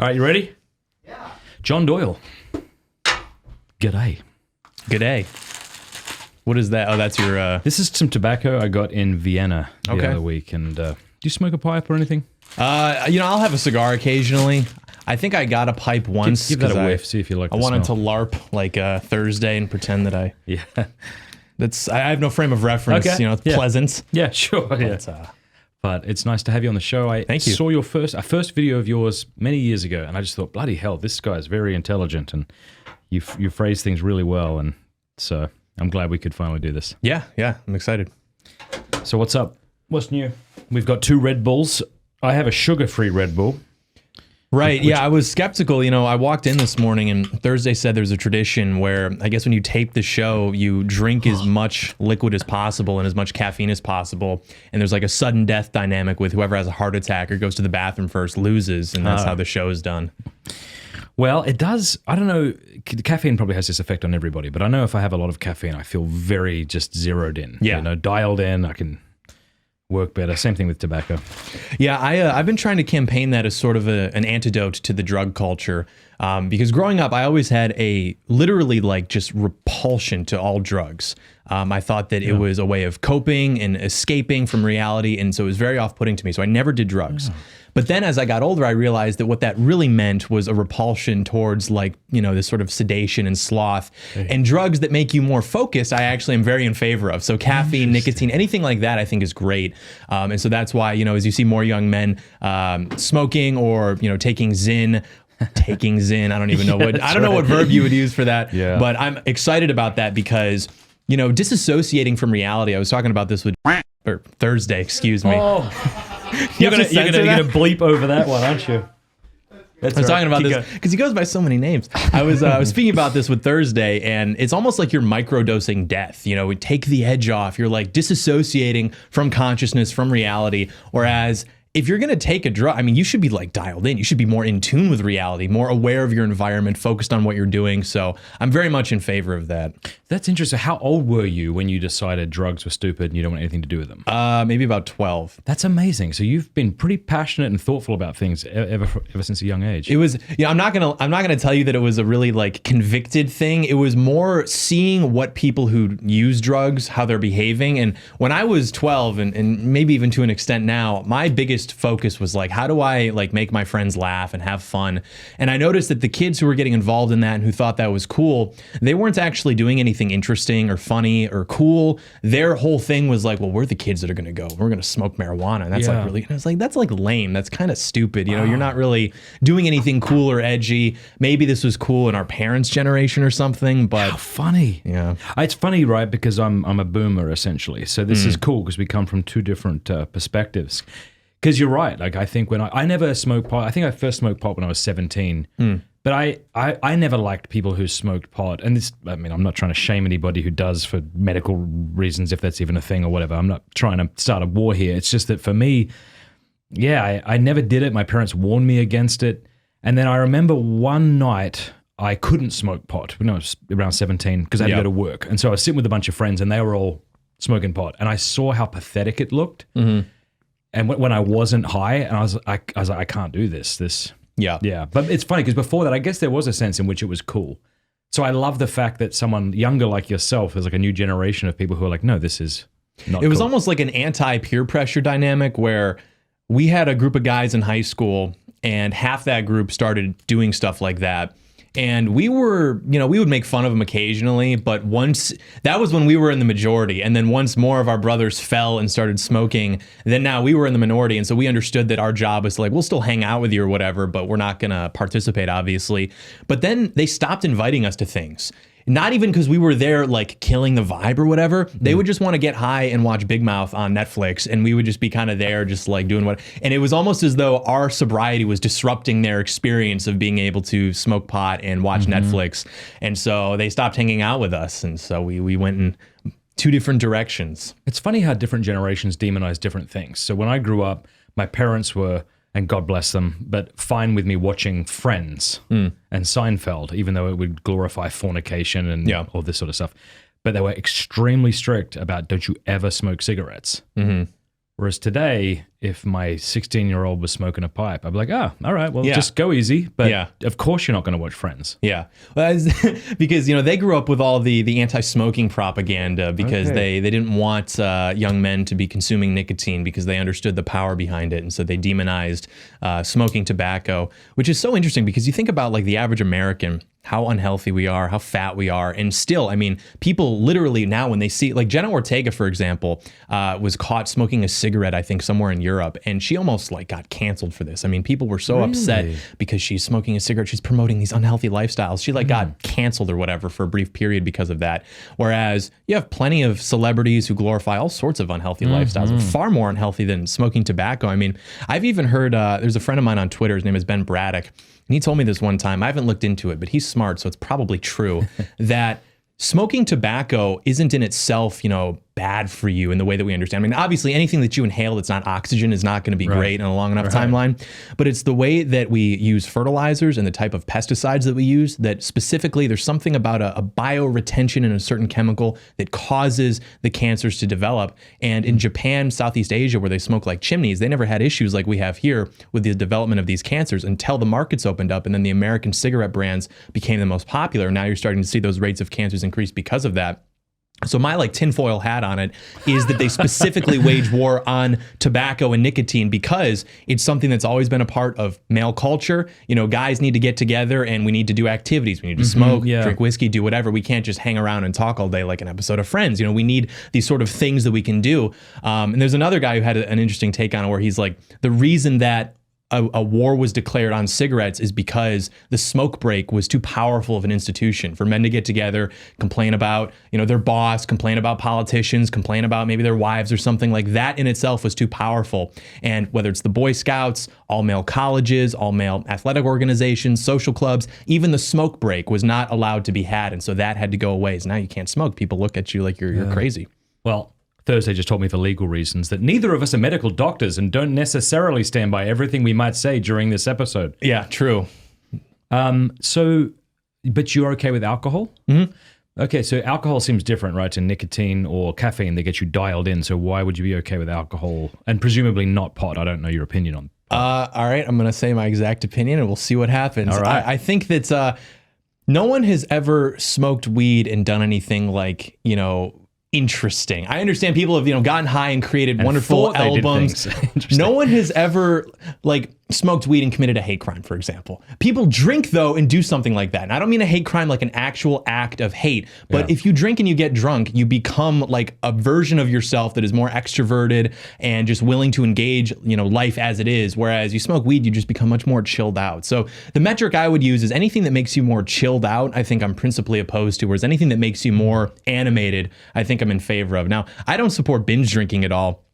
All right, you ready? Yeah. John Doyle. G'day. G'day. What is that? Oh, that's your... This is some tobacco I got in Vienna the other week. And do you smoke a pipe or anything? I'll have a cigar occasionally. I think I got a pipe once. Give that a whiff, see if you like the I wanted smell. to LARP like Thursday and pretend that I... Yeah. I have no frame of reference. Okay. It's pleasant. Yeah, sure. But it's nice to have you on the show. Thank you. Saw your first video of yours many years ago, and I just thought, bloody hell, this guy is very intelligent, and you phrase things really well, and so I'm glad we could finally do this. Yeah, I'm excited. So what's up? What's new? We've got 2 Red Bulls. I have a sugar-free Red Bull. Right, I was skeptical. I walked in this morning and Thursday said there's a tradition where I guess when you tape the show, you drink as much liquid as possible and as much caffeine as possible. And there's like a sudden death dynamic with whoever has a heart attack or goes to the bathroom first loses. And that's how the show is done. Well, it does. I don't know. Caffeine probably has this effect on everybody, but I know if I have a lot of caffeine, I feel very just zeroed in. Yeah. Dialed in. I can work better. Same thing with tobacco. Yeah, I've been trying to campaign that as sort of an antidote to the drug culture. Because growing up, I always had a literally like just repulsion to all drugs. I thought that it was a way of coping and escaping from reality. And so it was very off-putting to me. So I never did drugs. Yeah. But then as I got older, I realized that what that really meant was a repulsion towards this sort of sedation and sloth. And drugs that make you more focused, I actually am very in favor of. So caffeine, nicotine, anything like that I think is great. And so that's why, as you see more young men smoking or, taking Zyn, I don't even know what verb you would use for that. Yeah. But I'm excited about that because, disassociating from reality. I was talking about this with Thursday, excuse me. Oh. You're gonna bleep over that one, aren't you? I was talking about this because he goes by so many names. I was speaking about this with Thursday, and it's almost like you're microdosing death. We take the edge off. You're like disassociating from consciousness, from reality. Whereas if you're going to take a drug, you should be like dialed in. You should be more in tune with reality, more aware of your environment, focused on what you're doing. So I'm very much in favor of that. That's interesting. How old were you when you decided drugs were stupid and you don't want anything to do with them? Maybe about 12. That's amazing. So you've been pretty passionate and thoughtful about things ever since a young age. It was, I'm not gonna tell you that it was a really convicted thing. It was more seeing what people who use drugs, how they're behaving. And when I was 12 and maybe even to an extent now, my biggest focus was how do I make my friends laugh and have fun? And I noticed that the kids who were getting involved in that and who thought that was cool, they weren't actually doing anything interesting or funny or cool. Their whole thing was well, we're the kids that are going to go. We're going to smoke marijuana. And that's really, and I was that's lame. That's kind of stupid. You're not really doing anything cool or edgy. Maybe this was cool in our parents' generation or something, but how funny. Yeah. It's funny, right? Because I'm a boomer essentially. So this is cool because we come from 2 different perspectives. Because you're right. I think when I never smoked pot. I think I first smoked pot when I was 17. But I never liked people who smoked pot. And this, I'm not trying to shame anybody who does for medical reasons, if that's even a thing or whatever. I'm not trying to start a war here. It's just that for me, I never did it. My parents warned me against it. And then I remember one night I couldn't smoke pot when I was around 17 because I had to go to work. And so I was sitting with a bunch of friends and they were all smoking pot. And I saw how pathetic it looked. Mm-hmm. And when I wasn't high, and I was like, I can't do this. Yeah. But it's funny because before that, I guess there was a sense in which it was cool. So I love the fact that someone younger like yourself is a new generation of people who are like, no, this is not. It was almost like an anti-peer pressure dynamic where we had a group of guys in high school, and half that group started doing stuff like that. And we were, we would make fun of them occasionally, but that was when we were in the majority. And then once more of our brothers fell and started smoking, then now we were in the minority. And so we understood that our job was we'll still hang out with you or whatever, but we're not going to participate, obviously. But then they stopped inviting us to things. Not even because we were there killing the vibe or whatever. They would just want to get high and watch Big Mouth on Netflix, and we would just be kind of there just doing what. And it was almost as though our sobriety was disrupting their experience of being able to smoke pot and watch Netflix. And so they stopped hanging out with us, and so we went in 2 different directions. It's funny how different generations demonize different things. So when I grew up, my parents were, and God bless them, but fine with me watching Friends and Seinfeld, even though it would glorify fornication and all this sort of stuff. But they were extremely strict about don't you ever smoke cigarettes. Mm-hmm. Whereas today, if my 16-year-old was smoking a pipe. I'd be like, oh, all right, well, Yeah. just go easy. But Yeah. of course you're not going to watch Friends. Yeah, well, because they grew up with all the anti-smoking propaganda because Okay. they didn't want young men to be consuming nicotine because they understood the power behind it, and so they demonized smoking tobacco, which is so interesting because you think about like the average American, how unhealthy we are, how fat we are, and still, I mean, people literally now when they see, like Jenna Ortega, for example, was caught smoking a cigarette, I think somewhere in Europe, and she almost like got canceled for this. I mean, people were so upset because she's smoking a cigarette, she's promoting these unhealthy lifestyles. She like got canceled or whatever for a brief period because of that. Whereas you have plenty of celebrities who glorify all sorts of unhealthy lifestyles, far more unhealthy than smoking tobacco. I mean, I've even heard, there's a friend of mine on Twitter, his name is Ben Braddock, and he told me this one time, I haven't looked into it, but he's smart, so it's probably true, that smoking tobacco isn't in itself, bad for you in the way that we understand. I mean, obviously anything that you inhale that's not oxygen is not going to be great in a long enough timeline, but it's the way that we use fertilizers and the type of pesticides that we use that specifically there's something about a bioretention in a certain chemical that causes the cancers to develop. And in Japan, Southeast Asia, where they smoke like chimneys, they never had issues like we have here with the development of these cancers until the markets opened up and then the American cigarette brands became the most popular. Now you're starting to see those rates of cancers increase because of that. So my like tinfoil hat on it is that they specifically wage war on tobacco and nicotine because it's something that's always been a part of male culture. Guys need to get together and we need to do activities. We need to smoke, drink whiskey, do whatever. We can't just hang around and talk all day like an episode of Friends. We need these sort of things that we can do. And there's another guy who had an interesting take on it where he's like, the reason that a war was declared on cigarettes is because the smoke break was too powerful of an institution for men to get together, complain about, their boss, complain about politicians, complain about maybe their wives or something like that in itself was too powerful. And whether it's the Boy Scouts, all male colleges, all male athletic organizations, social clubs, even the smoke break was not allowed to be had. And so that had to go away. So now you can't smoke. People look at you like you're crazy. Well, Thursday just told me for legal reasons that neither of us are medical doctors and don't necessarily stand by everything we might say during this episode. Yeah, true. But you're okay with alcohol? Mm-hmm. Okay, so alcohol seems different, right, to nicotine or caffeine that gets you dialed in. So why would you be okay with alcohol and presumably not pot? I don't know your opinion on pot. All right, I'm going to say my exact opinion and we'll see what happens. All right. I think that no one has ever smoked weed and done anything like, interesting. I understand people have, gotten high and created wonderful albums. No one has ever smoked weed and committed a hate crime, for example. People drink though and do something like that. And I don't mean a hate crime like an actual act of hate, but if you drink and you get drunk, you become like a version of yourself that is more extroverted and just willing to engage, life as it is. Whereas you smoke weed, you just become much more chilled out. So the metric I would use is anything that makes you more chilled out, I think I'm principally opposed to, whereas anything that makes you more animated, I think I'm in favor of. Now, I don't support binge drinking at all.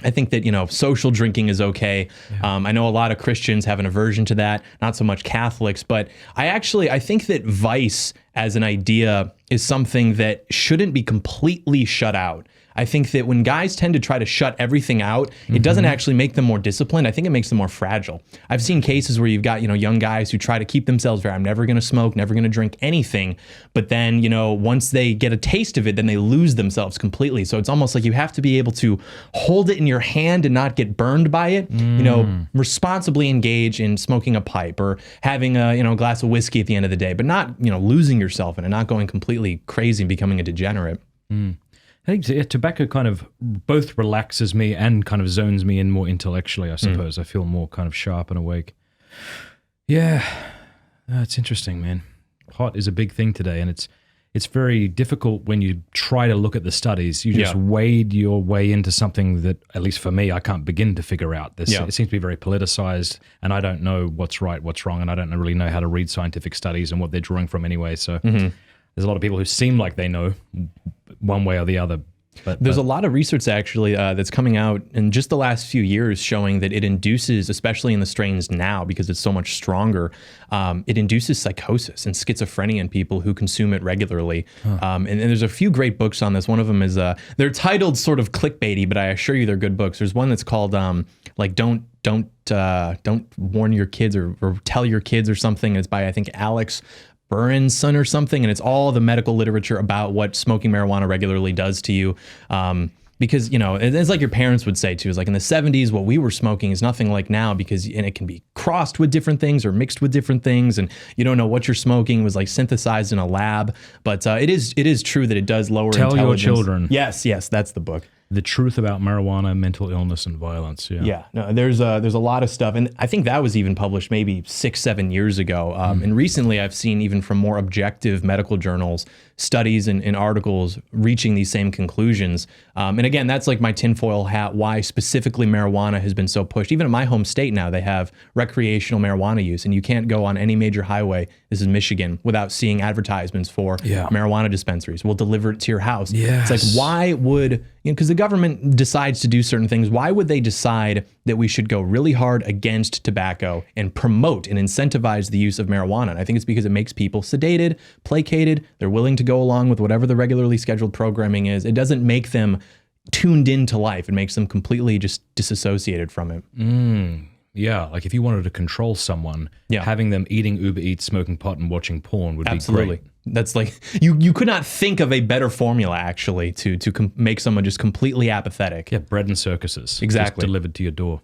I think that, social drinking is okay. I know a lot of Christians have an aversion to that, not so much Catholics, but I think that vice as an idea is something that shouldn't be completely shut out. I think that when guys tend to try to shut everything out, it doesn't actually make them more disciplined. I think it makes them more fragile. I've seen cases where you've got, young guys who try to keep themselves very, I'm never going to smoke, never going to drink anything. But then, once they get a taste of it, then they lose themselves completely. So it's almost like you have to be able to hold it in your hand and not get burned by it, responsibly engage in smoking a pipe or having a, glass of whiskey at the end of the day, but not, losing yourself in it, not going completely crazy and becoming a degenerate. I think tobacco kind of both relaxes me and kind of zones me in more intellectually, I suppose. I feel more kind of sharp and awake. Yeah, it's interesting, man. Pot is a big thing today, and it's very difficult when you try to look at the studies. You just wade your way into something that, at least for me, I can't begin to figure out. It seems to be very politicized, and I don't know what's right, what's wrong, and I don't really know how to read scientific studies and what they're drawing from anyway. So there's a lot of people who seem like they know one way or the other. But there's a lot of research actually that's coming out in just the last few years showing that it induces, especially in the strains now because it's so much stronger, it induces psychosis and schizophrenia in people who consume it regularly. And there's a few great books on this. One of them is, they're titled sort of clickbaity, but I assure you they're good books. There's one that's called Don't warn your kids or tell your kids or something. It's by, I think, Alex Burns' son or something, and it's all the medical literature about what smoking marijuana regularly does to you. Because, it's like your parents would say too, is like in the 70s, what we were smoking is nothing like now and it can be crossed with different things or mixed with different things. And you don't know what you're smoking. It was like synthesized in a lab. But it is true that it does lower Tell intelligence. Your Children. Yes, that's the book. The Truth About Marijuana, Mental Illness, and Violence. Yeah. No, there's a lot of stuff. And I think that was even published maybe 6-7 years ago. And recently I've seen even from more objective medical journals, studies and articles reaching these same conclusions. And again, that's like my tinfoil hat, why specifically marijuana has been so pushed. Even in my home state now, they have recreational marijuana use, and you can't go on any major highway, this is Michigan, without seeing advertisements for marijuana dispensaries. We'll deliver it to your house. Yes. It's like, why would, because the government decides to do certain things, why would they decide that we should go really hard against tobacco and promote and incentivize the use of marijuana? And I think it's because it makes people sedated, placated, they're willing to go along with whatever the regularly scheduled programming is. It doesn't make them tuned into life. It makes them completely just disassociated from it. Yeah, like if you wanted to control someone, having them eating Uber Eats, smoking pot, and watching porn would be great. That's like, you could not think of a better formula, actually, to make someone just completely apathetic. Yeah, bread and circuses. Exactly. Just delivered to your door.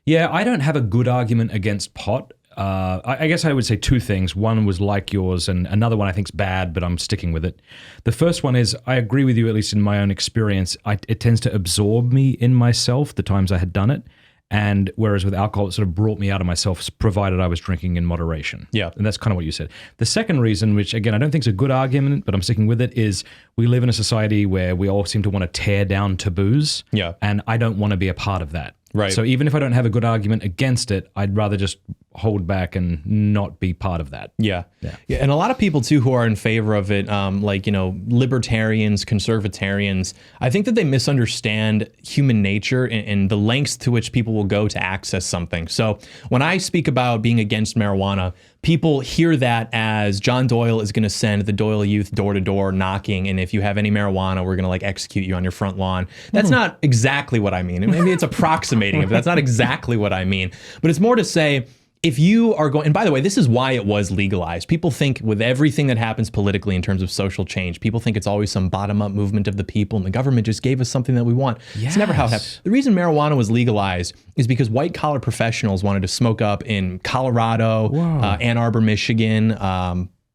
Yeah, I don't have a good argument against pot. I guess I would say two things. One was like yours, and another one I think is bad, but I'm sticking with it. The first one is I agree with you, at least in my own experience. It tends to absorb me in myself the times I had done it. And whereas with alcohol, it sort of brought me out of myself, provided I was drinking in moderation. Yeah. And that's kind of what you said. The second reason, which again, I don't think is a good argument, but I'm sticking with it, is we live in a society where we all seem to want to tear down taboos. Yeah. And I don't want to be a part of that. Right. So even if I don't have a good argument against it, I'd rather just hold back and not be part of that. Yeah. And a lot of people too who are in favor of it, libertarians, conservatarians, I think that they misunderstand human nature and the lengths to which people will go to access something. So when I speak about being against marijuana, people hear that as John Doyle is going to send the Doyle youth door to door knocking, and if you have any marijuana, we're going to execute you on your front lawn. That's not exactly what I mean. And maybe it's approximating it, but that's not exactly what I mean. But it's more to say, if you are going, and by the way, this is why it was legalized. People think with everything that happens politically in terms of social change, people think it's always some bottom-up movement of the people, and the government just gave us something that we want. Yes. It's never how it happened. The reason marijuana was legalized is because white-collar professionals wanted to smoke up in Colorado, Ann Arbor, Michigan,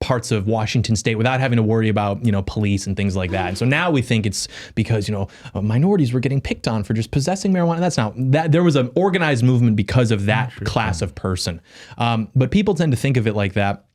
parts of Washington state without having to worry about, police and things like that. And so now we think it's because, minorities were getting picked on for just possessing marijuana. That's not that. There was an organized movement because of that class of person. But people tend to think of it like that.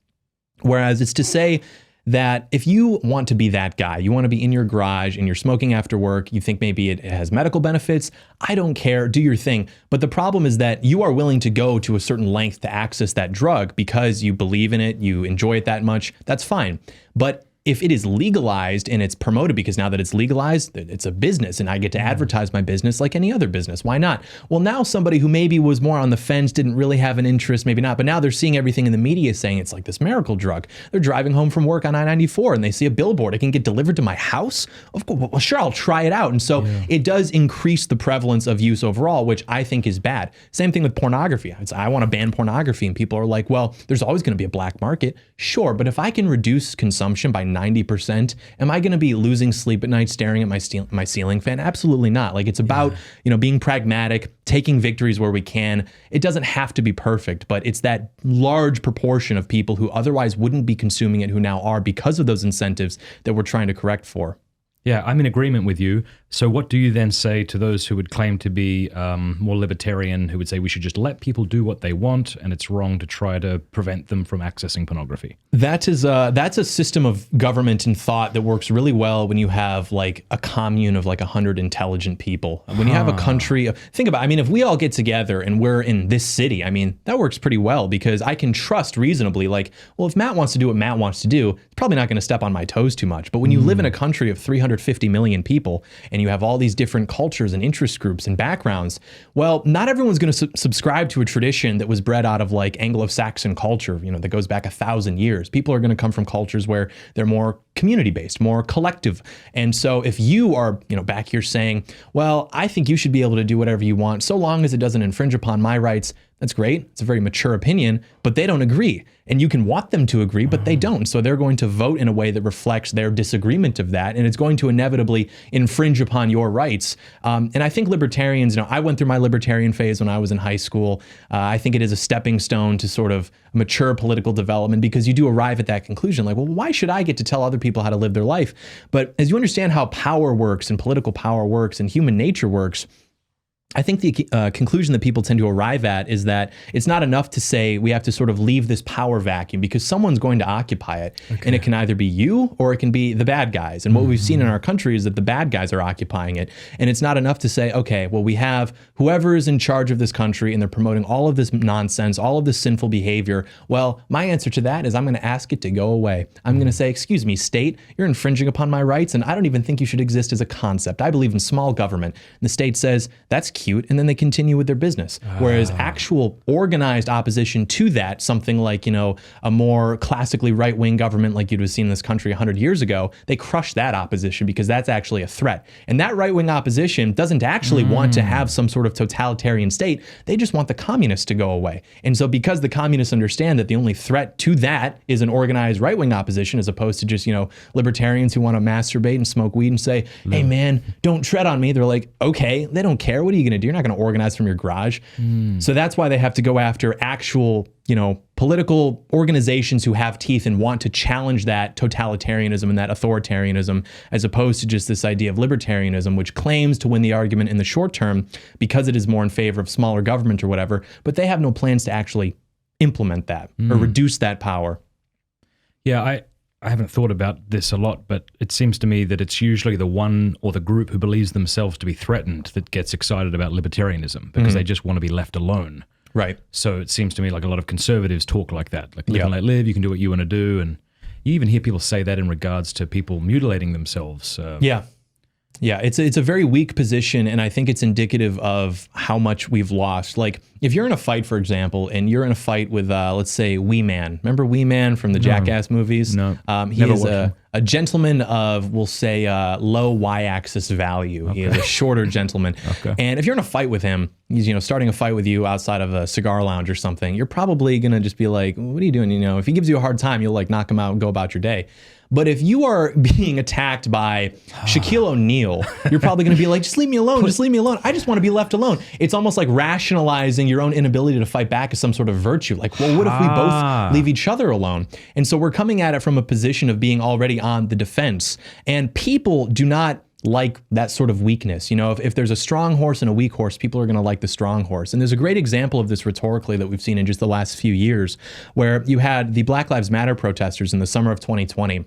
Whereas it's to say that if you want to be that guy, you want to be in your garage and you're smoking after work, you think maybe it has medical benefits, I don't care, do your thing. But the problem is that you are willing to go to a certain length to access that drug because you believe in it, you enjoy it that much, that's fine. But if it is legalized and it's promoted, because now that it's legalized, it's a business and I get to advertise my business like any other business. Why not? Well, now somebody who maybe was more on the fence, didn't really have an interest, maybe not, but now they're seeing everything in the media saying it's like this miracle drug. They're driving home from work on I-94 and they see a billboard. It can get delivered to my house. Of course, well, sure, I'll try it out. And so it does increase the prevalence of use overall, which I think is bad. Same thing with pornography. I want to ban pornography, and people are like, well, there's always going to be a black market. Sure, but if I can reduce consumption by 90%, am I going to be losing sleep at night staring at my ceiling fan? Absolutely not. It's about, being pragmatic, taking victories where we can. It doesn't have to be perfect, but it's that large proportion of people who otherwise wouldn't be consuming it who now are because of those incentives that we're trying to correct for. Yeah, I'm in agreement with you. So what do you then say to those who would claim to be more libertarian, who would say we should just let people do what they want and it's wrong to try to prevent them from accessing pornography? That's a system of government and thought that works really well when you have a commune of 100 intelligent people. When you have a country, think about, if we all get together and we're in this city, that works pretty well because I can trust reasonably, if Matt wants to do what Matt wants to do, it's probably not going to step on my toes too much. But when you live in a country of 350 million people and you have all these different cultures and interest groups and backgrounds, well, not everyone's going to subscribe to a tradition that was bred out of Anglo-Saxon culture, that goes back 1,000 years. People are going to come from cultures where they're more community-based, more collective. And so if you are, back here saying, well, I think you should be able to do whatever you want so long as it doesn't infringe upon my rights, That's great. It's a very mature opinion, but they don't agree. And you can want them to agree, but they don't. So they're going to vote in a way that reflects their disagreement of that. And it's going to inevitably infringe upon your rights. And I think libertarians, I went through my libertarian phase when I was in high school. I think it is a stepping stone to sort of mature political development, because you do arrive at that conclusion. Like, well, why should I get to tell other people how to live their life? But as you understand how power works and political power works and human nature works, I think the conclusion that people tend to arrive at is that it's not enough to say we have to sort of leave this power vacuum, because someone's going to occupy it. And it can either be you or it can be the bad guys. And what we've seen in our country is that the bad guys are occupying it. And it's not enough to say, okay, well, we have whoever is in charge of this country and they're promoting all of this nonsense, all of this sinful behavior. Well, my answer to that is I'm going to ask it to go away. I'm going to say, excuse me, state, you're infringing upon my rights, and I don't even think you should exist as a concept. I believe in small government. And the state says, that's cute, and then they continue with their business. Whereas actual organized opposition to that, something like, a more classically right-wing government like you'd have seen in this country 100 years ago, they crush that opposition because that's actually a threat. And that right-wing opposition doesn't actually want to have some sort of totalitarian state. They just want the communists to go away. And so because the communists understand that the only threat to that is an organized right-wing opposition, as opposed to just, libertarians who want to masturbate and smoke weed and say, hey man, don't tread on me. They're like, okay, they don't care. What are you going to do? You're not going to organize from your garage. So that's why they have to go after actual, political organizations who have teeth and want to challenge that totalitarianism and that authoritarianism, as opposed to just this idea of libertarianism, which claims to win the argument in the short term because it is more in favor of smaller government or whatever, but they have no plans to actually implement that or reduce that power. Yeah, I haven't thought about this a lot, but it seems to me that it's usually the one or the group who believes themselves to be threatened that gets excited about libertarianism, because they just want to be left alone. Right. So it seems to me like a lot of conservatives talk like that, like live and let live, you can do what you want to do. And you even hear people say that in regards to people mutilating themselves. Yeah, it's a very weak position, and I think it's indicative of how much we've lost. Like, if you're in a fight, for example, and you're in a fight with, let's say, Wee Man. Remember Wee Man from the Jackass movies? No. He is a gentleman of, we'll say, low y-axis value. He is a shorter gentleman. And if you're in a fight with him, he's starting a fight with you outside of a cigar lounge or something, you're probably going to just be like, what are you doing? If he gives you a hard time, you'll like knock him out and go about your day. But if you are being attacked by Shaquille O'Neal, you're probably going to be like, just leave me alone. Just leave me alone. I just want to be left alone. It's almost like rationalizing your own inability to fight back as some sort of virtue. Like, well, what if we both leave each other alone? And so we're coming at it from a position of being already on the defense. And people do not like that sort of weakness. If there's a strong horse and a weak horse, people are going to like the strong horse. And there's a great example of this rhetorically that we've seen in just the last few years, where you had the Black Lives Matter protesters in the summer of 2020.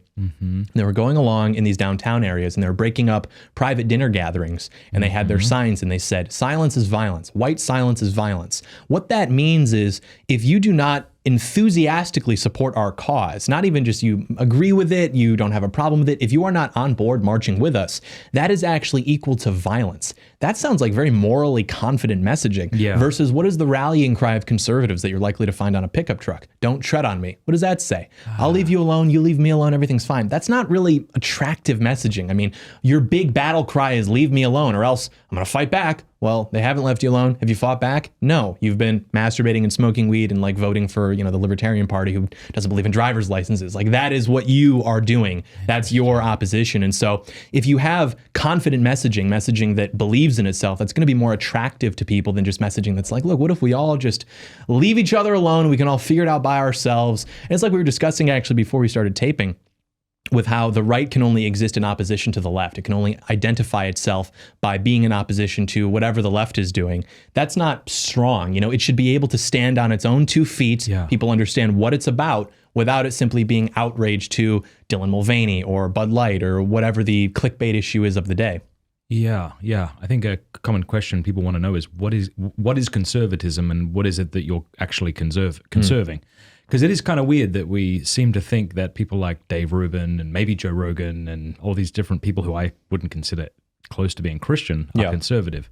They were going along in these downtown areas and they were breaking up private dinner gatherings, and they had their signs and they said, silence is violence. White silence is violence. What that means is, if you do not enthusiastically support our cause, not even just you agree with it, you don't have a problem with it, if you are not on board marching with us, that is actually equal to violence. That sounds like very morally confident messaging versus what is the rallying cry of conservatives that you're likely to find on a pickup truck? Don't tread on me. What does that say? I'll leave you alone, you leave me alone, everything's fine. That's not really attractive messaging. I mean, your big battle cry is leave me alone or else I'm going to fight back. Well, they haven't left you alone. Have you fought back? No. You've been masturbating and smoking weed and like voting for, the Libertarian Party who doesn't believe in driver's licenses. Like, that is what you are doing. That's your opposition. And so if you have confident messaging that believes in itself, that's going to be more attractive to people than just messaging that's like, look, what if we all just leave each other alone? We can all figure it out by ourselves. And it's like we were discussing actually before we started taping, with how the right can only exist in opposition to the left. It can only identify itself by being in opposition to whatever the left is doing. That's not strong. It should be able to stand on its own 2 feet. People understand what it's about without it simply being outraged to Dylan Mulvaney or Bud Light or whatever the clickbait issue is of the day. Yeah. I think a common question people want to know is what is conservatism, and what is it that you're actually conserving? Because it is kind of weird that we seem to think that people like Dave Rubin and maybe Joe Rogan and all these different people who I wouldn't consider close to being Christian are conservative.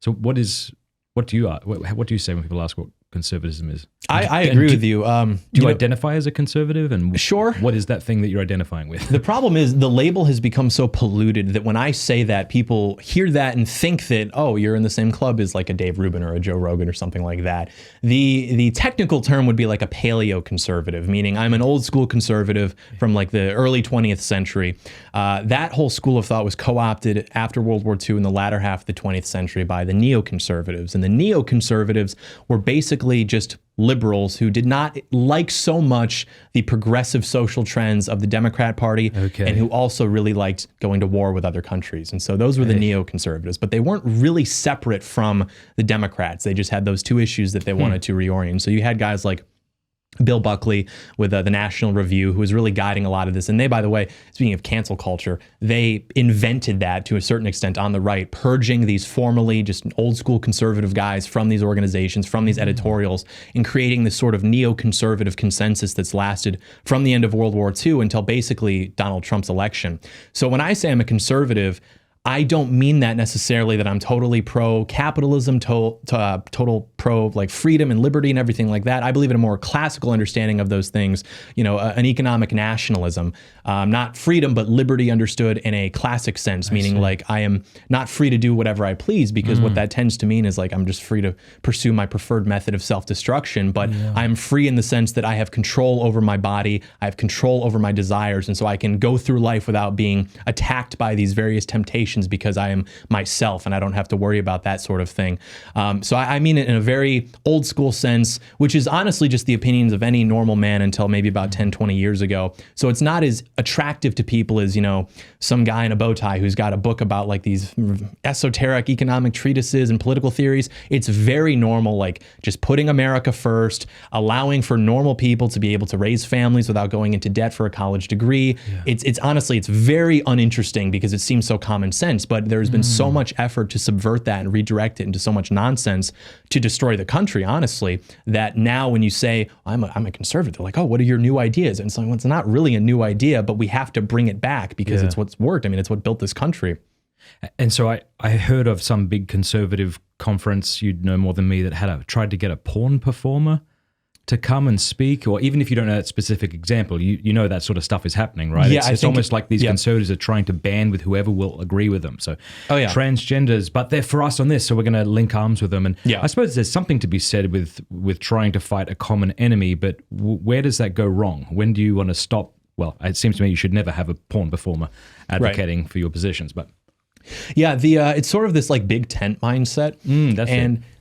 So what do you say when people ask conservatism is. I agree with you. Do you identify as a conservative? And sure. What is that thing that you're identifying with? The problem is the label has become so polluted that when I say that, people hear that and think that, oh, you're in the same club as like a Dave Rubin or a Joe Rogan or something like that. The technical term would be like a paleo-conservative, meaning I'm an old school conservative from like the early 20th century. That whole school of thought was co-opted after World War II in the latter half of the 20th century by the neoconservatives. And the neoconservatives were basically just liberals who did not like so much the progressive social trends of the Democrat Party, and who also really liked going to war with other countries. And so those were the neoconservatives, but they weren't really separate from the Democrats. They just had those two issues that they wanted to reorient. So you had guys like Bill Buckley with the National Review, who was really guiding a lot of this. And they, by the way, speaking of cancel culture, they invented that to a certain extent on the right, purging these formerly just old school conservative guys from these organizations, from these editorials, and creating this sort of neoconservative consensus that's lasted from the end of World War II until basically Donald Trump's election. So when I say I'm a conservative, I don't mean that necessarily that I'm totally pro-capitalism, total pro like freedom and liberty and everything like that. I believe in a more classical understanding of those things, an economic nationalism, not freedom, but liberty understood in a classic sense, meaning like I am not free to do whatever I please, because what that tends to mean is like I'm just free to pursue my preferred method of self-destruction, but I'm free in the sense that I have control over my body, I have control over my desires, and so I can go through life without being attacked by these various temptations because I am myself and I don't have to worry about that sort of thing. So I mean it in a very old school sense, which is honestly just the opinions of any normal man until maybe about 10, 20 years ago. So it's not as attractive to people as, some guy in a bow tie who's got a book about like these esoteric economic treatises and political theories. It's very normal, like just putting America first, allowing for normal people to be able to raise families without going into debt for a college degree. Yeah. It's honestly, it's very uninteresting because it seems so common sense, but there's been so much effort to subvert that and redirect it into so much nonsense to destroy the country, honestly, that now when you say, I'm a conservative, they're like, oh, what are your new ideas? And so it's not really a new idea, but we have to bring it back because it's what's worked. I mean, it's what built this country. And so I heard of some big conservative conference, you'd know more than me, that tried to get a porn performer to come and speak, or even if you don't know that specific example, you know that sort of stuff is happening, right? Yeah, it's almost like these conservatives are trying to band with whoever will agree with them. So transgenders, but they're for us on this, so we're going to link arms with them. And I suppose there's something to be said with trying to fight a common enemy, but where does that go wrong? When do you want to stop? Well, it seems to me you should never have a porn performer advocating for your positions, but... Yeah, it's sort of this like big tent mindset.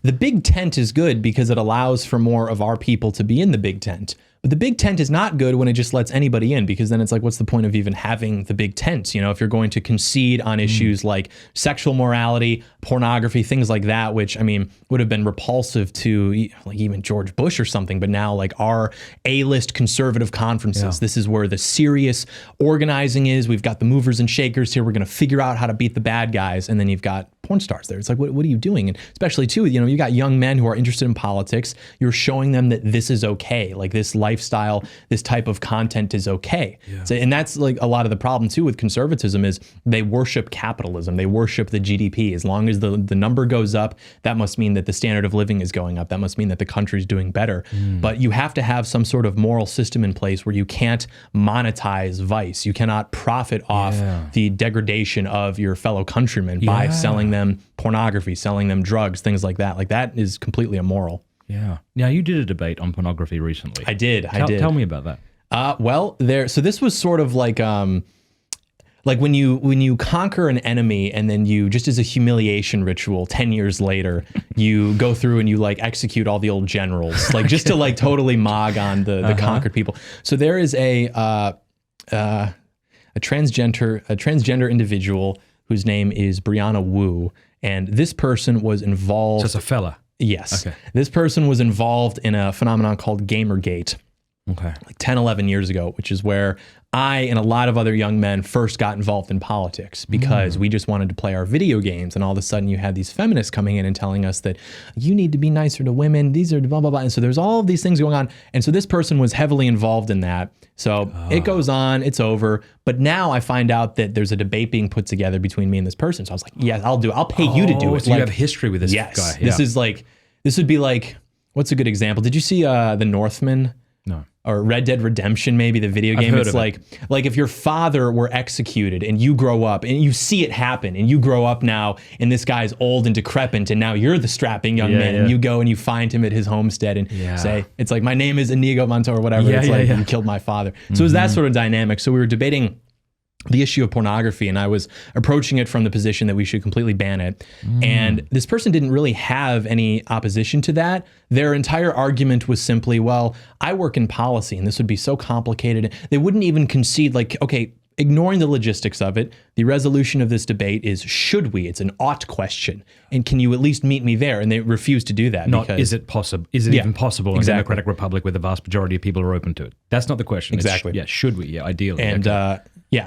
The big tent is good because it allows for more of our people to be in the big tent. But the big tent is not good when it just lets anybody in, because then it's like, what's the point of even having the big tent? If you're going to concede on issues like sexual morality, pornography, things like that, which I mean would have been repulsive to like even George Bush or something, but now like our A-list conservative conferences, this is where the serious organizing is. We've got the movers and shakers here. We're going to figure out how to beat the bad guys, and then you've got porn stars there. It's like, what are you doing? And especially too, you got young men who are interested in politics. You're showing them that this is okay, like this lifestyle, this type of content is okay. So, and that's like a lot of the problem too with conservatism is they worship capitalism. They worship the GDP. As long as the number goes up, that must mean that the standard of living is going up. That must mean that the country's doing better. But you have to have some sort of moral system in place where you can't monetize vice. You cannot profit off the degradation of your fellow countrymen by selling them pornography, selling them drugs, things like that. Like that is completely immoral. Yeah. Now you did a debate on pornography recently. I did. Tell me about that. So this was sort of like when you conquer an enemy and then you, just as a humiliation ritual, 10 years later, you go through and you like execute all the old generals, like just to like totally mog on the conquered people. So there is a transgender individual whose name is Brianna Wu, and this person was involved. So it's a fella. Yes. Okay. This person was involved in a phenomenon called Gamergate. Okay. Like 10, 11 years ago, which is where I and a lot of other young men first got involved in politics because we just wanted to play our video games. And all of a sudden you had these feminists coming in and telling us that you need to be nicer to women. These are blah, blah, blah. And so there's all of these things going on. And so this person was heavily involved in that. So it goes on, it's over. But now I find out that there's a debate being put together between me and this person. So I was like, yeah, I'll do it. I'll pay you to do it. So you have history with this guy. This is like, this would be like, what's a good example? Did you see The Northman? No. Or Red Dead Redemption, maybe the video game. It's like if your father were executed and you grow up and you see it happen and you grow up now and this guy's old and decrepit and now you're the strapping young man and you go and you find him at his homestead and say, it's like, my name is Inigo Montoya or whatever. It's like, you killed my father. So it's that sort of dynamic. So we were debating the issue of pornography, and I was approaching it from the position that we should completely ban it. And this person didn't really have any opposition to that. Their entire argument was simply, well, I work in policy and this would be so complicated. They wouldn't even concede, like, okay, ignoring the logistics of it, the resolution of this debate is, should we? It's an ought question. And can you at least meet me there? And they refuse to do that. Not, because, is it possible? Is it even possible in a democratic republic where the vast majority of people are open to it? That's not the question. Exactly. Should we? Yeah, ideally. And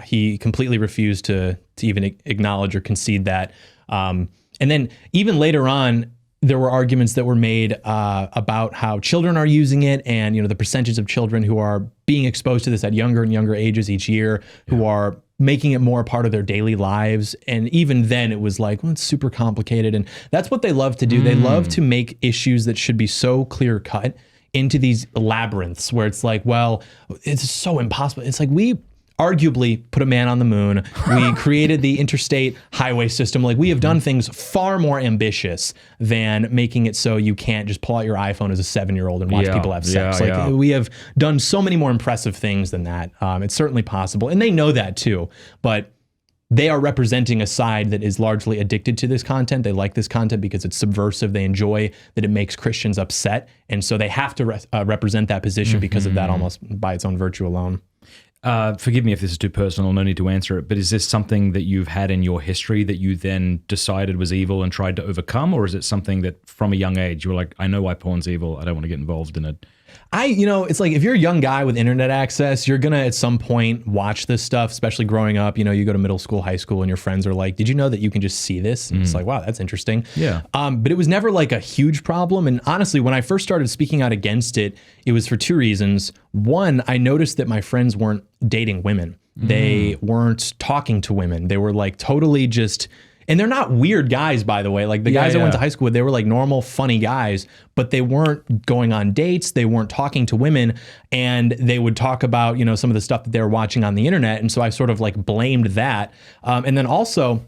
he completely refused to even acknowledge or concede that. And then even later on, there were arguments that were made about how children are using it, and the percentage of children who are being exposed to this at younger and younger ages each year, who are making it more a part of their daily lives. And even then it was like, well, it's super complicated. And that's what they love to do. They love to make issues that should be so clear cut into these labyrinths where it's like, well, it's so impossible. It's like, we arguably put a man on the moon. We created the interstate highway system. Like, we have done things far more ambitious than making it so you can't just pull out your iPhone as a 7-year-old and watch people have sex. We have done so many more impressive things than that. It's certainly possible. And they know that too, but they are representing a side that is largely addicted to this content. They like this content because it's subversive. They enjoy that it makes Christians upset. And so they have to represent that position because of that, almost by its own virtue alone. Forgive me if this is too personal, no need to answer it, but is this something that you've had in your history that you then decided was evil and tried to overcome? Or is it something that from a young age you were like, I know why porn's evil, I don't want to get involved in it? It's like, if you're a young guy with internet access, you're going to at some point watch this stuff, especially growing up. You go to middle school, high school, and your friends are like, did you know that you can just see this? And it's like, wow, that's interesting. Yeah. But it was never like a huge problem. And honestly, when I first started speaking out against it, it was for two reasons. One, I noticed that my friends weren't dating women. They weren't talking to women. They were like totally just... And they're not weird guys, by the way. Like, the guys I went to high school with, they were like normal, funny guys, but they weren't going on dates. They weren't talking to women, and they would talk about, some of the stuff that they were watching on the internet. And so I sort of like blamed that. And then also,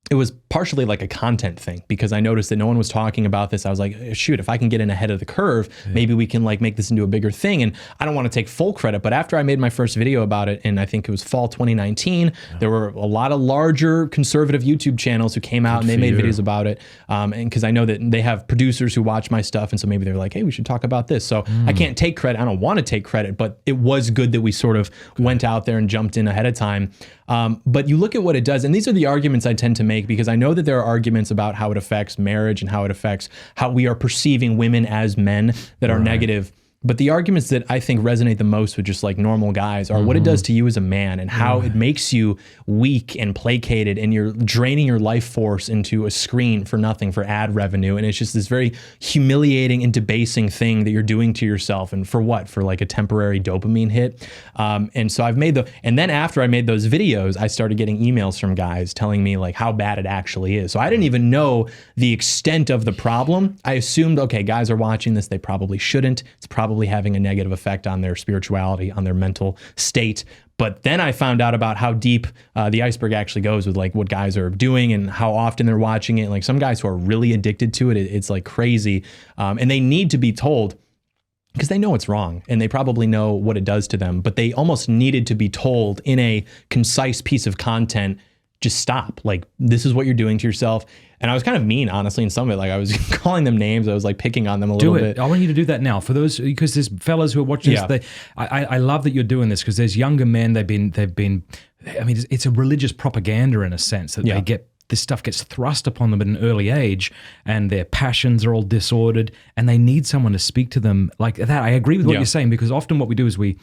it was partially like a content thing, because I noticed that no one was talking about this. I was like, shoot, if I can get in ahead of the curve, maybe we can like make this into a bigger thing. And I don't want to take full credit, but after I made my first video about it, and I think it was fall 2019, there were a lot of larger conservative YouTube channels who came out and they made videos about it. And because I know that they have producers who watch my stuff, and so maybe they're like, hey, we should talk about this. So I can't take credit. I don't want to take credit, but it was good that we sort of went out there and jumped in ahead of time. But you look at what it does, and these are the arguments I tend to make, because I know that there are arguments about how it affects marriage and how it affects how we are perceiving women as men that are negative. But the arguments that I think resonate the most with just like normal guys are what it does to you as a man, and how it makes you weak and placated, and you're draining your life force into a screen for nothing, for ad revenue. And it's just this very humiliating and debasing thing that you're doing to yourself. And for what? For like a temporary dopamine hit. And so and then after I made those videos, I started getting emails from guys telling me like how bad it actually is. So I didn't even know the extent of the problem. I assumed, okay, guys are watching this, they probably shouldn't. It's probably having a negative effect on their spirituality, on their mental state. But then I found out about how deep the iceberg actually goes with like what guys are doing and how often they're watching it. Like, some guys who are really addicted to it, it's like crazy. And they need to be told, because they know it's wrong and they probably know what it does to them, but they almost needed to be told in a concise piece of content, just stop. Like, this is what you're doing to yourself. And I was kind of mean, honestly, in some of it. Like, I was calling them names. I was like picking on them a little bit. I want you to do that now. For those, because there's fellas who are watching this, I love that you're doing this, because there's younger men, they've been, I mean, it's a religious propaganda in a sense that they get, this stuff gets thrust upon them at an early age, and their passions are all disordered, and they need someone to speak to them like that. I agree with what you're saying, because often what we do is we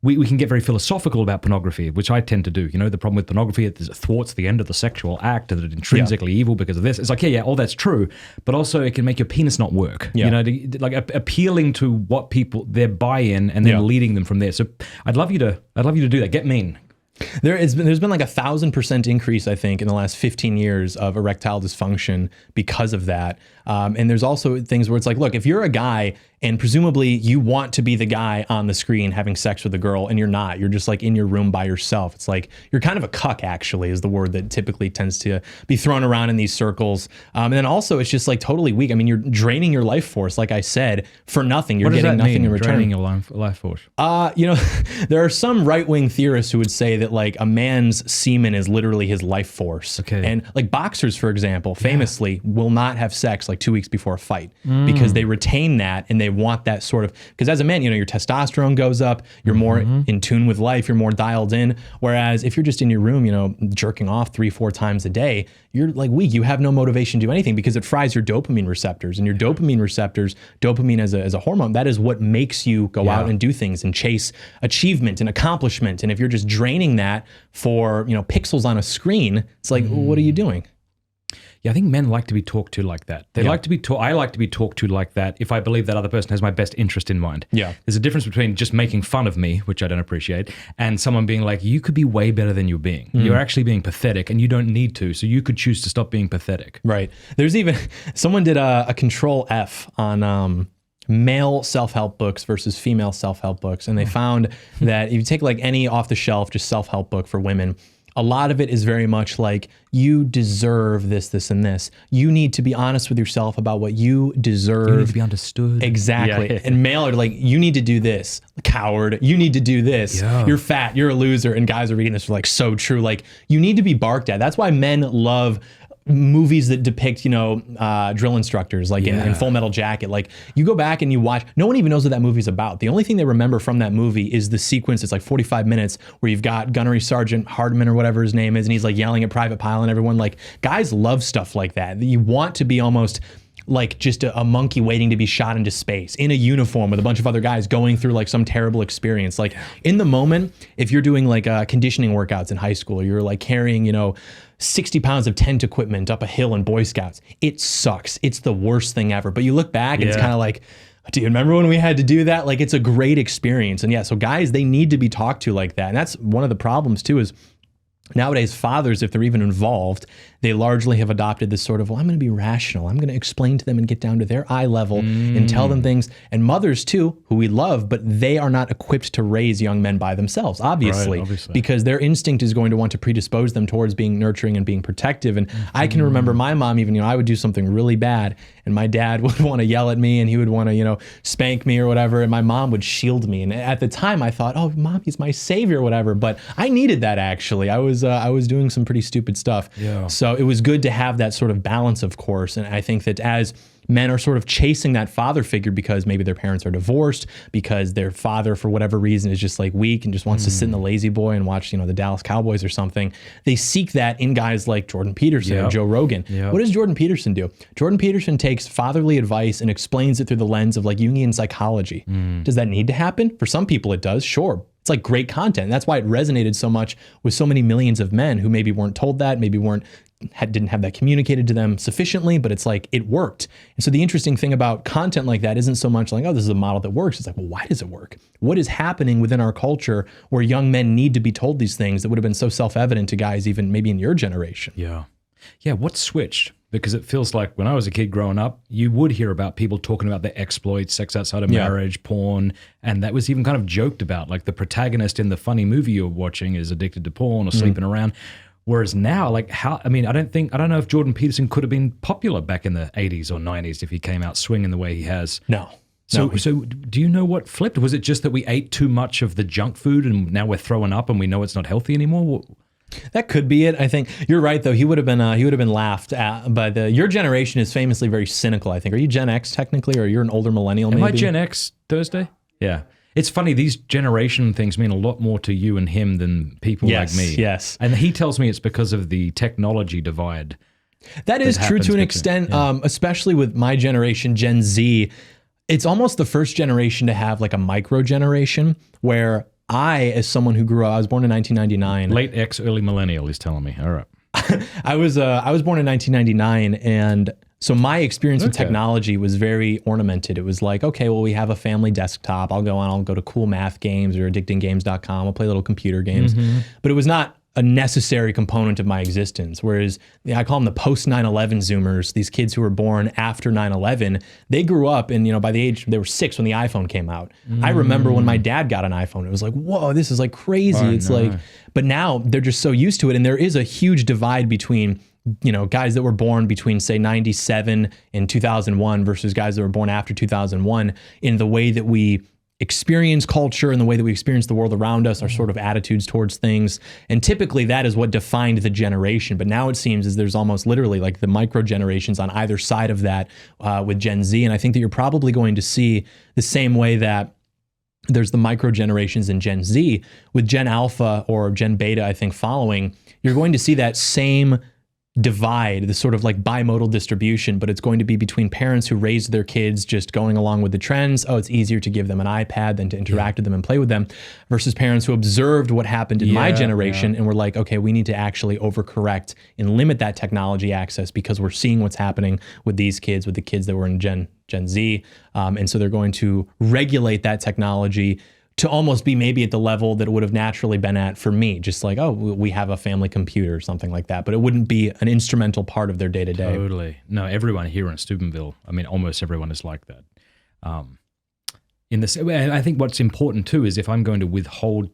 can get very philosophical about pornography, which I tend to do. The problem with pornography is it thwarts the end of the sexual act, and it's intrinsically evil because of this. It's like, all that's true, but also it can make your penis not work. Like appealing to what people, their buy-in, and then leading them from there. So I'd love you to do that. Get mean. There's been like 1,000% increase, I think, in the last 15 years of erectile dysfunction because of that. And there's also things where it's like, look, if you're a guy and presumably you want to be the guy on the screen having sex with a girl and you're not, you're just like in your room by yourself. It's like you're kind of a cuck, actually, is the word that typically tends to be thrown around in these circles. And then also it's just like totally weak. I mean, you're draining your life force, like I said, for nothing. You're getting nothing in return. Draining your life force? You know, there are some right-wing theorists who would say that like a man's semen is literally his life force. Okay. And like boxers, for example, famously will not have sex like 2 weeks before a fight because they retain that and they want that sort of, because as a man, you know, your testosterone goes up, you're more in tune with life, you're more dialed in. Whereas if you're just in your room, you know, jerking off 3-4 times a day, you're like weak. You have no motivation to do anything because it fries your dopamine receptors, and your dopamine receptors, dopamine as a hormone, that is what makes you go out and do things and chase achievement and accomplishment. And if you're just draining that for, you know, pixels on a screen, it's like, what are you doing? Yeah, I think men like to be talked to like that. They like to be I like to be talked to like that if I believe that other person has my best interest in mind. Yeah. There's a difference between just making fun of me, which I don't appreciate, and someone being like, you could be way better than you're being. You're actually being pathetic and you don't need to, so you could choose to stop being pathetic. Right. There's even, someone did a control F on male self-help books versus female self-help books. And they found that if you take like any off-the-shelf, just self-help book for women, a lot of it is very much like, you deserve this, this, and this. You need to be honest with yourself about what you deserve. You need to be understood. Exactly. Yeah. And male are like, you need to do this. Coward. You need to do this. Yeah. You're fat. You're a loser. And guys are reading this, are like, so true. Like, you need to be barked at. That's why men love movies that depict, you know, drill instructors, like in Full Metal Jacket. Like, you go back and you watch, no one even knows what that movie's about. The only thing they remember from that movie is the sequence. It's like 45 minutes where you've got Gunnery Sergeant Hardman or whatever his name is, and he's like yelling at Private Pile and everyone. Like, guys love stuff like that. You want to be almost like just a monkey waiting to be shot into space in a uniform with a bunch of other guys going through like some terrible experience. Like, in the moment, if you're doing like conditioning workouts in high school, you're like carrying, you know, 60 pounds of tent equipment up a hill in Boy Scouts. It sucks. It's the worst thing ever. But you look back and it's kind of like, do you remember when we had to do that? Like, it's a great experience. And yeah, so guys, they need to be talked to like that. And that's one of the problems too, is nowadays fathers, if they're even involved, they largely have adopted this sort of, well, I'm going to be rational. I'm going to explain to them and get down to their eye level and tell them things. And mothers too, who we love, but they are not equipped to raise young men by themselves, obviously, because their instinct is going to want to predispose them towards being nurturing and being protective. And I can remember my mom, even, you know, I would do something really bad and my dad would want to yell at me and he would want to, you know, spank me or whatever. And my mom would shield me. And at the time I thought, oh, mom, he's my savior or whatever. But I needed that, actually. I was doing some pretty stupid stuff. Yeah. So it was good to have that sort of balance, of course. And I think that as men are sort of chasing that father figure because maybe their parents are divorced, because their father, for whatever reason, is just like weak and just wants to sit in the lazy boy and watch, you know, the Dallas Cowboys or something, they seek that in guys like Jordan Peterson or Joe Rogan. What does Jordan Peterson do? Jordan Peterson takes fatherly advice and explains it through the lens of like Jungian psychology. Does that need to happen? For some people it does, sure. It's like great content. That's why it resonated so much with so many millions of men who maybe weren't told that, maybe didn't have that communicated to them sufficiently, but it's like it worked. And so the interesting thing about content like that isn't so much like, oh, this is a model that works. It's like, well, why does it work? What is happening within our culture where young men need to be told these things that would have been so self-evident to guys even maybe in your generation? Yeah, what switched? Because it feels like when I was a kid growing up, you would hear about people talking about their exploits, sex outside of marriage, porn, and that was even kind of joked about. Like the protagonist in the funny movie you're watching is addicted to porn or sleeping around. Whereas now, like I don't know if Jordan Peterson could have been popular back in the 80s or 90s if he came out swinging the way he has. No. So do you know what flipped? Was it just that we ate too much of the junk food and now we're throwing up and we know it's not healthy anymore? That could be it. I think you're right, though. He would have been laughed at. But your generation is famously very cynical, I think. Are you Gen X technically, or you're an older millennial? Maybe? Am I Gen X Thursday? Yeah. It's funny, these generation things mean a lot more to you and him than people like me. Yes. And he tells me it's because of the technology divide. That is true to an extent, especially with my generation, Gen Z. It's almost the first generation to have like a micro generation where I, as someone who grew up, I was born in 1999. Late X, early millennial, he's telling me. All right. I was born in 1999, and So my experience with technology was very ornamented. It was like, okay, well, we have a family desktop. I'll go to cool math games or addictinggames.com. I'll play little computer games. But it was not a necessary component of my existence. Whereas I call them the post 9/11 Zoomers, these kids who were born after 9/11, they grew up and, by the age, they were 6 when the iPhone came out. I remember when my dad got an iPhone, it was like, whoa, this is like crazy. But now they're just so used to it. And there is a huge divide between guys that were born between, say, 97 and 2001 versus guys that were born after 2001 in the way that we experience culture and the way that we experience the world around us, our sort of attitudes towards things. And typically that is what defined the generation. But now it seems as there's almost literally like the micro generations on either side of that with Gen Z. And I think that you're probably going to see the same way that there's the micro generations in Gen Z with Gen Alpha or Gen Beta, I think following, you're going to see that same divide, the sort of like bimodal distribution, but it's going to be between parents who raise their kids just going along with the trends. Oh, it's easier to give them an iPad than to interact with them and play with them, versus parents who observed what happened in my generation and were like, okay, we need to actually overcorrect and limit that technology access because we're seeing what's happening with these kids, with the kids that were in Gen Z. And so they're going to regulate that technology to almost be maybe at the level that it would have naturally been at for me, just like, oh, we have a family computer or something like that, but it wouldn't be an instrumental part of their day-to-day. Totally. No, everyone here in Steubenville, I mean, almost everyone is like that. And I think what's important too is if I'm going to withhold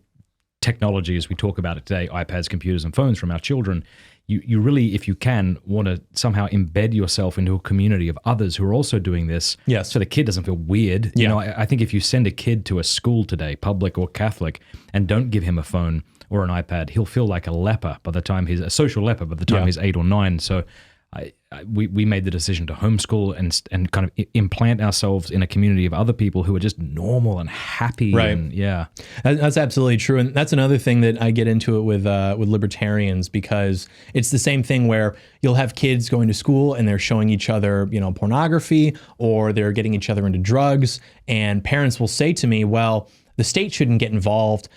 technology as we talk about it today, iPads, computers, and phones from our children, you really, if you can, want to somehow embed yourself into a community of others who are also doing this. Yes. So the kid doesn't feel weird. You know, I think if you send a kid to a school today, public or Catholic, and don't give him a phone or an iPad, he'll feel like a leper by the time he's a social leper by the time he's 8 or 9. So we made the decision to homeschool and kind of implant ourselves in a community of other people who are just normal and happy. Right. And that's absolutely true. And that's another thing that I get into it with libertarians, because it's the same thing where you'll have kids going to school and they're showing each other, pornography, or they're getting each other into drugs. And parents will say to me, well, the state shouldn't get involved.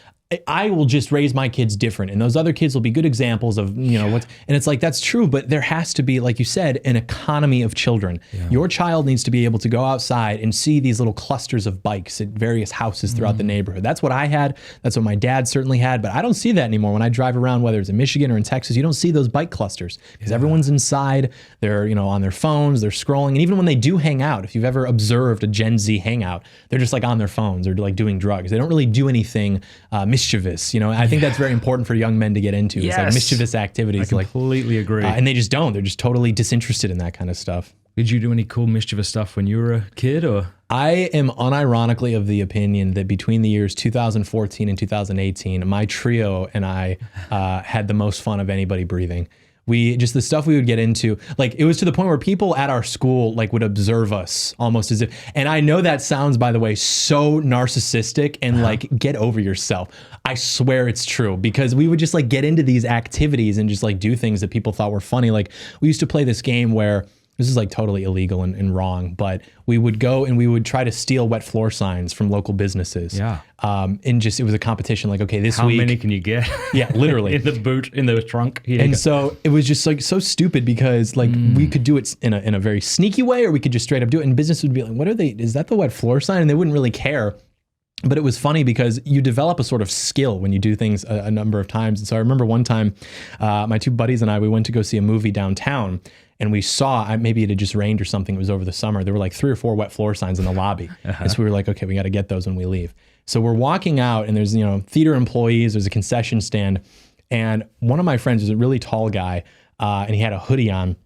I will just raise my kids different, and those other kids will be good examples of, what's, and it's like, that's true, but there has to be, like you said, an economy of children. Your child needs to be able to go outside and see these little clusters of bikes at various houses throughout the neighborhood. That's what I had. That's what my dad certainly had, but I don't see that anymore. When I drive around, whether it's in Michigan or in Texas, you don't see those bike clusters because everyone's inside. They're, on their phones, they're scrolling. And even when they do hang out, if you've ever observed a Gen Z hangout, they're just like on their phones or like doing drugs. They don't really do anything mischievous. I think that's very important for young men to get into. It's like mischievous activities. I completely agree. And they just don't. They're just totally disinterested in that kind of stuff. Did you do any cool mischievous stuff when you were a kid, or? I am unironically of the opinion that between the years 2014 and 2018, my trio and I had the most fun of anybody breathing. The stuff we would get into, like, it was to the point where people at our school like would observe us almost as if, and I know that sounds, by the way, so narcissistic and like, get over yourself. I swear it's true, because we would just like get into these activities and just like do things that people thought were funny. Like, we used to play this game where, this is like totally illegal and wrong, but we would go and we would try to steal wet floor signs from local businesses. And it was a competition. Like, okay, this week. How many can you get? Yeah, literally. in the trunk. And so it was just like so stupid, because like we could do it in a very sneaky way, or we could just straight up do it. And business would be like, what are they? Is that the wet floor sign? And they wouldn't really care. But it was funny because you develop a sort of skill when you do things a number of times. And so I remember one time, my two buddies and I, we went to go see a movie downtown. And we saw, maybe it had just rained or something, it was over the summer, there were like 3 or 4 wet floor signs in the lobby. And so we were like, okay, we got to get those when we leave. So we're walking out, and there's, theater employees, there's a concession stand. And one of my friends was a really tall guy, and he had a hoodie on.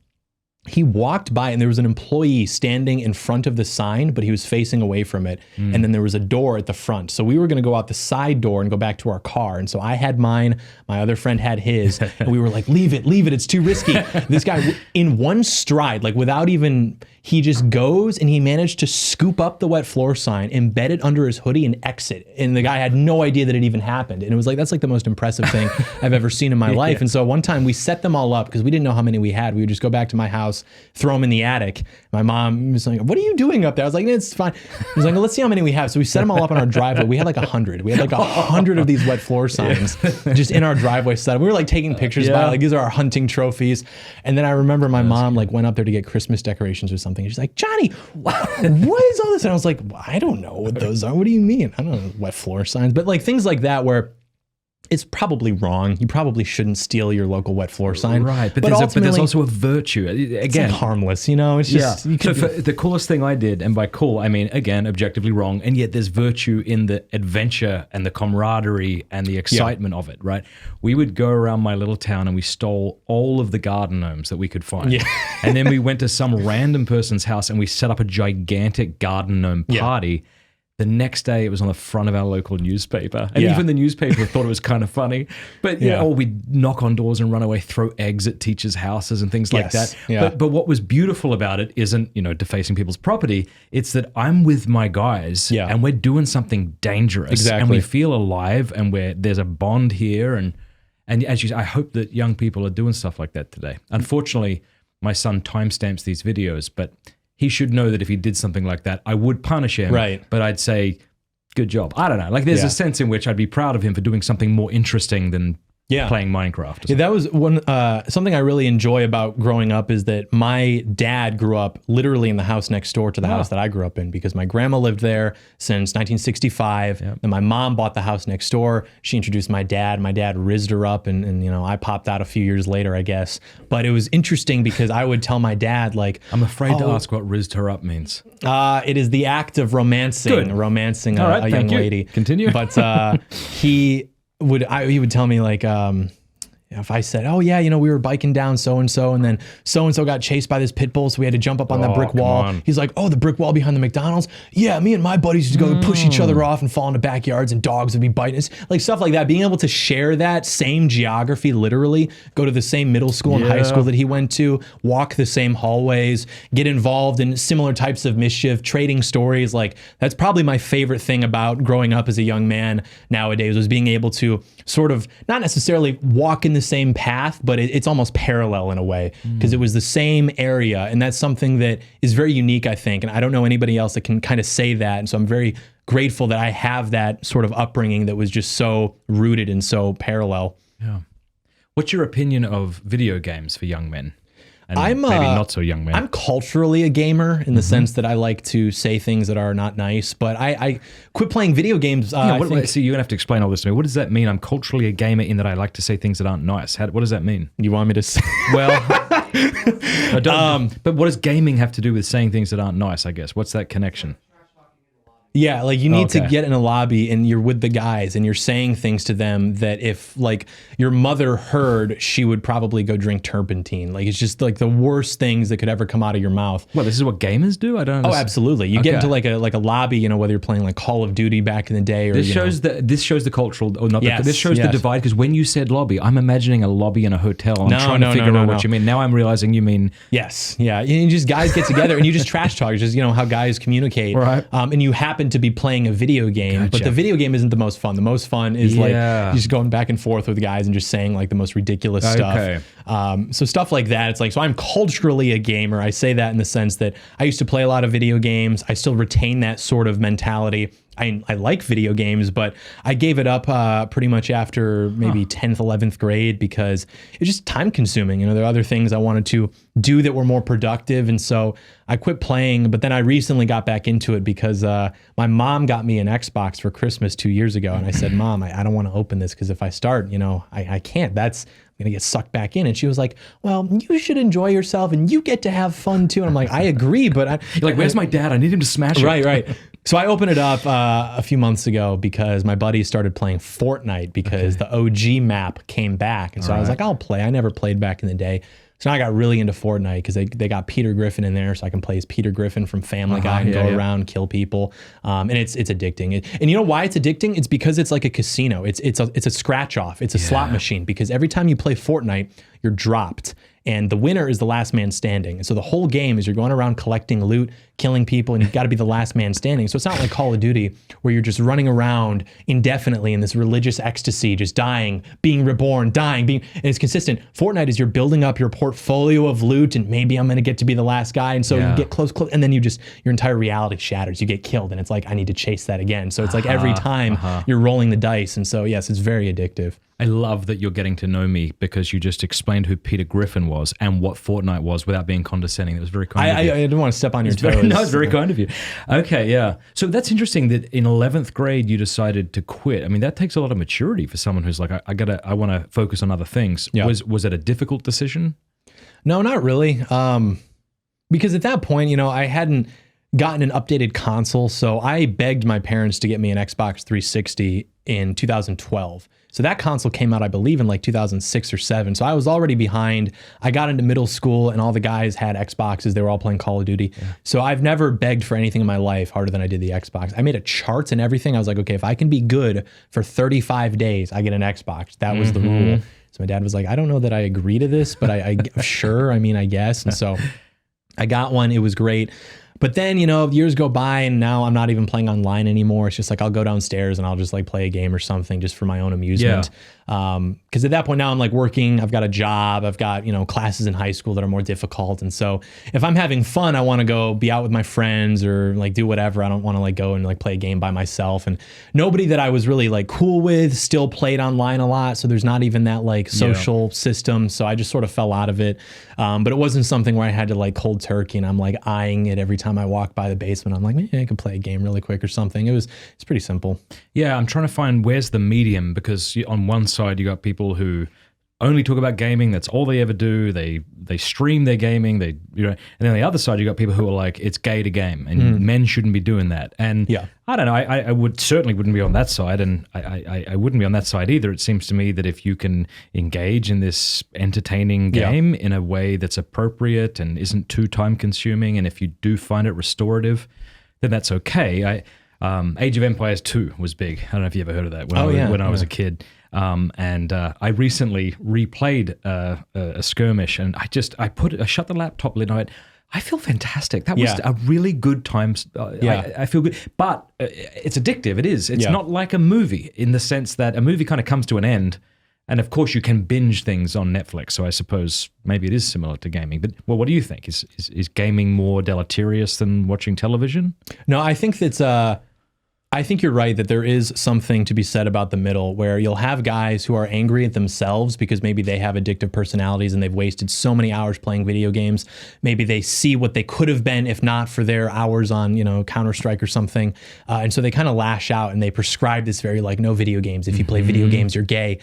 He walked by, and there was an employee standing in front of the sign, but he was facing away from it. And then there was a door at the front. So we were going to go out the side door and go back to our car. And so I had mine, my other friend had his, and we were like, leave it, it's too risky. This guy, in one stride, like without even, he just goes and he managed to scoop up the wet floor sign, embed it under his hoodie, and exit. And the guy had no idea that it even happened. And it was like, that's like the most impressive thing I've ever seen in my life. And so one time we set them all up, because we didn't know how many we had. We would just go back to my house, house, throw them in the attic. My mom was like, what are you doing up there? I was like, it's fine. I was like, let's see how many we have. So we set them all up on our driveway. We had like 100. We had like 100 of these wet floor signs just in our driveway set up. We were like taking pictures by it. Like, these are our hunting trophies. And then I remember my mom like went up there to get Christmas decorations or something. She's like, Johnny, what is all this? And I was like, well, I don't know what those are. What do you mean? I don't know, wet floor signs. But like things like that where it's probably wrong. You probably shouldn't steal your local wet floor sign. Right, but there's also a virtue. Again, it's like harmless, It's just... the coolest thing I did, and by cool, I mean, again, objectively wrong, and yet there's virtue in the adventure and the camaraderie and the excitement of it, right? We would go around my little town and we stole all of the garden gnomes that we could find. Yeah. And then we went to some random person's house and we set up a gigantic garden gnome party. The next day, it was on the front of our local newspaper. And even the newspaper thought it was kind of funny. But, or we'd knock on doors and run away, throw eggs at teachers' houses and things like that. Yeah. But what was beautiful about it isn't, defacing people's property. It's that I'm with my guys and we're doing something dangerous. Exactly. And we feel alive and there's a bond here. And as I hope that young people are doing stuff like that today. Unfortunately, my son timestamps these videos, but... he should know that if he did something like that, I would punish him. Right. But I'd say, good job. I don't know. Like there's a sense in which I'd be proud of him for doing something more interesting than playing Minecraft. Yeah, that was one something I really enjoy about growing up is that my dad grew up literally in the house next door to the house that I grew up in because my grandma lived there since 1965. Yep. And my mom bought the house next door. She introduced my dad. My dad rizzed her up and I popped out a few years later, I guess. But it was interesting because I would tell my dad like... I'm afraid to ask what rizzed her up means. It is the act of romancing a young lady. Continue. But he would tell me like, if I said, oh yeah, we were biking down so-and-so and then so-and-so got chased by this pit bull. So we had to jump up on that brick wall. He's like, oh, the brick wall behind the McDonald's. Yeah. Me and my buddies used to go push each other off and fall into backyards and dogs would be biting us. Like stuff like that. Being able to share that same geography, literally go to the same middle school and high school that he went to, walk the same hallways, get involved in similar types of mischief, trading stories. Like that's probably my favorite thing about growing up as a young man nowadays was being able to sort of not necessarily walk in the same path, but it's almost parallel in a way because it was the same area. And that's something that is very unique, I think. And I don't know anybody else that can kind of say that. And so I'm very grateful that I have that sort of upbringing that was just so rooted and so parallel. Yeah. What's your opinion of video games for young men? And maybe not so young men. I'm culturally a gamer in the sense that I like to say things that are not nice, but I quit playing video games. So you're going to have to explain all this to me. What does that mean? I'm culturally a gamer in that I like to say things that aren't nice. What does that mean? You want me to say? Well, but what does gaming have to do with saying things that aren't nice, I guess? What's that connection? Yeah, like you need to get in a lobby and you're with the guys and you're saying things to them that if like your mother heard, she would probably go drink turpentine. Like it's just like the worst things that could ever come out of your mouth. Well, this is what gamers do? I don't understand. Oh, absolutely. You get into like a lobby, whether you're playing like Call of Duty back in the day or this shows the cultural or not this shows the divide because when you said lobby, I'm imagining a lobby in a hotel. I'm trying to figure out what you mean. Now I'm realizing you mean yes. Yeah. You just guys get together and you just trash talk. It's just how guys communicate. Right. And you happen to be playing a video game, but the video game isn't the most fun. The most fun is like just going back and forth with guys and just saying like the most ridiculous stuff. So stuff like that. It's like, so I'm culturally a gamer. I say that in the sense that I used to play a lot of video games. I still retain that sort of mentality. I like video games, but I gave it up pretty much after maybe 10th, 11th grade because it was just time consuming. There are other things I wanted to do that were more productive. And so I quit playing, but then I recently got back into it because my mom got me an Xbox for Christmas 2 years ago. And I said, Mom, I don't want to open this because if I start, I can't. I'm going to get sucked back in. And she was like, well, you should enjoy yourself and you get to have fun too. And I'm like, I agree, but you're like, where's my dad? I need him to smash it. Right. So I opened it up a few months ago because my buddy started playing Fortnite because the OG map came back. And so I was like, I'll play. I never played back in the day. So now I got really into Fortnite because they got Peter Griffin in there, so I can play as Peter Griffin from Family Guy and go around, kill people. And it's addicting. And you know why it's addicting? It's because it's like a casino. It's a scratch off. It's a slot machine because every time you play Fortnite, you're dropped. and the winner is the last man standing. And so the whole game is you're going around collecting loot, killing people, and you've got to be the last man standing. So it's not like Call of Duty where you're just running around indefinitely in this religious ecstasy, just dying, being reborn, dying, and it's consistent. Fortnite is you're building up your portfolio of loot, and maybe I'm going to get to be the last guy. And so you get close, and then your entire reality shatters. You get killed, and it's like, I need to chase that again. So it's like every time you're rolling the dice. And so, yes, it's very addictive. I love that you're getting to know me because you just explained who Peter Griffin was and what Fortnite was without being condescending. It was very kind of you. I didn't want to step on your toes. No, it's very kind of you. Okay, yeah. So that's interesting that in 11th grade you decided to quit. I mean, that takes a lot of maturity for someone who's like, I want to focus on other things. Yeah. Was it a difficult decision? No, not really. Because at that point, I hadn't gotten an updated console. So I begged my parents to get me an Xbox 360 in 2012. So that console came out, I believe, in like 2006 or 7. So I was already behind. I got into middle school and all the guys had Xboxes. They were all playing Call of Duty. Yeah. So I've never begged for anything in my life harder than I did the Xbox. I made a chart and everything. I was like, okay, if I can be good for 35 days, I get an Xbox. That was the rule. So my dad was like, I don't know that I agree to this, but I sure, I mean, I guess. And so I got one. It was great. But then, years go by and now I'm not even playing online anymore. It's just like I'll go downstairs and I'll just like play a game or something just for my own amusement. Because at that point now I'm like working, I've got a job, I've got, classes in high school that are more difficult. And so if I'm having fun, I want to go be out with my friends or like do whatever. I don't want to like go and like play a game by myself. And nobody that I was really like cool with still played online a lot. So there's not even that like social system. So I just sort of fell out of it. But it wasn't something where I had to like cold turkey and I'm like eyeing it every time I walk by the basement. I'm like, maybe I could play a game really quick or something. It's pretty simple. Yeah, I'm trying to find where's the medium, because on one side you got people who only talk about gaming. That's all they ever do. They stream their gaming. And then on the other side you got people who are like, it's gay to game and men shouldn't be doing that. And I don't know. I wouldn't be on that side, and I wouldn't be on that side either. It seems to me that if you can engage in this entertaining game in a way that's appropriate and isn't too time consuming, and if you do find it restorative, then that's okay. Age of Empires 2 was big. I don't know if you ever heard of that when I was a kid. And I recently replayed a skirmish, and I shut the laptop lid on it. I feel fantastic. That was a really good time. I feel good, but it's addictive. It is. It's not like a movie in the sense that a movie kind of comes to an end, and of course you can binge things on Netflix. So I suppose maybe it is similar to gaming. But what do you think? Is gaming more deleterious than watching television? No, I think that's. I think you're right that there is something to be said about the middle, where you'll have guys who are angry at themselves because maybe they have addictive personalities and they've wasted so many hours playing video games. Maybe they see what they could have been if not for their hours on, Counter-Strike or something. And so they kind of lash out and they prescribe this very like, no video games. If you play video games, you're gay.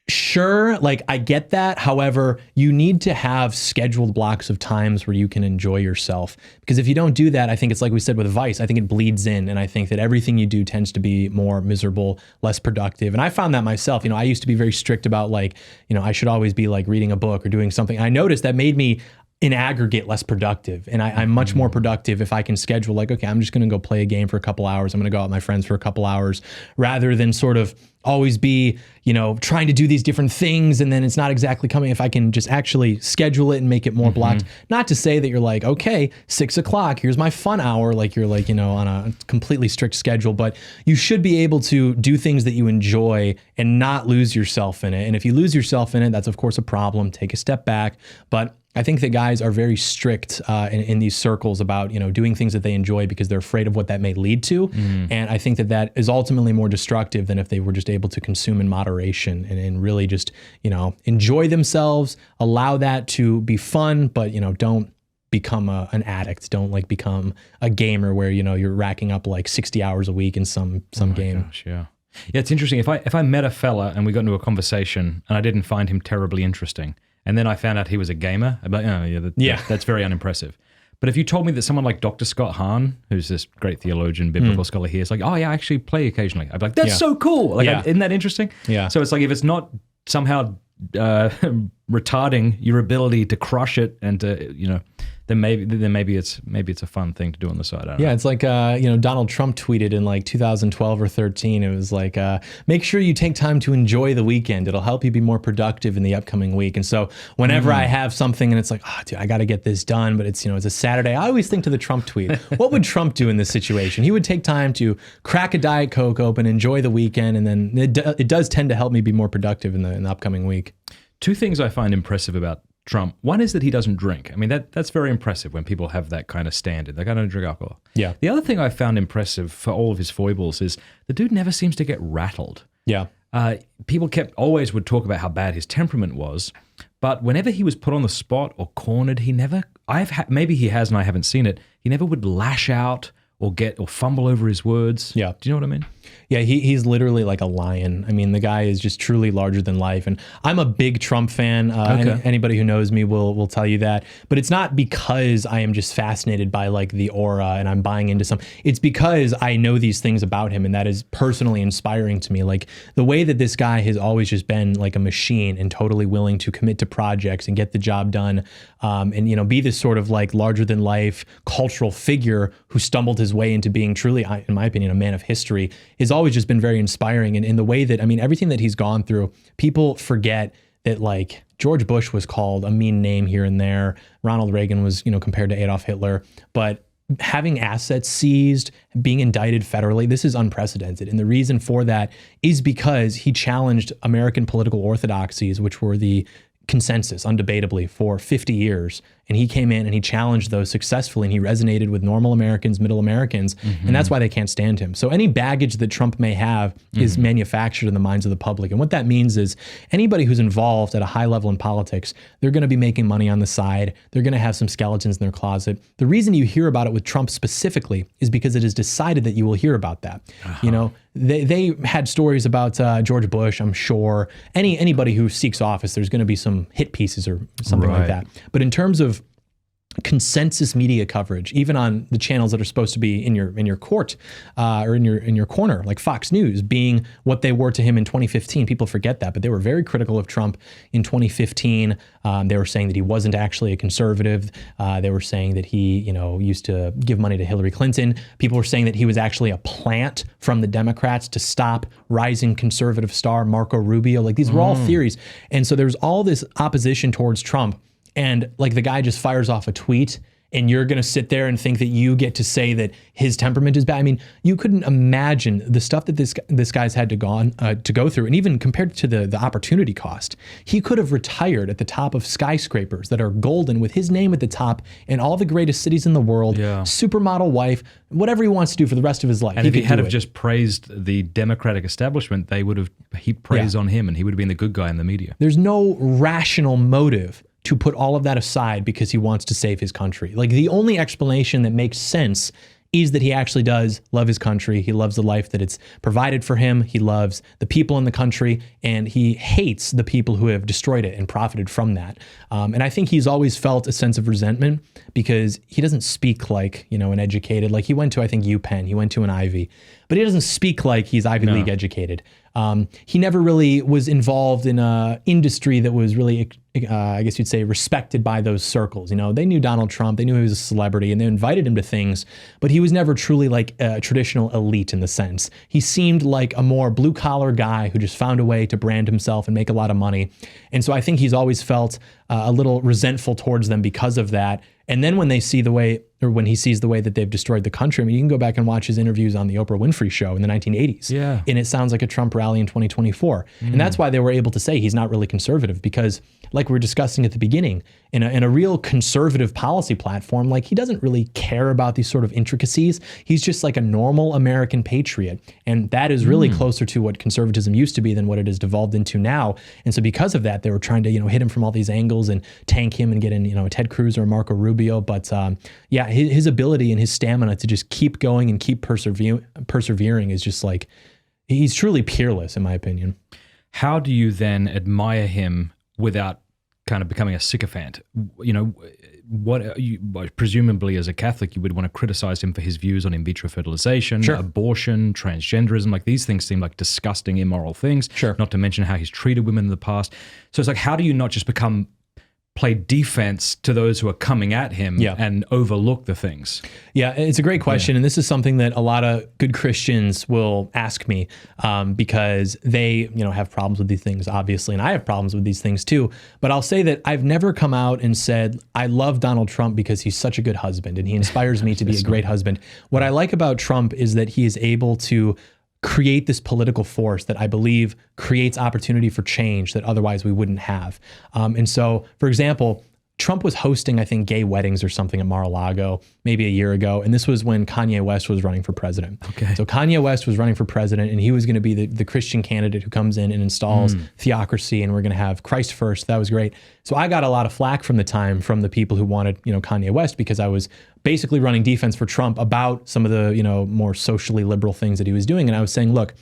Sure, like I get that. However, you need to have scheduled blocks of times where you can enjoy yourself. Because if you don't do that, I think it's like we said with Vice, I think it bleeds in. And I think that everything you do tends to be more miserable, less productive. And I found that myself. I used to be very strict about like, I should always be like reading a book or doing something. I noticed that made me in aggregate less productive. And I'm much more productive if I can schedule like, okay, I'm just going to go play a game for a couple hours. I'm going to go out with my friends for a couple hours, rather than sort of always be, trying to do these different things and then it's not exactly coming. If I can just actually schedule it and make it more blocked, not to say that you're like, okay, 6 o'clock, here's my fun hour. Like you're like, on a completely strict schedule, but you should be able to do things that you enjoy and not lose yourself in it. And if you lose yourself in it, that's of course a problem. Take a step back. But I think that guys are very strict in these circles about, doing things that they enjoy because they're afraid of what that may lead to. And I think that is ultimately more destructive than if they were just able to consume in moderation and really just, enjoy themselves, allow that to be fun, but, don't become an addict. Don't like become a gamer where, you're racking up like 60 hours a week in some game. Gosh, yeah, it's interesting. If I met a fella and we got into a conversation and I didn't find him terribly interesting, and then I found out he was a gamer, I'd be like, that's very unimpressive. But if you told me that someone like Dr. Scott Hahn, who's this great theologian, biblical scholar here, is like, oh yeah, I actually play occasionally. I'd be like, that's so cool. Like, isn't that interesting? Yeah. So it's like, if it's not somehow retarding your ability to crush it and to, then maybe it's a fun thing to do on the side. I don't know. Yeah, it's like Donald Trump tweeted in like 2012 or 13. It was like, make sure you take time to enjoy the weekend. It'll help you be more productive in the upcoming week. And so whenever I have something and it's like, oh, dude, I got to get this done, but it's it's a Saturday, I always think to the Trump tweet. What would Trump do in this situation? He would take time to crack a Diet Coke open, enjoy the weekend, and then it does tend to help me be more productive in the upcoming week. Two things I find impressive about Trump. One is that he doesn't drink. I mean, that's very impressive when people have that kind of standard. Like, I don't drink alcohol. Yeah. The other thing I found impressive for all of his foibles is the dude never seems to get rattled. Yeah. People always would talk about how bad his temperament was, but whenever he was put on the spot or cornered, he never, maybe he has and I haven't seen it, he never would lash out or fumble over his words. Yeah. Do you know what I mean? Yeah, he's literally like a lion. I mean, the guy is just truly larger than life. And I'm a big Trump fan. Anybody who knows me will tell you that. But it's not because I am just fascinated by like the aura and I'm buying into some. It's because I know these things about him, and that is personally inspiring to me. Like the way that this guy has always just been like a machine and totally willing to commit to projects and get the job done, and be this sort of like larger than life cultural figure who stumbled his way into being truly, in my opinion, a man of history, is always just been very inspiring. And in the way that, everything that he's gone through, people forget that like George Bush was called a mean name here and there. Ronald Reagan was, compared to Adolf Hitler, but having assets seized, being indicted federally, this is unprecedented. And the reason for that is because he challenged American political orthodoxies, which were the consensus, undebatably, for 50 years. And he came in and he challenged those successfully, and he resonated with normal Americans, middle Americans, and that's why they can't stand him. So any baggage that Trump may have is manufactured in the minds of the public. And what that means is anybody who's involved at a high level in politics, they're going to be making money on the side. They're going to have some skeletons in their closet. The reason you hear about it with Trump specifically is because it is decided that you will hear about that. They had stories about George Bush, I'm sure. Anybody who seeks office, there's going to be some hit pieces or something like that. But in terms of consensus media coverage, even on the channels that are supposed to be in your court or in your corner, like Fox News being what they were to him in 2015. People forget that, but they were very critical of Trump in 2015. They were saying that he wasn't actually a conservative. They were saying that he, used to give money to Hillary Clinton. People were saying that he was actually a plant from the Democrats to stop rising conservative star Marco Rubio. Like these were all theories. And so there was all this opposition towards Trump. And like the guy just fires off a tweet and you're going to sit there and think that you get to say that his temperament is bad. I mean, you couldn't imagine the stuff that this guy's had to go through. And even compared to the opportunity cost, he could have retired at the top of skyscrapers that are golden with his name at the top in all the greatest cities in the world, supermodel wife, whatever he wants to do for the rest of his life. And if he had have just praised the Democratic establishment, they would have heaped praise on him and he would have been the good guy in the media. There's no rational motive to put all of that aside because he wants to save his country. Like the only explanation that makes sense is that he actually does love his country. He loves the life that it's provided for him. He loves the people in the country, and he hates the people who have destroyed it and profited from that. And I think he's always felt a sense of resentment because he doesn't speak like, an educated, like he went to, I think, UPenn, he went to an Ivy, but he doesn't speak like he's Ivy League educated. He never really was involved in an industry that was really, I guess you'd say, respected by those circles. They knew Donald Trump, they knew he was a celebrity, and they invited him to things, but he was never truly like a traditional elite in the sense. He seemed like a more blue collar guy who just found a way to brand himself and make a lot of money. And so I think he's always felt a little resentful towards them because of that. And then when he sees the way that they've destroyed the country, you can go back and watch his interviews on the Oprah Winfrey Show in the 1980s. Yeah. And it sounds like a Trump rally in 2024. And that's why they were able to say he's not really conservative, because like we were discussing at the beginning, in a real conservative policy platform, like he doesn't really care about these sort of intricacies. He's just like a normal American patriot. And that is really closer to what conservatism used to be than what it has devolved into now. And so because of that, they were trying to, hit him from all these angles and tank him and get in, a Ted Cruz or Marco Rubio. But his ability and his stamina to just keep going and keep persevering is just like, he's truly peerless in my opinion. How do you then admire him without kind of becoming a sycophant? Presumably as a Catholic, you would want to criticize him for his views on in vitro fertilization, abortion, transgenderism. Like these things seem like disgusting, immoral things. Not to mention how he's treated women in the past. So it's like, how do you not just become play defense to those who are coming at him and overlook the things? Yeah, it's a great question. And this is something that a lot of good Christians will ask me because they, have problems with these things, obviously. And I have problems with these things too. But I'll say that I've never come out and said, I love Donald Trump because he's such a good husband and he inspires me to be a great husband. What I like about Trump is that he is able to create this political force that I believe creates opportunity for change that otherwise we wouldn't have. And so, for example, Trump was hosting, I think, gay weddings or something at Mar-a-Lago maybe a year ago. And this was when Kanye West was running for president. Okay. So Kanye West was running for president and he was going to be the Christian candidate who comes in and installs theocracy and we're going to have Christ first. That was great. So I got a lot of flack from the people who wanted, Kanye West because I was basically running defense for Trump about some of the, more socially liberal things that he was doing. And I was saying, look,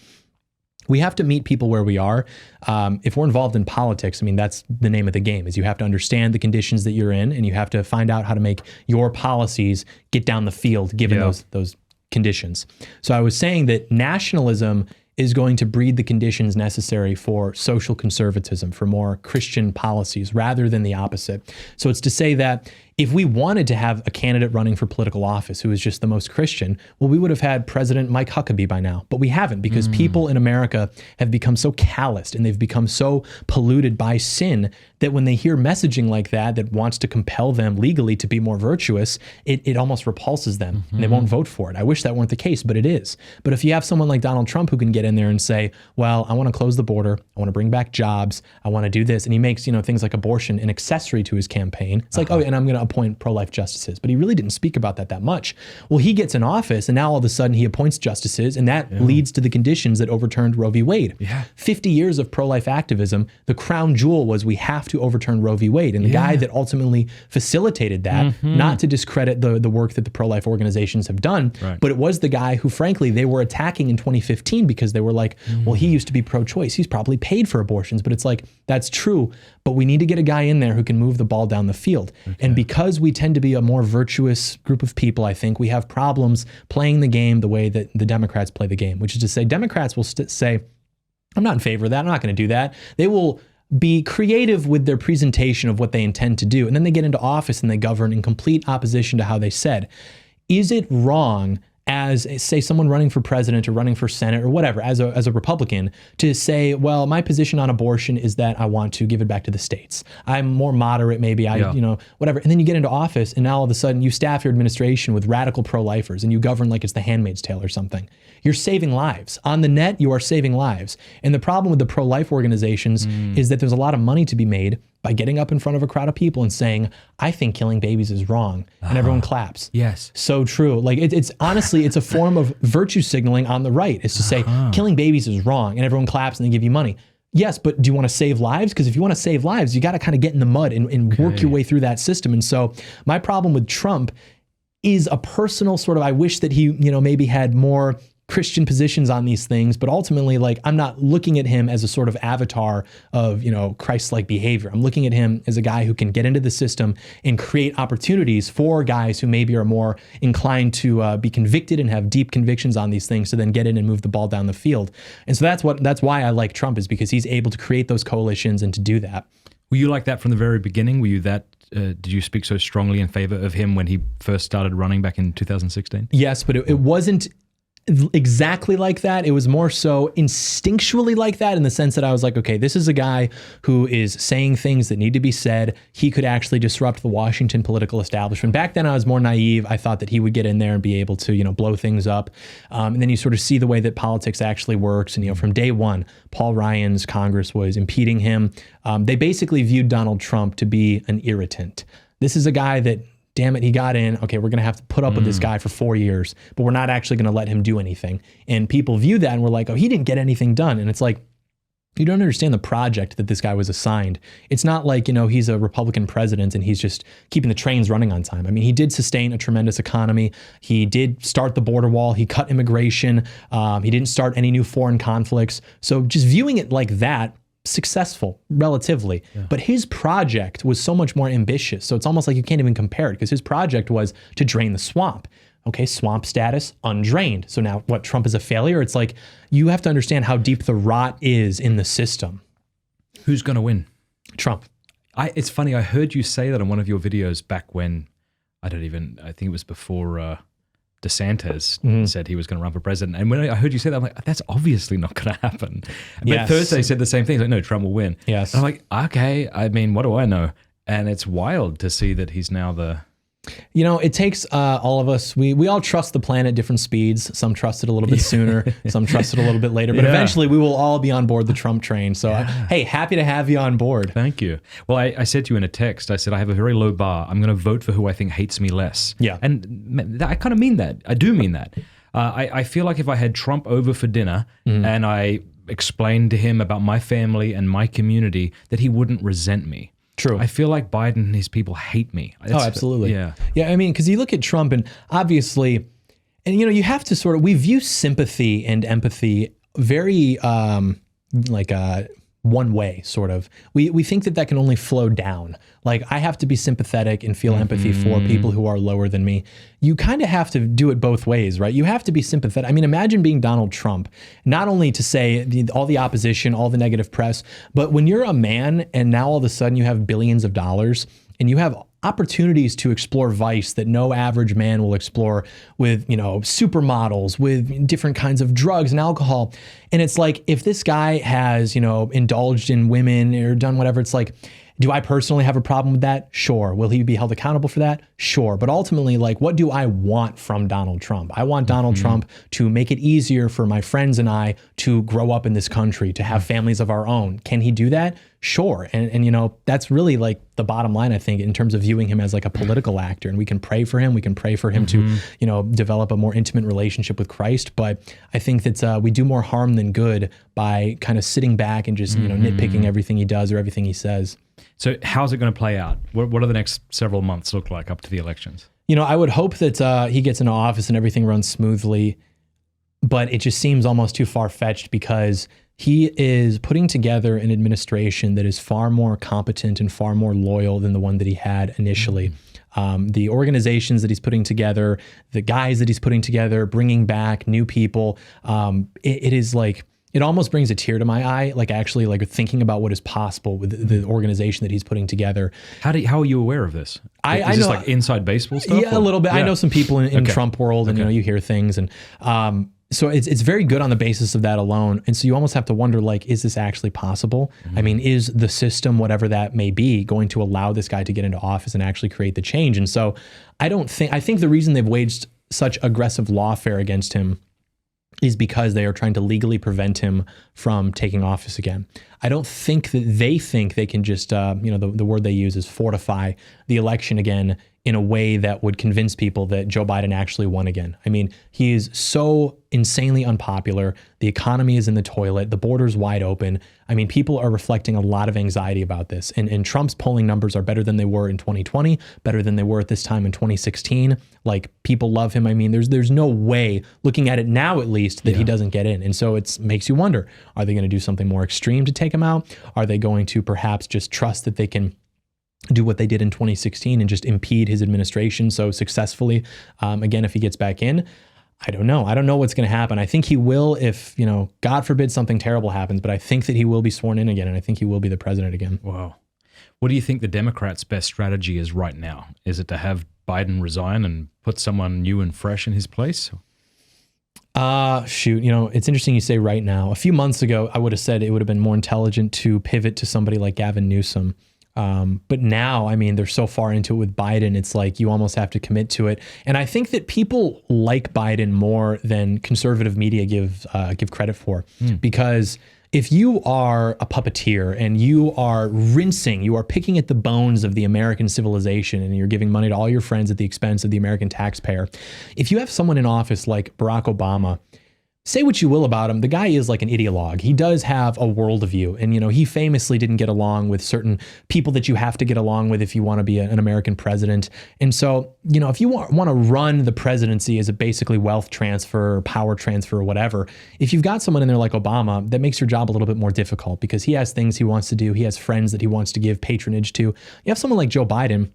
we have to meet people where we are. If we're involved in politics, that's the name of the game, is you have to understand the conditions that you're in and you have to find out how to make your policies get down the field given those conditions. So I was saying that nationalism is going to breed the conditions necessary for social conservatism, for more Christian policies rather than the opposite. So it's to say that if we wanted to have a candidate running for political office who is just the most Christian, well, we would have had President Mike Huckabee by now, but we haven't because people in America have become so calloused and they've become so polluted by sin that when they hear messaging like that wants to compel them legally to be more virtuous, it almost repulses them and they won't vote for it. I wish that weren't the case, but it is. But if you have someone like Donald Trump who can get in there and say, well, I want to close the border, I want to bring back jobs, I want to do this, and he makes, things like abortion an accessory to his campaign. It's like, oh, and I'm going to appoint pro-life justices, but he really didn't speak about that much. Well, he gets in office and now all of a sudden he appoints justices and that leads to the conditions that overturned Roe v. Wade. 50 years of pro-life activism, the crown jewel was we have to overturn Roe v. Wade. And the guy that ultimately facilitated that, not to discredit the work that the pro-life organizations have done, but it was the guy who frankly they were attacking in 2015 because they were like, well, he used to be pro-choice. He's probably paid for abortions, but it's like, that's true. But we need to get a guy in there who can move the ball down the field. And because we tend to be a more virtuous group of people, I think we have problems playing the game the way that the Democrats play the game, which is to say Democrats will say, I'm not in favor of that. I'm not going to do that. They will be creative with their presentation of what they intend to do. And then they get into office and they govern in complete opposition to how they said. Is it wrong as, say, someone running for president or running for Senate or whatever, as a Republican, to say, well, my position on abortion is that I want to give it back to the states. I'm more moderate, maybe, whatever. And then you get into office and now all of a sudden you staff your administration with radical pro-lifers and you govern like it's the Handmaid's Tale or something. You're saving lives. On the net, you are saving lives. And the problem with the pro-life organizations is that there's a lot of money to be made by getting up in front of a crowd of people and saying, I think killing babies is wrong. And everyone claps. Yes. So true. Like it's honestly, it's a form of virtue signaling on the right. It's to say killing babies is wrong and everyone claps and they give you money. Yes, but do you want to save lives? Because if you want to save lives, you got to kind of get in the mud and work your way through that system. And so my problem with Trump is a personal sort of, I wish that he, maybe had more Christian positions on these things, but ultimately, like, I'm not looking at him as a sort of avatar of, Christ-like behavior. I'm looking at him as a guy who can get into the system and create opportunities for guys who maybe are more inclined to be convicted and have deep convictions on these things to then get in and move the ball down the field. And so that's why I like Trump, is because he's able to create those coalitions and to do that. Were you like that from the very beginning? Were you that? Did you speak so strongly in favor of him when he first started running back in 2016? Yes, but it wasn't exactly like that. It was more so instinctually like that, in the sense that I was like, okay, this is a guy who is saying things that need to be said. He could actually disrupt the Washington political establishment. Back then I was more naive. I thought that he would get in there and be able to, blow things up. And then you sort of see the way that politics actually works. And, from day one, Paul Ryan's Congress was impeding him. They basically viewed Donald Trump to be an irritant. This is a guy that, damn it, he got in. Okay, we're going to have to put up with this guy for 4 years, but we're not actually going to let him do anything. And people view that and we're like, oh, he didn't get anything done. And it's like, you don't understand the project that this guy was assigned. It's not like, he's a Republican president and he's just keeping the trains running on time. I mean, he did sustain a tremendous economy. He did start the border wall. He cut immigration. He didn't start any new foreign conflicts. So just viewing it like that, successful relatively, but his project was so much more ambitious. So it's almost like you can't even compare it, because his project was to drain the swamp. Okay, swamp status, undrained. So now what, Trump is a failure? It's like, you have to understand how deep the rot is in the system. Who's going to win? Trump. It's funny. I heard you say that on one of your videos back when I think it was before DeSantis said he was going to run for president. And when I heard you say that, I'm like, that's obviously not going to happen. But Yes. Thursday said the same thing. He's like, no, Trump will win. Yes. And I'm like, okay, I mean, what do I know? And it's wild to see that he's now the... It takes all of us. We all trust the plan at different speeds. Some trust it a little bit sooner. Some trust it a little bit later. But eventually we will all be on board the Trump train. So, hey, happy to have you on board. Thank you. Well, I said to you in a text, I said, I have a very low bar. I'm going to vote for who I think hates me less. Yeah. And I kind of mean that. I do mean that. I feel like if I had Trump over for dinner and I explained to him about my family and my community, that he wouldn't resent me. True. I feel like Biden and his people hate me. Absolutely. Yeah. Yeah. I mean, because you look at Trump and obviously, and you have to we view sympathy and empathy very one way, sort of. We think that can only flow down. Like, I have to be sympathetic and feel empathy for people who are lower than me. You kind of have to do it both ways, right? You have to be sympathetic. I mean, imagine being Donald Trump, not only to say all the opposition, all the negative press, but when you're a man and now all of a sudden you have billions of dollars and you have opportunities to explore vice that no average man will explore with, supermodels, with different kinds of drugs and alcohol. And it's like, if this guy has, indulged in women or done whatever, it's like, do I personally have a problem with that? Sure. Will he be held accountable for that? Sure. But ultimately, what do I want from Donald Trump? I want Donald Trump to make it easier for my friends and I to grow up in this country, to have families of our own. Can he do that? Sure. And that's really the bottom line, I think, in terms of viewing him as a political actor. And we can pray for him. We can pray for him to, develop a more intimate relationship with Christ. But I think that we do more harm than good by kind of sitting back and just, nitpicking everything he does or everything he says. So how's it going to play out? What do the next several months look like up to the elections? I would hope that he gets into office and everything runs smoothly, but it just seems almost too far-fetched because he is putting together an administration that is far more competent and far more loyal than the one that he had initially. The organizations that he's putting together, the guys that he's putting together, bringing back new people, it is it almost brings a tear to my eye, actually thinking about what is possible with the organization that he's putting together. How are you aware of this? Is this inside baseball stuff? Yeah, a little bit. Yeah. I know some people in Trump world, and you hear things, and so it's very good on the basis of that alone. And so you almost have to wonder, is this actually possible? I mean, is the system, whatever that may be, going to allow this guy to get into office and actually create the change? And so I think the reason they've waged such aggressive lawfare against him is because they are trying to legally prevent him from taking office again. I don't think that they think they can just, the word they use is fortify the election again in a way that would convince people that Joe Biden actually won again. I mean, he is so insanely unpopular. The economy is in the toilet. The border's wide open. I mean, people are reflecting a lot of anxiety about this. And Trump's polling numbers are better than they were in 2020, better than they were at this time in 2016. People love him. I mean, there's no way, looking at it now at least, that he doesn't get in. And so it makes you wonder, are they going to do something more extreme to take him out? Are they going to perhaps just trust that they can do what they did in 2016 and just impede his administration so successfully again if he gets back in? I don't know. I don't know what's going to happen. I think he will if, God forbid something terrible happens, but I think that he will be sworn in again, and I think he will be the president again. Wow. What do you think the Democrats' best strategy is right now? Is it to have Biden resign and put someone new and fresh in his place? It's interesting you say right now. A few months ago, I would have said it would have been more intelligent to pivot to somebody like Gavin Newsom. But now, I mean, they're so far into it with Biden, it's you almost have to commit to it. And I think that people like Biden more than conservative media give credit for, because if you are a puppeteer and you are you are picking at the bones of the American civilization and you're giving money to all your friends at the expense of the American taxpayer, if you have someone in office like Barack Obama, say what you will about him, the guy is like an ideologue. He does have a worldview. And, he famously didn't get along with certain people that you have to get along with if you want to be an American president. And so, if you want to run the presidency as a basically wealth transfer or power transfer or whatever, if you've got someone in there like Obama, that makes your job a little bit more difficult because he has things he wants to do. He has friends that he wants to give patronage to. You have someone like Joe Biden,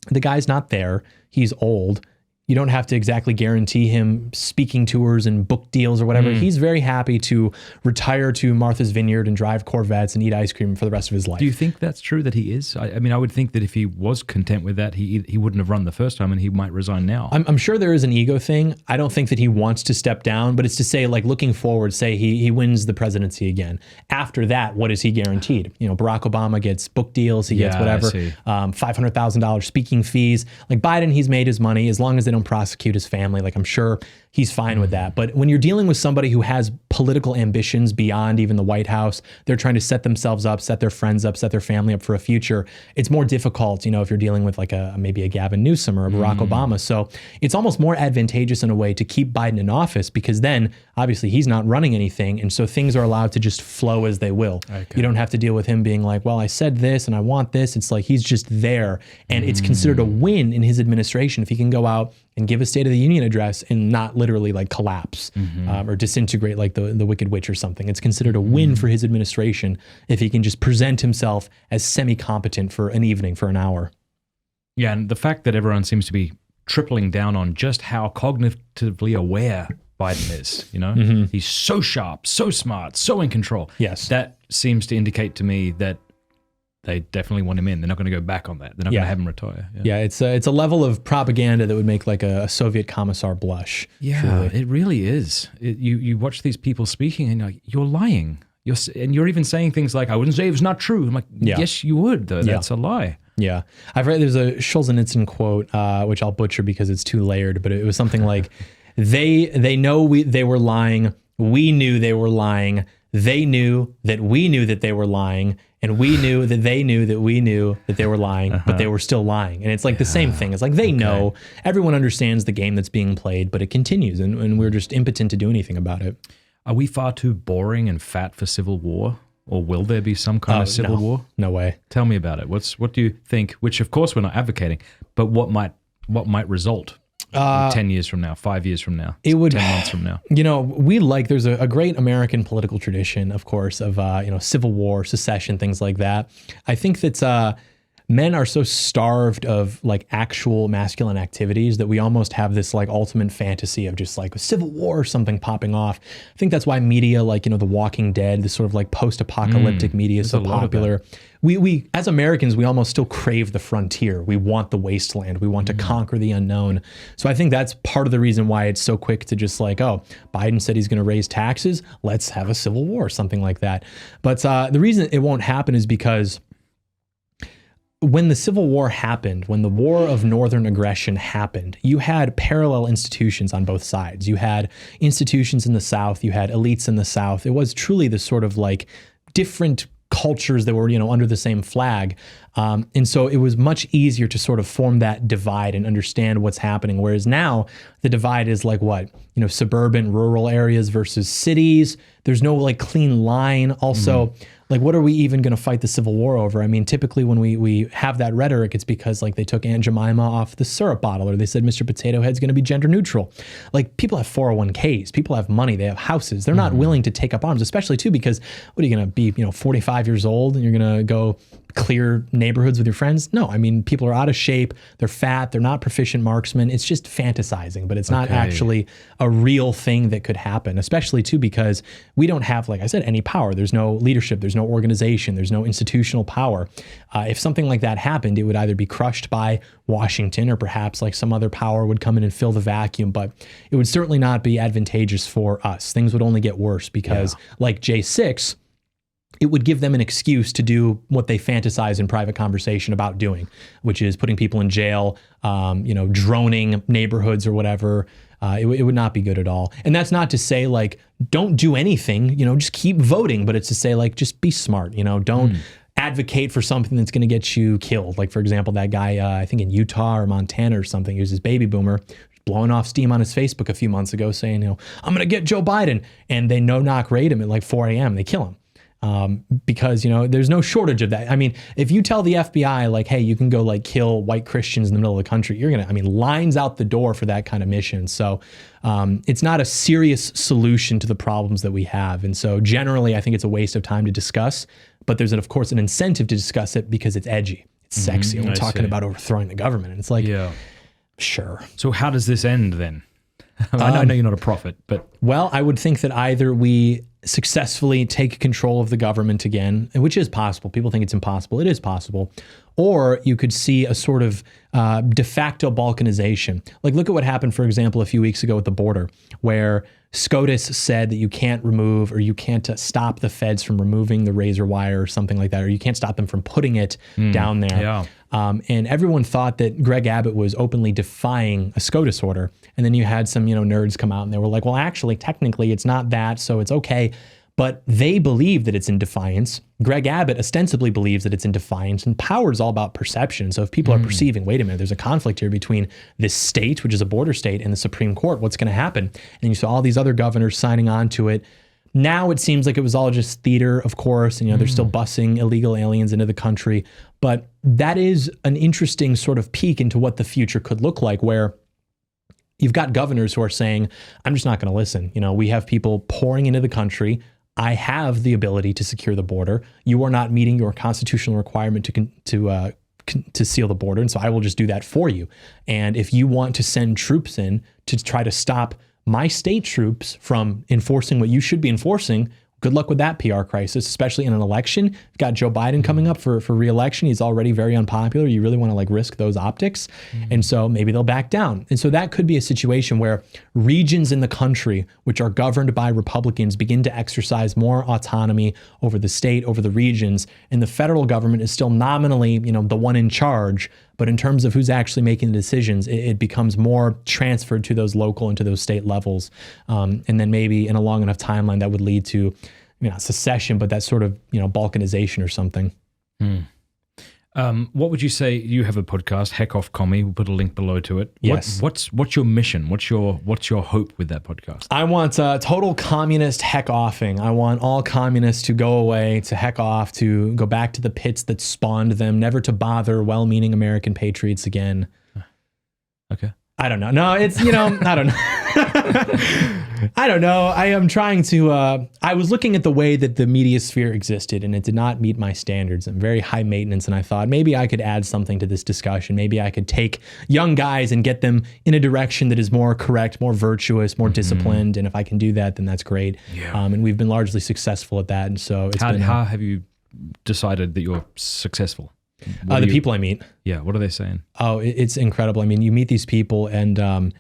the guy's not there. He's old. You don't have to exactly guarantee him speaking tours and book deals or whatever. He's very happy to retire to Martha's Vineyard and drive Corvettes and eat ice cream for the rest of his life. Do you think that's true that he is? I mean, I would think that if he was content with that, he wouldn't have run the first time and he might resign now. I'm sure there is an ego thing. I don't think that he wants to step down, but it's to say, like, looking forward, say he wins the presidency again. After that, what is he guaranteed? You know, Barack Obama gets book deals, he gets whatever, $500,000 speaking fees. Like Biden, he's made his money as long as they don't prosecute his family. Like, I'm sure he's fine with that. But when you're dealing with somebody who has political ambitions beyond even the White House, they're trying to set themselves up, set their friends up, set their family up for a future. It's more difficult, you know, if you're dealing with like maybe a Gavin Newsom or a Barack Obama. So it's almost more advantageous in a way to keep Biden in office, because then obviously he's not running anything. And so things are allowed to just flow as they will. Okay. You don't have to deal with him being like, well, I said this and I want this. It's like he's just there. And it's considered a win in his administration if he can go out and give a State of the Union address and not literally like collapse or disintegrate like the Wicked Witch or something. It's considered a win for his administration if he can just present himself as semi-competent for an evening, for an hour. Yeah, and the fact that everyone seems to be tripling down on just how cognitively aware Biden is, you know? He's so sharp, so smart, so in control. Yes. That seems to indicate to me that they definitely want him in. They're not going to go back on that. They're not going to have him retire. Yeah, it's a level of propaganda that would make like a Soviet commissar blush. Yeah, truly. It really is. You watch these people speaking and you're lying. You're even saying things like, I wouldn't say it's not true. I'm like, yes, you would, though. That's a lie. Yeah. I've read there's a Solzhenitsyn quote, which I'll butcher because it's too layered, but it was something like, they know they were lying. We knew they were lying. They knew that we knew that they were lying, and we knew that they knew that we knew that they were lying, but they were still lying. And it's like the same thing. It's like they know, everyone understands the game that's being played, but it continues, and we're just impotent to do anything about it. Are we far too boring and fat for civil war? Or will there be some kind of civil war? No way. Tell me about it. What do you think? Which, of course, we're not advocating, but what might result? 10 years from now, 5 years from now, it would 10 months from now. You know, there's a great American political tradition, of course, of civil war, secession, things like that. I think that men are so starved of like actual masculine activities that we almost have this like ultimate fantasy of just like a civil war or something popping off. I think that's why media like, The Walking Dead, this sort of like post-apocalyptic media is so popular. We as Americans, we almost still crave the frontier. We want the wasteland. We want to conquer the unknown. So I think that's part of the reason why it's so quick to just like, oh, Biden said he's going to raise taxes. Let's have a civil war, something like that. But the reason it won't happen is because when the Civil War happened, when the War of Northern Aggression happened, you had parallel institutions on both sides. You had institutions in the South, you had elites in the South. It was truly this sort of like different cultures that were, under the same flag. And so it was much easier to sort of form that divide and understand what's happening. Whereas now the divide is like what? Suburban, rural areas versus cities. There's no like clean line. Also, like, what are we even going to fight the Civil War over? I mean, typically when we have that rhetoric, it's because like they took Aunt Jemima off the syrup bottle, or they said Mr. Potato Head's going to be gender neutral. Like, people have 401ks, people have money, they have houses. They're not willing to take up arms, especially too, because what are you going to be, 45 years old and you're going to go clear neighborhoods with your friends? No, I mean, people are out of shape, they're fat, they're not proficient marksmen. It's just fantasizing, but it's not actually a real thing that could happen, especially too, because we don't have, like I said, any power. There's no leadership, there's no organization, there's no institutional power. If something like that happened, it would either be crushed by Washington or perhaps like some other power would come in and fill the vacuum, but it would certainly not be advantageous for us. Things would only get worse because like J6, it would give them an excuse to do what they fantasize in private conversation about doing, which is putting people in jail, droning neighborhoods or whatever. It would not be good at all. And that's not to say like, don't do anything, just keep voting, but it's to say like, just be smart, don't advocate for something that's going to get you killed. Like, for example, that guy, I think in Utah or Montana or something, he was this baby boomer blowing off steam on his Facebook a few months ago saying, I'm going to get Joe Biden. And they no-knock raid him at like 4 a.m. They kill him. Because, there's no shortage of that. I mean, if you tell the FBI, like, hey, you can go like kill white Christians in the middle of the country, you're going to, lines out the door for that kind of mission. So it's not a serious solution to the problems that we have. And so generally, I think it's a waste of time to discuss, but there's, of course, an incentive to discuss it because it's edgy. It's sexy. We're talking about overthrowing the government. And it's like, Sure. So how does this end then? I know you're not a prophet, but... Well, I would think that either we successfully take control of the government again, which is possible. People think it's impossible. It is possible. Or you could see a sort of de facto balkanization. Like, look at what happened, for example, a few weeks ago at the border, where SCOTUS said that you can't remove, or you can't stop the feds from removing the razor wire or something like that, or you can't stop them from putting it down there. Yeah. And everyone thought that Greg Abbott was openly defying a SCOTUS order. And then you had some, nerds come out and they were like, well, actually, technically, it's not that, so it's okay. But they believe that it's in defiance. Greg Abbott ostensibly believes that it's in defiance, and power is all about perception. So if people are perceiving, wait a minute, there's a conflict here between this state, which is a border state, and the Supreme Court, what's going to happen? And you saw all these other governors signing on to it. Now it seems like it was all just theater, of course, and they're still busing illegal aliens into the country. But that is an interesting sort of peek into what the future could look like, where you've got governors who are saying, I'm just not going to listen. We have people pouring into the country. I have the ability to secure the border. You are not meeting your constitutional requirement to seal the border, and so I will just do that for you. And if you want to send troops in to try to stop my state troops from enforcing what you should be enforcing, good luck with that PR crisis, especially in an election. You've got Joe Biden coming up for re-election. He's already very unpopular. You really want to risk those optics. And so maybe they'll back down. And so that could be a situation where regions in the country, which are governed by Republicans, begin to exercise more autonomy over the state, over the regions. And the federal government is still nominally, the one in charge. But in terms of who's actually making the decisions, it becomes more transferred to those local and to those state levels. And then maybe in a long enough timeline that would lead to, not secession, but that sort of, balkanization or something. What would you say? You have a podcast, Heck Off Commie. We'll put a link below to it. Yes. What's your mission? What's your hope with that podcast? I want total communist heck offing. I want all communists to go away, to heck off, to go back to the pits that spawned them, never to bother well-meaning American patriots again. Okay. I don't know. No, it's, I don't know. I don't know. I am trying to, I was looking at the way that the media sphere existed, and it did not meet my standards. I'm very high maintenance, and I thought maybe I could add something to this discussion. Maybe I could take young guys and get them in a direction that is more correct, more virtuous, more disciplined. And if I can do that, then that's great. Yeah. And we've been largely successful at that. And so it's how have you decided that you're successful? The people I meet. Yeah. What are they saying? Oh, it's incredible. I mean, you meet these people, and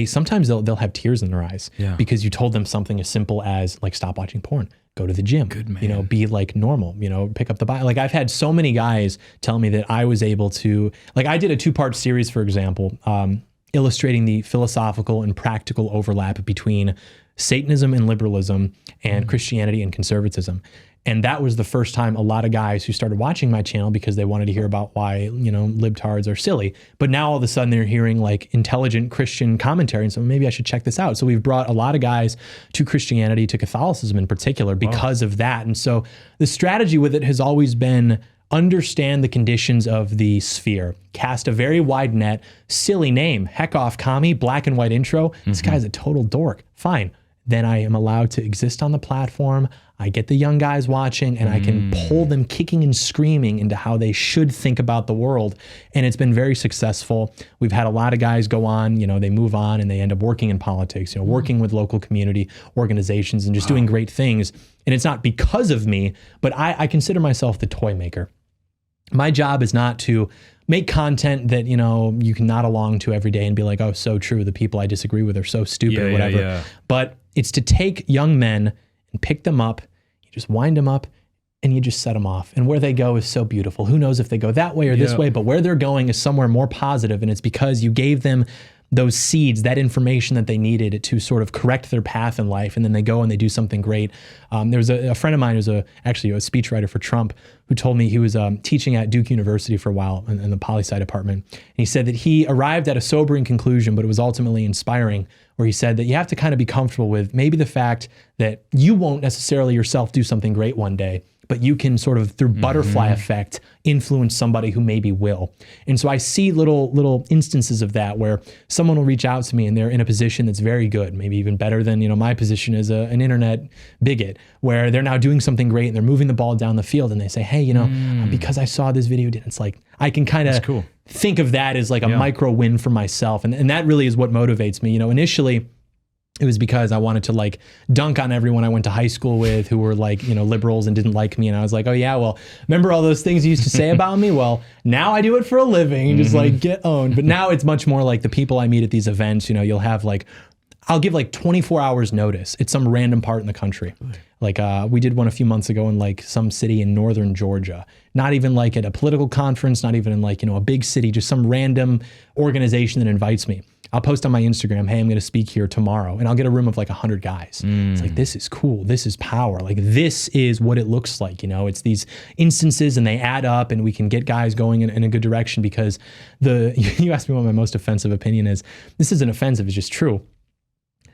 sometimes they'll have tears in their eyes because you told them something as simple as stop watching porn, go to the gym, good man. Be normal, pick up the Bible. I've had so many guys tell me that I was able to, I did a 2-part series, for example, illustrating the philosophical and practical overlap between Satanism and liberalism and Christianity and conservatism. And that was the first time a lot of guys who started watching my channel because they wanted to hear about why, libtards are silly. But now all of a sudden they're hearing intelligent Christian commentary. And so maybe I should check this out. So we've brought a lot of guys to Christianity, to Catholicism in particular, because of that. And so the strategy with it has always been understand the conditions of the sphere, cast a very wide net, silly name, Heck Off Commie, black and white intro. This guy's a total dork. Fine. Then I am allowed to exist on the platform. I get the young guys watching, and I can pull them kicking and screaming into how they should think about the world. And it's been very successful. We've had a lot of guys go on, they move on and they end up working in politics, working with local community organizations and just doing great things. And it's not because of me, but I consider myself the toy maker. My job is not to make content that, you can nod along to every day and be like, oh, so true. The people I disagree with are so stupid or whatever. Yeah. But it's to take young men and pick them up, you just wind them up, and you just set them off. And where they go is so beautiful. Who knows if they go that way or this way, but where they're going is somewhere more positive, and it's because you gave them those seeds, that information that they needed to sort of correct their path in life, and then they go and they do something great. There was a friend of mine who's actually a speechwriter for Trump who told me he was teaching at Duke University for a while in the poli-sci department. And he said that he arrived at a sobering conclusion, but it was ultimately inspiring, where he said that you have to kind of be comfortable with maybe the fact that you won't necessarily yourself do something great one day, but you can sort of through butterfly effect influence somebody who maybe will. And so I see little instances of that where someone will reach out to me and they're in a position that's very good, maybe even better than, you know, my position as an internet bigot, where they're now doing something great and they're moving the ball down the field and they say, hey, you know, because I saw this video, it's like, I can kind of think of that as like a micro win for myself. And that really is what motivates me. You know, initially, it was because I wanted to like dunk on everyone I went to high school with who were like, you know, liberals and didn't like me. And I was like, oh yeah, well, remember all those things you used to say about me? Well, now I do it for a living and just like get owned. But now it's much more like the people I meet at these events, you know, you'll have like, I'll give like 24 hours notice. It's some random part in the country. Like we did one a few months ago in like some city in northern Georgia, not even like at a political conference, not even in like, you know, a big city, just some random organization that invites me. I'll post on my Instagram, hey, I'm going to speak here tomorrow. And I'll get a room of like 100 guys. It's like, this is cool. This is power. Like, this is what it looks like. You know, it's these instances and they add up and we can get guys going in a good direction because you asked me what my most offensive opinion is. This isn't offensive. It's just true.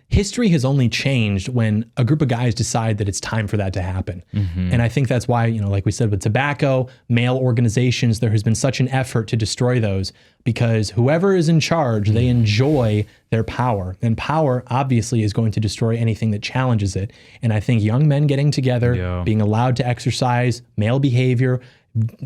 History has only changed when a group of guys decide that it's time for that to happen. And I think that's why, you know, like we said with tobacco, male organizations, there has been such an effort to destroy those because whoever is in charge, they enjoy their power. And power obviously is going to destroy anything that challenges it. And I think young men getting together, being allowed to exercise male behavior,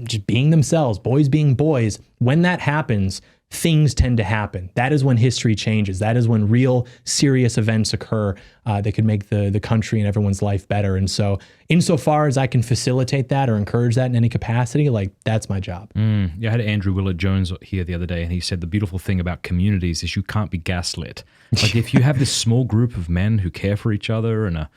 just being themselves, boys being boys, when that happens, things tend to happen. That is when history changes. That is when real serious events occur that could make the country and everyone's life better. And so insofar as I can facilitate that or encourage that in any capacity, like that's my job. Yeah, I had Andrew Willard-Jones here the other day and he said the beautiful thing about communities is you can't be gaslit. Like if you have this small group of men who care for each other and are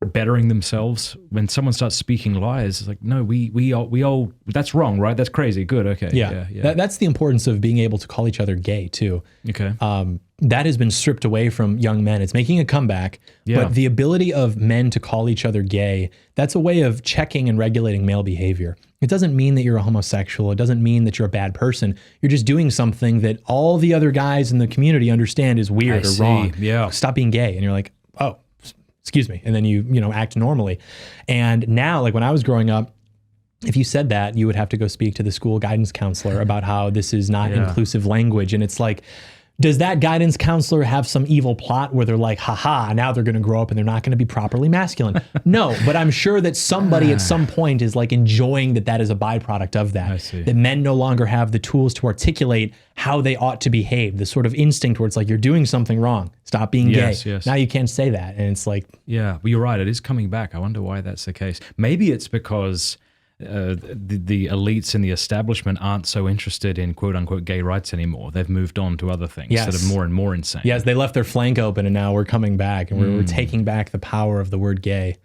bettering themselves, when someone starts speaking lies, it's like, no, we all that's wrong, right? That's crazy. Good. Okay. Yeah. That's the importance of being able to call each other gay too. Okay. That has been stripped away from young men. It's making a comeback, but the ability of men to call each other gay, that's a way of checking and regulating male behavior. It doesn't mean that you're a homosexual. It doesn't mean that you're a bad person. You're just doing something that all the other guys in the community understand is weird or wrong. Yeah. Stop being gay. And you're like, oh, excuse me. And then you act normally. And now, like when I was growing up, if you said that, you would have to go speak to the school guidance counselor about how this is not inclusive language. And it's like, does that guidance counselor have some evil plot where they're like, haha, now they're going to grow up and they're not going to be properly masculine? No, but I'm sure that somebody at some point is like enjoying that is a byproduct of that. I see. That men no longer have the tools to articulate how they ought to behave. The sort of instinct where it's like, you're doing something wrong. Stop being gay. Yes. Now you can't say that. And it's like... Yeah, well, you're right. It is coming back. I wonder why that's the case. Maybe it's because... the elites in the establishment aren't so interested in quote unquote gay rights anymore. They've moved on to other things that are more and more insane. Yes, they left their flank open and now we're coming back and we're taking back the power of the word gay.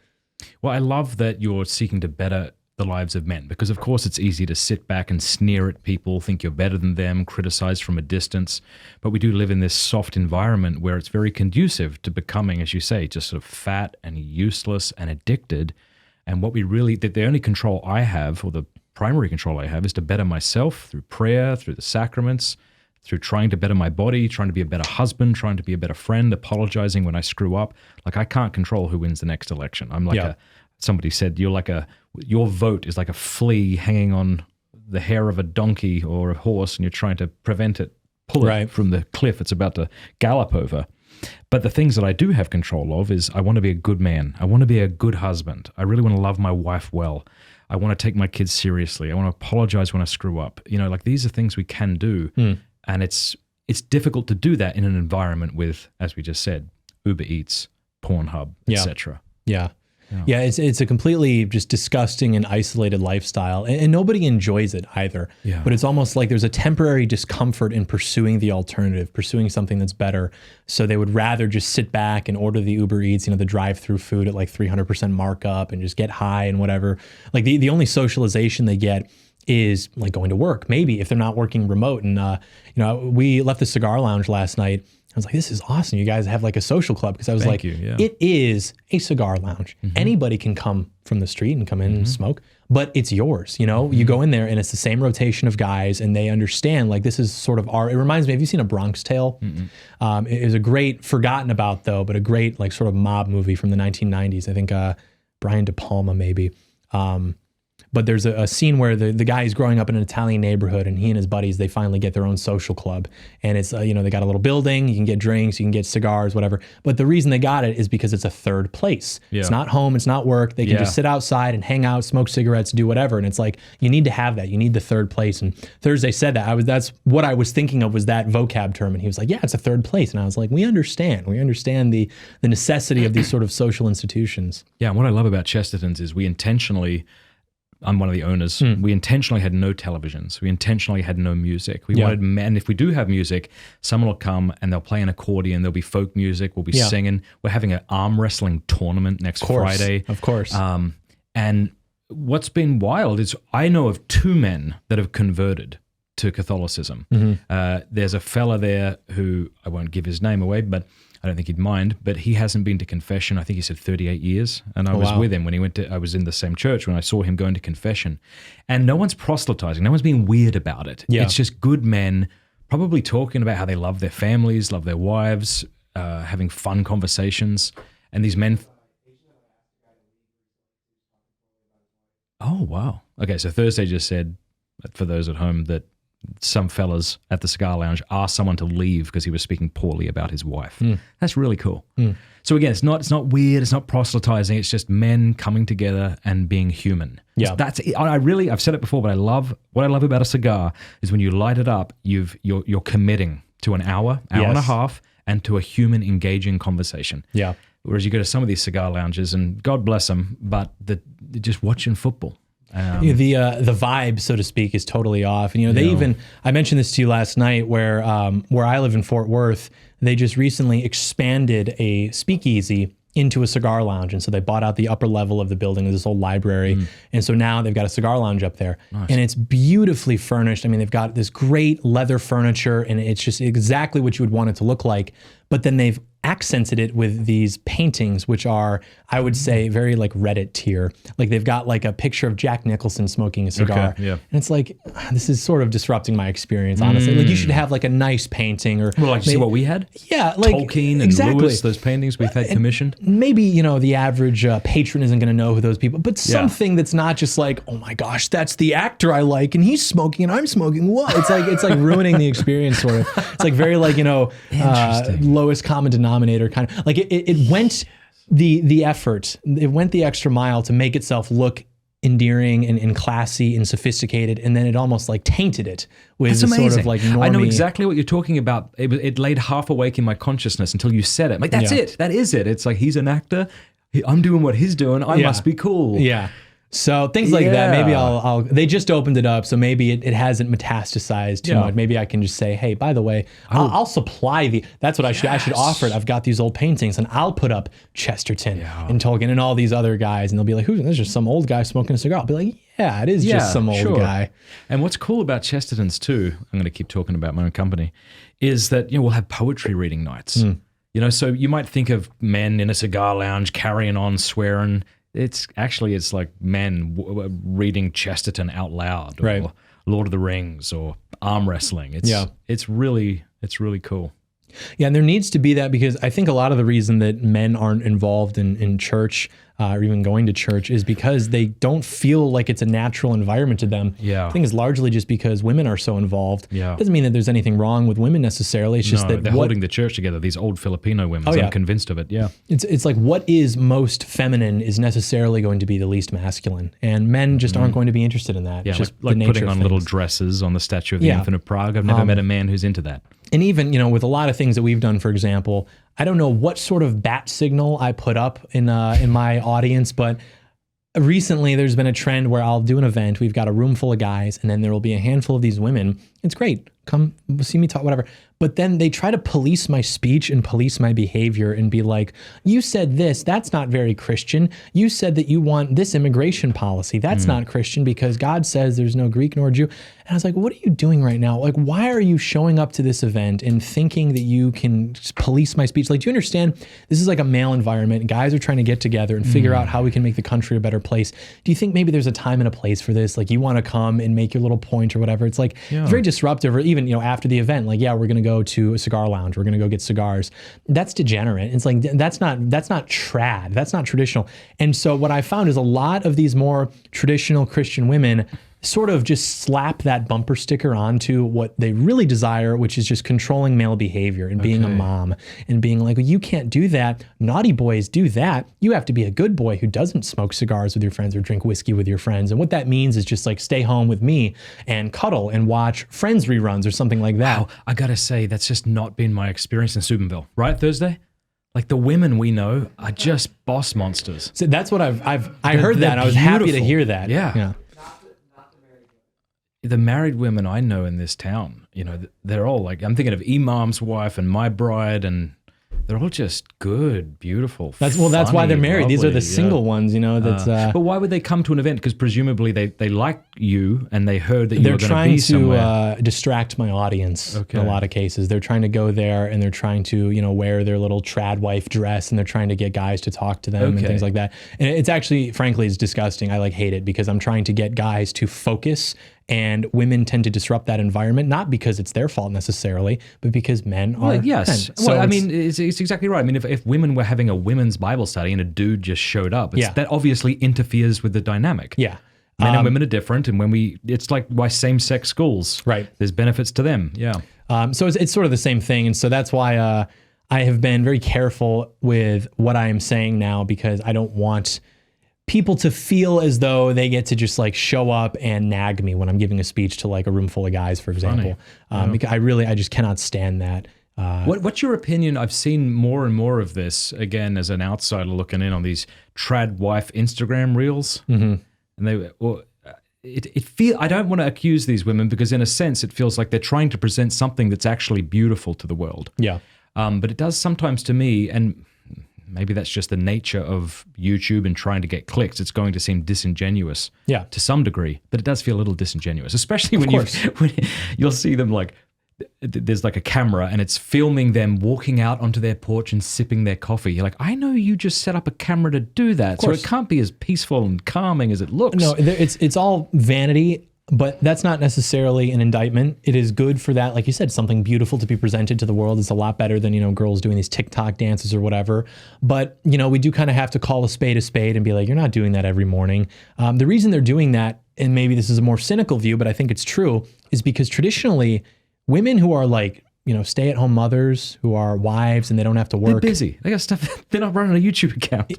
Well, I love that you're seeking to better the lives of men because of course it's easy to sit back and sneer at people, think you're better than them, criticize from a distance. But we do live in this soft environment where it's very conducive to becoming, as you say, just sort of fat and useless and addicted. And what we really, the only control I have, or the primary control I have, is to better myself through prayer, through the sacraments, through trying to better my body, trying to be a better husband, trying to be a better friend, apologizing when I screw up. Like I can't control who wins the next election. I'm like somebody said, your vote is like a flea hanging on the hair of a donkey or a horse and you're trying to prevent it, pull it from the cliff it's about to gallop over. But the things that I do have control of is I want to be a good man. I want to be a good husband. I really want to love my wife well. I want to take my kids seriously. I want to apologize when I screw up. You know, like these are things we can do. And it's difficult to do that in an environment with, as we just said, Uber Eats, Pornhub, etc. Yeah, it's a completely just disgusting and isolated lifestyle, and nobody enjoys it either. Yeah. But it's almost like there's a temporary discomfort in pursuing the alternative, pursuing something that's better. So they would rather just sit back and order the Uber Eats, the drive-through food at like 300% markup and just get high and whatever. Like the only socialization they get is like going to work, maybe if they're not working remote. And we left the cigar lounge last night. I was like, this is awesome. You guys have like a social club. Because I was it is a cigar lounge. Anybody can come from the street and come in and smoke, but it's yours. You go in there and it's the same rotation of guys and they understand like this is sort of it reminds me, have you seen A Bronx Tale? It was a great, forgotten about though, but a great like sort of mob movie from the 1990s. I think Brian De Palma maybe. But there's a scene where the guy is growing up in an Italian neighborhood, and he and his buddies, they finally get their own social club. And it's, they got a little building, you can get drinks, you can get cigars, whatever. But the reason they got it is because it's a third place. Yeah. It's not home, it's not work. They can just sit outside and hang out, smoke cigarettes, do whatever. And it's like, you need to have that. You need the third place. And Thursday said that. That's what I was thinking of, was that vocab term. And he was like, yeah, it's a third place. And I was like, we understand. We understand the necessity of these sort of social institutions. Yeah, and what I love about Chesterton's is we intentionally... I'm one of the owners. We intentionally had no televisions. We intentionally had no music. We wanted men. If we do have music, someone will come and they'll play an accordion. There'll be folk music. We'll be singing. We're having an arm wrestling tournament next Friday. Of course. And what's been wild is I know of 2 men that have converted to Catholicism. There's a fella there who, I won't give his name away, but I don't think he'd mind, but he hasn't been to confession. I think he said 38 years. And I was with him when he went to, I was in the same church when I saw him going to confession. And no one's proselytizing. No one's being weird about it. Yeah. It's just good men probably talking about how they love their families, love their wives, having fun conversations. And these men... Oh, wow. Okay, so Thursday just said, for those at home, that some fellas at the cigar lounge asked someone to leave because he was speaking poorly about his wife. That's really cool. So again, it's not weird, it's not proselytizing, it's just men coming together and being human. Yeah. That's I've said it before, but what I love about a cigar is when you light it up, you're committing to an hour and a half, and to a human engaging conversation. Yeah. Whereas you go to some of these cigar lounges, and God bless them, but they're just watching football. The vibe, so to speak, is totally off. And they even, I mentioned this to you last night, where I live in Fort Worth, they just recently expanded a speakeasy into a cigar lounge. And so they bought out the upper level of the building, this old library. And so now they've got a cigar lounge up there. Nice. And it's beautifully furnished. I mean, they've got this great leather furniture, and it's just exactly what you would want it to look like. But then they've accented it with these paintings, which are, I would say, very like Reddit tier. Like they've got like a picture of Jack Nicholson smoking a cigar. Okay, and it's like, this is sort of disrupting my experience, honestly. Like you should have like a nice painting, or like see what we had? Yeah, like Tolkien and Lewis, those paintings we've had commissioned. Maybe, the average patron isn't going to know who those people, but something that's not just like, oh my gosh, that's the actor I like and he's smoking and I'm smoking. What? It's like ruining the experience, sort of. It's like very like, lowest common denominator kind of. Like it went the effort, it went the extra mile to make itself look endearing and classy and sophisticated, and then it almost like tainted it with this sort of like normie. I know exactly what you're talking about. It laid half awake in my consciousness until you said it. I'm like, that's it. That is it. It's like, he's an actor. I'm doing what he's doing. I must be cool. Yeah. So things like that, maybe I'll they just opened it up, so maybe it hasn't metastasized too much. Maybe I can just say, hey, by the way, I'll supply that's what I should offer it. I've got these old paintings, and I'll put up Chesterton and Tolkien and all these other guys, and they'll be like, who's this? Just some old guy smoking a cigar. I'll be like, yeah, it is just some old guy. And what's cool about Chesterton's too, I'm going to keep talking about my own company, is that we'll have poetry reading nights. So you might think of men in a cigar lounge carrying on, swearing. It's like men reading Chesterton out loud, or Lord of the Rings, or arm wrestling. It's really cool. Yeah, and there needs to be that, because I think a lot of the reason that men aren't involved in church or even going to church is because they don't feel like it's a natural environment to them. I think it's largely just because women are so involved. Doesn't mean that there's anything wrong with women necessarily. It's just that they're holding the church together. These old Filipino women. I'm convinced of it. Yeah, it's like what is most feminine is necessarily going to be the least masculine, and men just aren't going to be interested in that. Yeah, it's just like putting on little dresses on the statue of the Infant of Prague. I've never met a man who's into that. And even, with a lot of things that we've done, for example, I don't know what sort of bat signal I put up in my audience, but recently there's been a trend where I'll do an event. We've got a room full of guys, and then there will be a handful of these women. It's great. Come see me talk, whatever. But then they try to police my speech and police my behavior and be like, you said this, that's not very Christian. You said that you want this immigration policy. That's not Christian, because God says there's no Greek nor Jew. And I was like, what are you doing right now? Like, why are you showing up to this event and thinking that you can just police my speech? Like, do you understand? This is like a male environment. Guys are trying to get together and figure out how we can make the country a better place. Do you think maybe there's a time and a place for this? Like, you want to come and make your little point or whatever. It's like, it's very disruptive. Or even even, after the event, like, yeah, we're going to go to a cigar lounge. We're going to go get cigars. That's degenerate. It's like, that's not trad. That's not traditional. And so what I found is a lot of these more traditional Christian women sort of just slap that bumper sticker onto what they really desire, which is just controlling male behavior and being a mom and being like, well, you can't do that. Naughty boys do that. You have to be a good boy who doesn't smoke cigars with your friends or drink whiskey with your friends. And what that means is just like stay home with me and cuddle and watch Friends reruns or something like that. Wow, I gotta say, that's just not been my experience in Steubenville, right, Thursday? Like the women we know are just boss monsters. So that's what I heard that. I was happy to hear that. Yeah. The married women I know in this town, they're all like, I'm thinking of Imam's wife and my bride, and they're all just good, beautiful. That's why they're married. These are the single ones, But why would they come to an event? Because presumably they like you and they heard that you were going to be somewhere. They're trying to distract my audience in a lot of cases. They're trying to go there and they're trying to, wear their little trad wife dress and they're trying to get guys to talk to them and things like that. And it's actually, frankly, it's disgusting. I hate it because I'm trying to get guys to focus. And women tend to disrupt that environment, not because it's their fault necessarily, but because men are yes. men. So it's exactly right. I mean, if women were having a women's Bible study and a dude just showed up, that obviously interferes with the dynamic. Yeah. Men and women are different. And it's like why same-sex schools. Right. There's benefits to them. Yeah. So it's sort of the same thing. And so that's why I have been very careful with what I am saying now, because I don't want people to feel as though they get to just like show up and nag me when I'm giving a speech to like a room full of guys, for example. Because I just cannot stand that. What's your opinion? I've seen more and more of this, again, as an outsider looking in on these trad wife Instagram reels. Mm-hmm. And I don't want to accuse these women because in a sense, it feels like they're trying to present something that's actually beautiful to the world. Yeah. But it does sometimes to me, and maybe that's just the nature of YouTube and trying to get clicks. It's going to seem disingenuous to some degree, but it does feel a little disingenuous, especially when you'll see them like, there's like a camera and it's filming them walking out onto their porch and sipping their coffee. You're like, I know you just set up a camera to do that, so it can't be as peaceful and calming as it looks. No, it's all vanity. But that's not necessarily an indictment. It is good for that, like you said, something beautiful to be presented to the world. It's a lot better than, girls doing these TikTok dances or whatever. But, we do kind of have to call a spade and be like, you're not doing that every morning. The reason they're doing that, and maybe this is a more cynical view, but I think it's true, is because traditionally women who are like, stay-at-home mothers, who are wives and they don't have to work. They're busy. They got stuff. They're not running a YouTube account.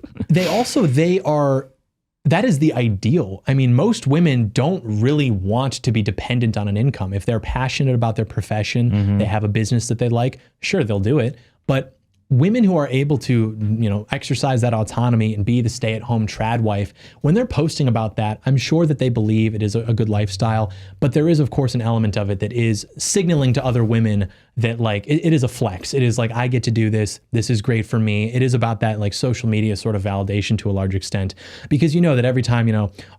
That is the ideal. I mean, most women don't really want to be dependent on an income. If they're passionate about their profession, they have a business that they like, sure, they'll do it. But women who are able to, exercise that autonomy and be the stay-at-home trad wife, when they're posting about that, I'm sure that they believe it is a good lifestyle. But there is, of course, an element of it that is signaling to other women that like, it is a flex. It is like, I get to do this. This is great for me. It is about that like social media sort of validation to a large extent, because that every time,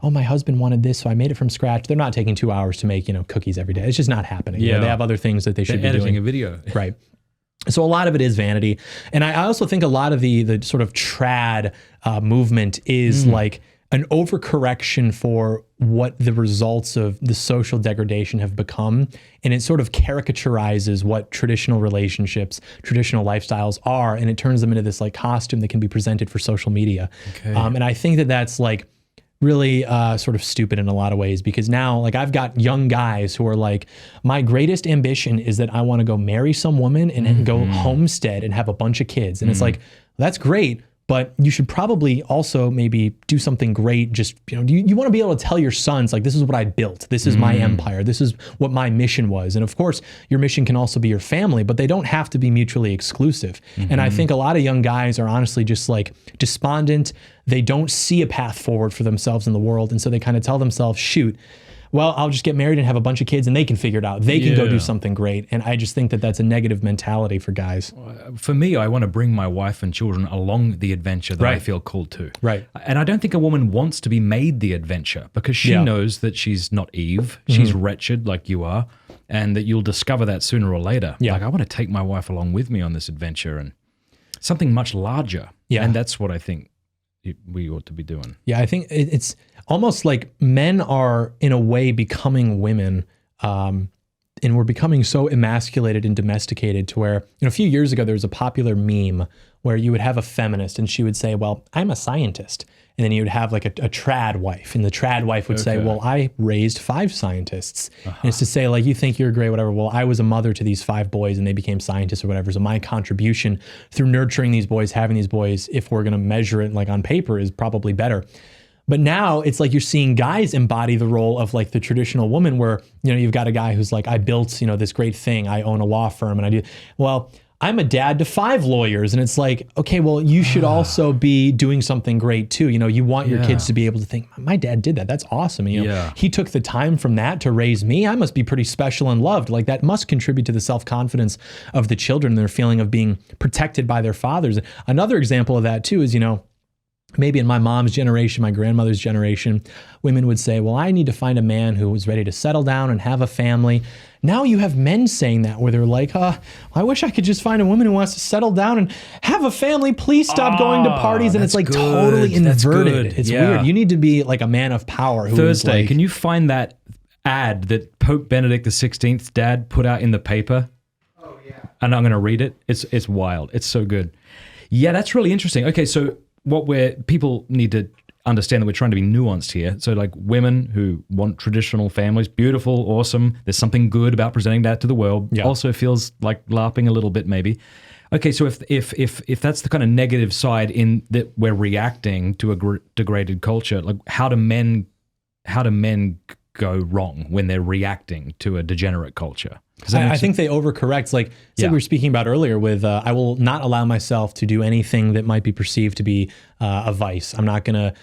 oh, my husband wanted this, so I made it from scratch. They're not taking 2 hours to make, cookies every day. It's just not happening. Yeah. They have other things that they should be doing. Editing a video. Right. So a lot of it is vanity. And I also think a lot of the sort of trad movement is like an overcorrection for what the results of the social degradation have become. And it sort of caricaturizes what traditional relationships, traditional lifestyles are. And it turns them into this like costume that can be presented for social media. Okay. And I think that that's like really sort of stupid in a lot of ways, because now like I've got young guys who are like, my greatest ambition is that I want to go marry some woman and go homestead and have a bunch of kids. And it's like, that's great, but you should probably also maybe do something great. Just, you want to be able to tell your sons, like, this is what I built. This is my empire. This is what my mission was. And of course, your mission can also be your family, but they don't have to be mutually exclusive. And I think a lot of young guys are honestly just like despondent. They don't see a path forward for themselves in the world. And so they kind of tell themselves, shoot, well, I'll just get married and have a bunch of kids and they can figure it out. They can go do something great. And I just think that that's a negative mentality for guys. For me, I want to bring my wife and children along the adventure that I feel called to. Right. And I don't think a woman wants to be made the adventure, because she knows that she's not Eve. She's wretched like you are, and that you'll discover that sooner or later. Yeah. Like, I want to take my wife along with me on this adventure and something much larger. Yeah. And that's what I think we ought to be doing. Yeah, I think it's almost like men are in a way becoming women we're becoming so emasculated and domesticated to where, a few years ago, there was a popular meme where you would have a feminist and she would say, well, I'm a scientist. And then you would have like a trad wife, and the trad wife would say, well, I raised 5 scientists. And it's to say, like, you think you're great, whatever. Well, I was a mother to these 5 boys and they became scientists or whatever. So my contribution through nurturing these boys, having these boys, if we're going to measure it like on paper, is probably better. But now it's like you're seeing guys embody the role of like the traditional woman where, you've got a guy who's like, I built, this great thing. I own a law firm and I do, well, I'm a dad to 5 lawyers. And it's like, okay, well, you should also be doing something great too. You want your kids to be able to think, my dad did that. That's awesome. And, he took the time from that to raise me. I must be pretty special and loved. Like that must contribute to the self-confidence of the children and their feeling of being protected by their fathers. Another example of that too is, maybe in my mom's generation, my grandmother's generation, women would say, well, I need to find a man who was ready to settle down and have a family. Now you have men saying that where they're like, I wish I could just find a woman who wants to settle down and have a family. Please stop going to parties. And it's like totally inverted. It's weird. You need to be like a man of power. Thursday, can you find that ad that Pope Benedict XVI's dad put out in the paper? Oh, yeah. And I'm going to read it. It's wild. It's so good. Yeah, that's really interesting. Okay, so people need to understand that we're trying to be nuanced here. So like women who want traditional families, beautiful, awesome. There's something good about presenting that to the world. Yeah. Also feels like LARPing a little bit maybe. Okay, so if that's the kind of negative side in that we're reacting to a degraded culture, like how do men go wrong when they're reacting to a degenerate culture? I think they overcorrect. Like we were speaking about earlier with, I will not allow myself to do anything that might be perceived to be a vice. I'm not going to,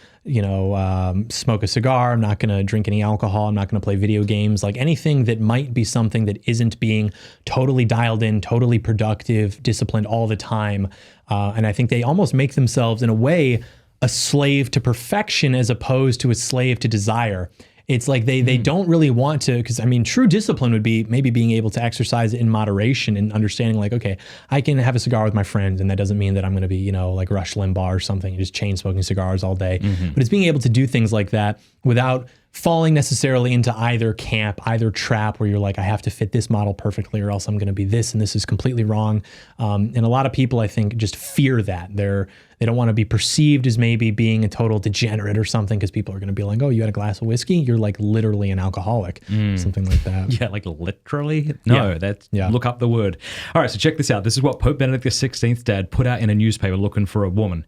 smoke a cigar. I'm not going to drink any alcohol. I'm not going to play video games. Like anything that might be something that isn't being totally dialed in, totally productive, disciplined all the time. And I think they almost make themselves in a way a slave to perfection as opposed to a slave to desire. It's like they don't really want to, because true discipline would be maybe being able to exercise it in moderation and understanding like, okay, I can have a cigar with my friends and that doesn't mean that I'm going to be, like Rush Limbaugh or something, just chain smoking cigars all day. But it's being able to do things like that without falling necessarily into either camp, either trap where you're like, I have to fit this model perfectly or else I'm going to be this and this is completely wrong. And a lot of people, I think, just fear that. They don't want to be perceived as maybe being a total degenerate or something because people are going to be like, oh, you had a glass of whiskey? You're like literally an alcoholic, something like that. Yeah, like literally? No, look up the word. All right, so check this out. This is what Pope Benedict XVI's dad put out in a newspaper looking for a woman.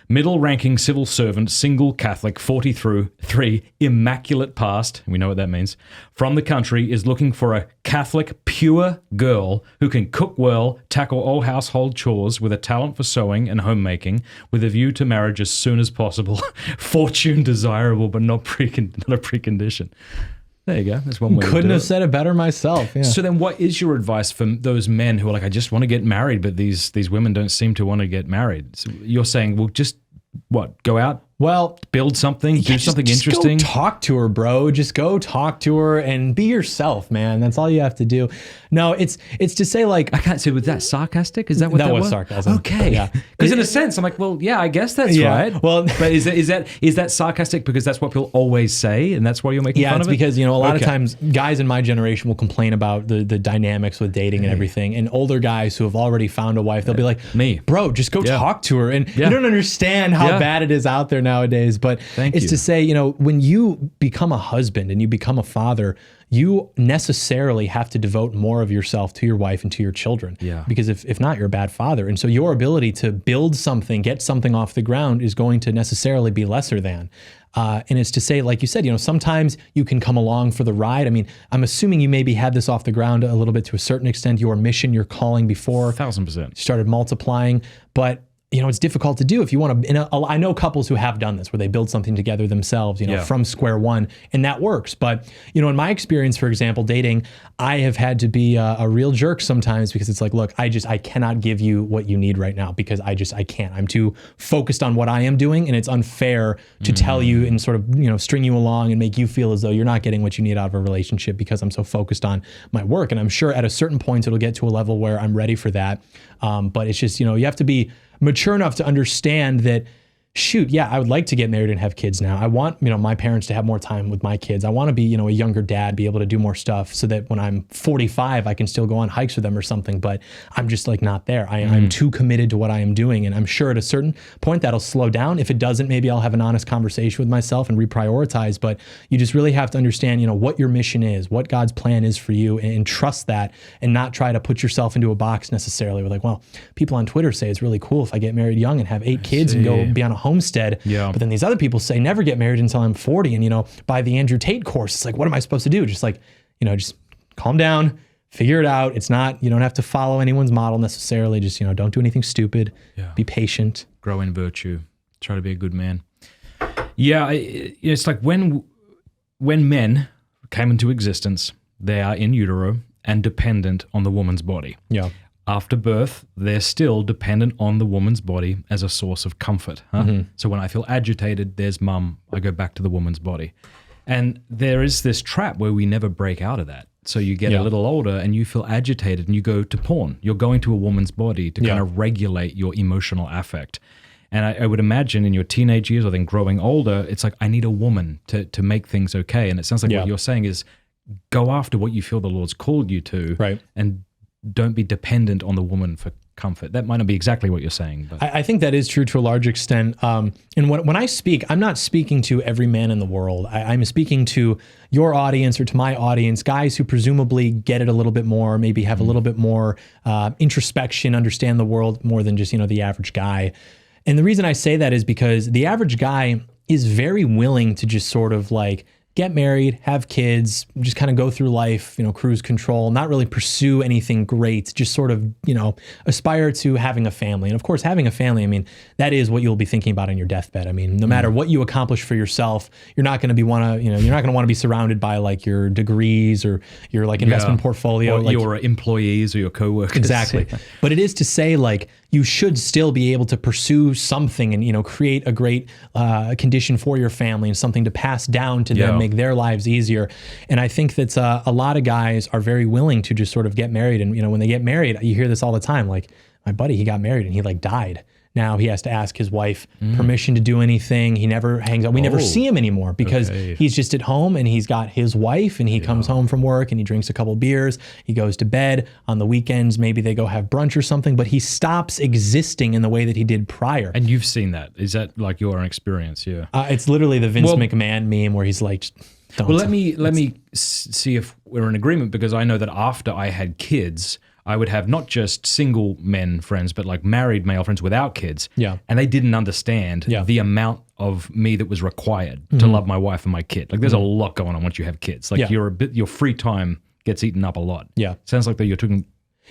Middle-ranking civil servant, single Catholic, 43, immaculate past, we know what that means, from the country is looking for a Catholic, pure girl who can cook well, tackle all household chores with a talent for sewing and homemaking, with a view to marriage as soon as possible. Fortune desirable, but not a precondition. There you go. That's one way. Couldn't have said it better myself. Yeah. So then what is your advice for those men who are like, I just want to get married, but these women don't seem to want to get married? So you're saying, well, just go out? Well, build something, do something interesting. Go talk to her, bro. Just go talk to her and be yourself, man. That's all you have to do. No, it's to say like, I can't say, was that sarcastic? Is that what that was? Sarcasm. Okay. Yeah. Because in a sense, I'm like, well, yeah, I guess that's right. Well, but is that sarcastic because that's what people always say and that's why you're making fun of it? Yeah, it's because, a lot of times guys in my generation will complain about the dynamics with dating and everything. And older guys who have already found a wife, they'll be like, me, bro, just go talk to her. And you don't understand how bad it is out there nowadays. But it's to say, when you become a husband and you become a father, you necessarily have to devote more of yourself to your wife and to your children. Yeah. Because if not, you're a bad father. And so your ability to build something, get something off the ground is going to necessarily be lesser than. And it's to say, like you said, sometimes you can come along for the ride. I'm assuming you maybe had this off the ground a little bit to a certain extent, your mission, your calling before 1,000% started multiplying. But it's difficult to do if you want to. I know couples who have done this where they build something together themselves, from square one, and that works. But, in my experience, for example, dating, I have had to be a real jerk sometimes because it's like, look, I cannot give you what you need right now because I can't. I'm too focused on what I am doing, and it's unfair to tell you and sort of, string you along and make you feel as though you're not getting what you need out of a relationship because I'm so focused on my work. And I'm sure at a certain point it'll get to a level where I'm ready for that. But it's just, you have to be mature enough to understand that shoot, yeah, I would like to get married and have kids now. I want, my parents to have more time with my kids. I want to be, a younger dad, be able to do more stuff so that when I'm 45, I can still go on hikes with them or something, but I'm just like not there. I'm too committed to what I am doing. And I'm sure at a certain point that'll slow down. If it doesn't, maybe I'll have an honest conversation with myself and reprioritize, but you just really have to understand, what your mission is, what God's plan is for you, and trust that, and not try to put yourself into a box necessarily. We're like, well, people on Twitter say it's really cool if I get married young and have 8 kids and go be on a homestead. Yeah. But then these other people say never get married until I'm 40 and, buy the Andrew Tate course. It's like, what am I supposed to do? Just like, just calm down, figure it out. It's not, you don't have to follow anyone's model necessarily. Just, don't do anything stupid. Yeah. Be patient. Grow in virtue. Try to be a good man. Yeah. It's like when men came into existence, they are in utero and dependent on the woman's body. Yeah. After birth, they're still dependent on the woman's body as a source of comfort. So when I feel agitated, there's mum, I go back to the woman's body. And there is this trap where we never break out of that. So you get a little older and you feel agitated and you go to porn. You're going to a woman's body to kind of regulate your emotional affect. And I would imagine in your teenage years or then growing older, it's like, I need a woman to make things okay. And it sounds like what you're saying is go after what you feel the Lord's called you to. Right. And don't be dependent on the woman for comfort. That might not be exactly what you're saying. But I think that is true to a large extent. And when I speak, I'm not speaking to every man in the world. I'm speaking to your audience or to my audience, guys who presumably get it a little bit more, maybe have a little bit more introspection, understand the world more than just, the average guy. And the reason I say that is because the average guy is very willing to just sort of like get married, have kids, just kind of go through life, cruise control, not really pursue anything great, just sort of, aspire to having a family. And of course, having a family, that is what you'll be thinking about on your deathbed. No matter what you accomplish for yourself, you're not going to you're not going to want to be surrounded by like your degrees or your like investment portfolio. Or like your employees or your coworkers. Exactly. But it is to say like, you should still be able to pursue something and, create a great condition for your family and something to pass down to them, make their lives easier. And I think that a lot of guys are very willing to just sort of get married. And, when they get married, you hear this all the time. Like my buddy, he got married and he like died. Now he has to ask his wife permission to do anything. He never hangs out. We never see him anymore because he's just at home and he's got his wife and he comes home from work and he drinks a couple beers. He goes to bed. On the weekends, maybe they go have brunch or something, but he stops existing in the way that he did prior. And you've seen that. Is that like your own experience? Yeah. It's literally the Vince McMahon meme where he's like, don't. Well, let me see if we're in agreement, because I know that after I had kids, I would have not just single men friends, but like married male friends without kids. Yeah. And they didn't understand the amount of me that was required to love my wife and my kid. Like there's a lot going on once you have kids. Like your free time gets eaten up a lot. Yeah. Sounds like that you're talking.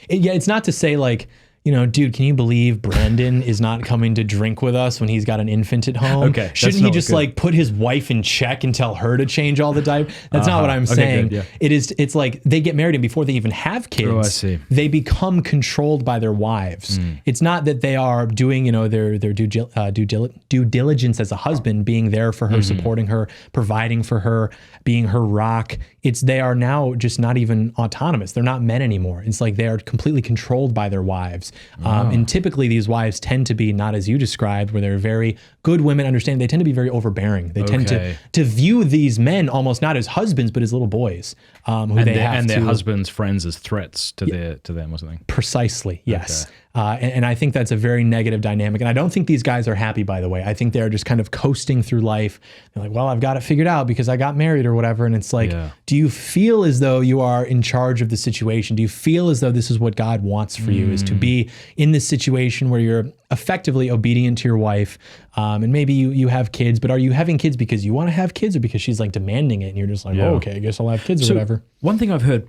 It's not to say like, dude, can you believe Brandon is not coming to drink with us when he's got an infant at home? Okay. Shouldn't he just like put his wife in check and tell her to change all the diaper? That's not what I'm saying. Good, It's like they get married and before they even have kids, they become controlled by their wives. It's not that they are doing, their due diligence as a husband, being there for her, supporting her, providing for her, being her rock. They are now just not even autonomous. They're not men anymore. It's like they are completely controlled by their wives. And typically these wives tend to be not as you described, where they're very good women, understand they tend to be very overbearing. They tend to view these men almost not as husbands, but as little boys. Their husbands' friends as threats to them or something. Precisely, yes. And I think that's a very negative dynamic. And I don't think these guys are happy, by the way. I think they're just kind of coasting through life. They're like, well, I've got it figured out because I got married or whatever. And it's like, do you feel as though you are in charge of the situation? Do you feel as though this is what God wants for you, is to be in this situation where you're effectively obedient to your wife, and maybe you have kids, but are you having kids because you want to have kids or because she's like demanding it and you're just like, oh, okay, I guess I'll have kids or whatever? One thing I've heard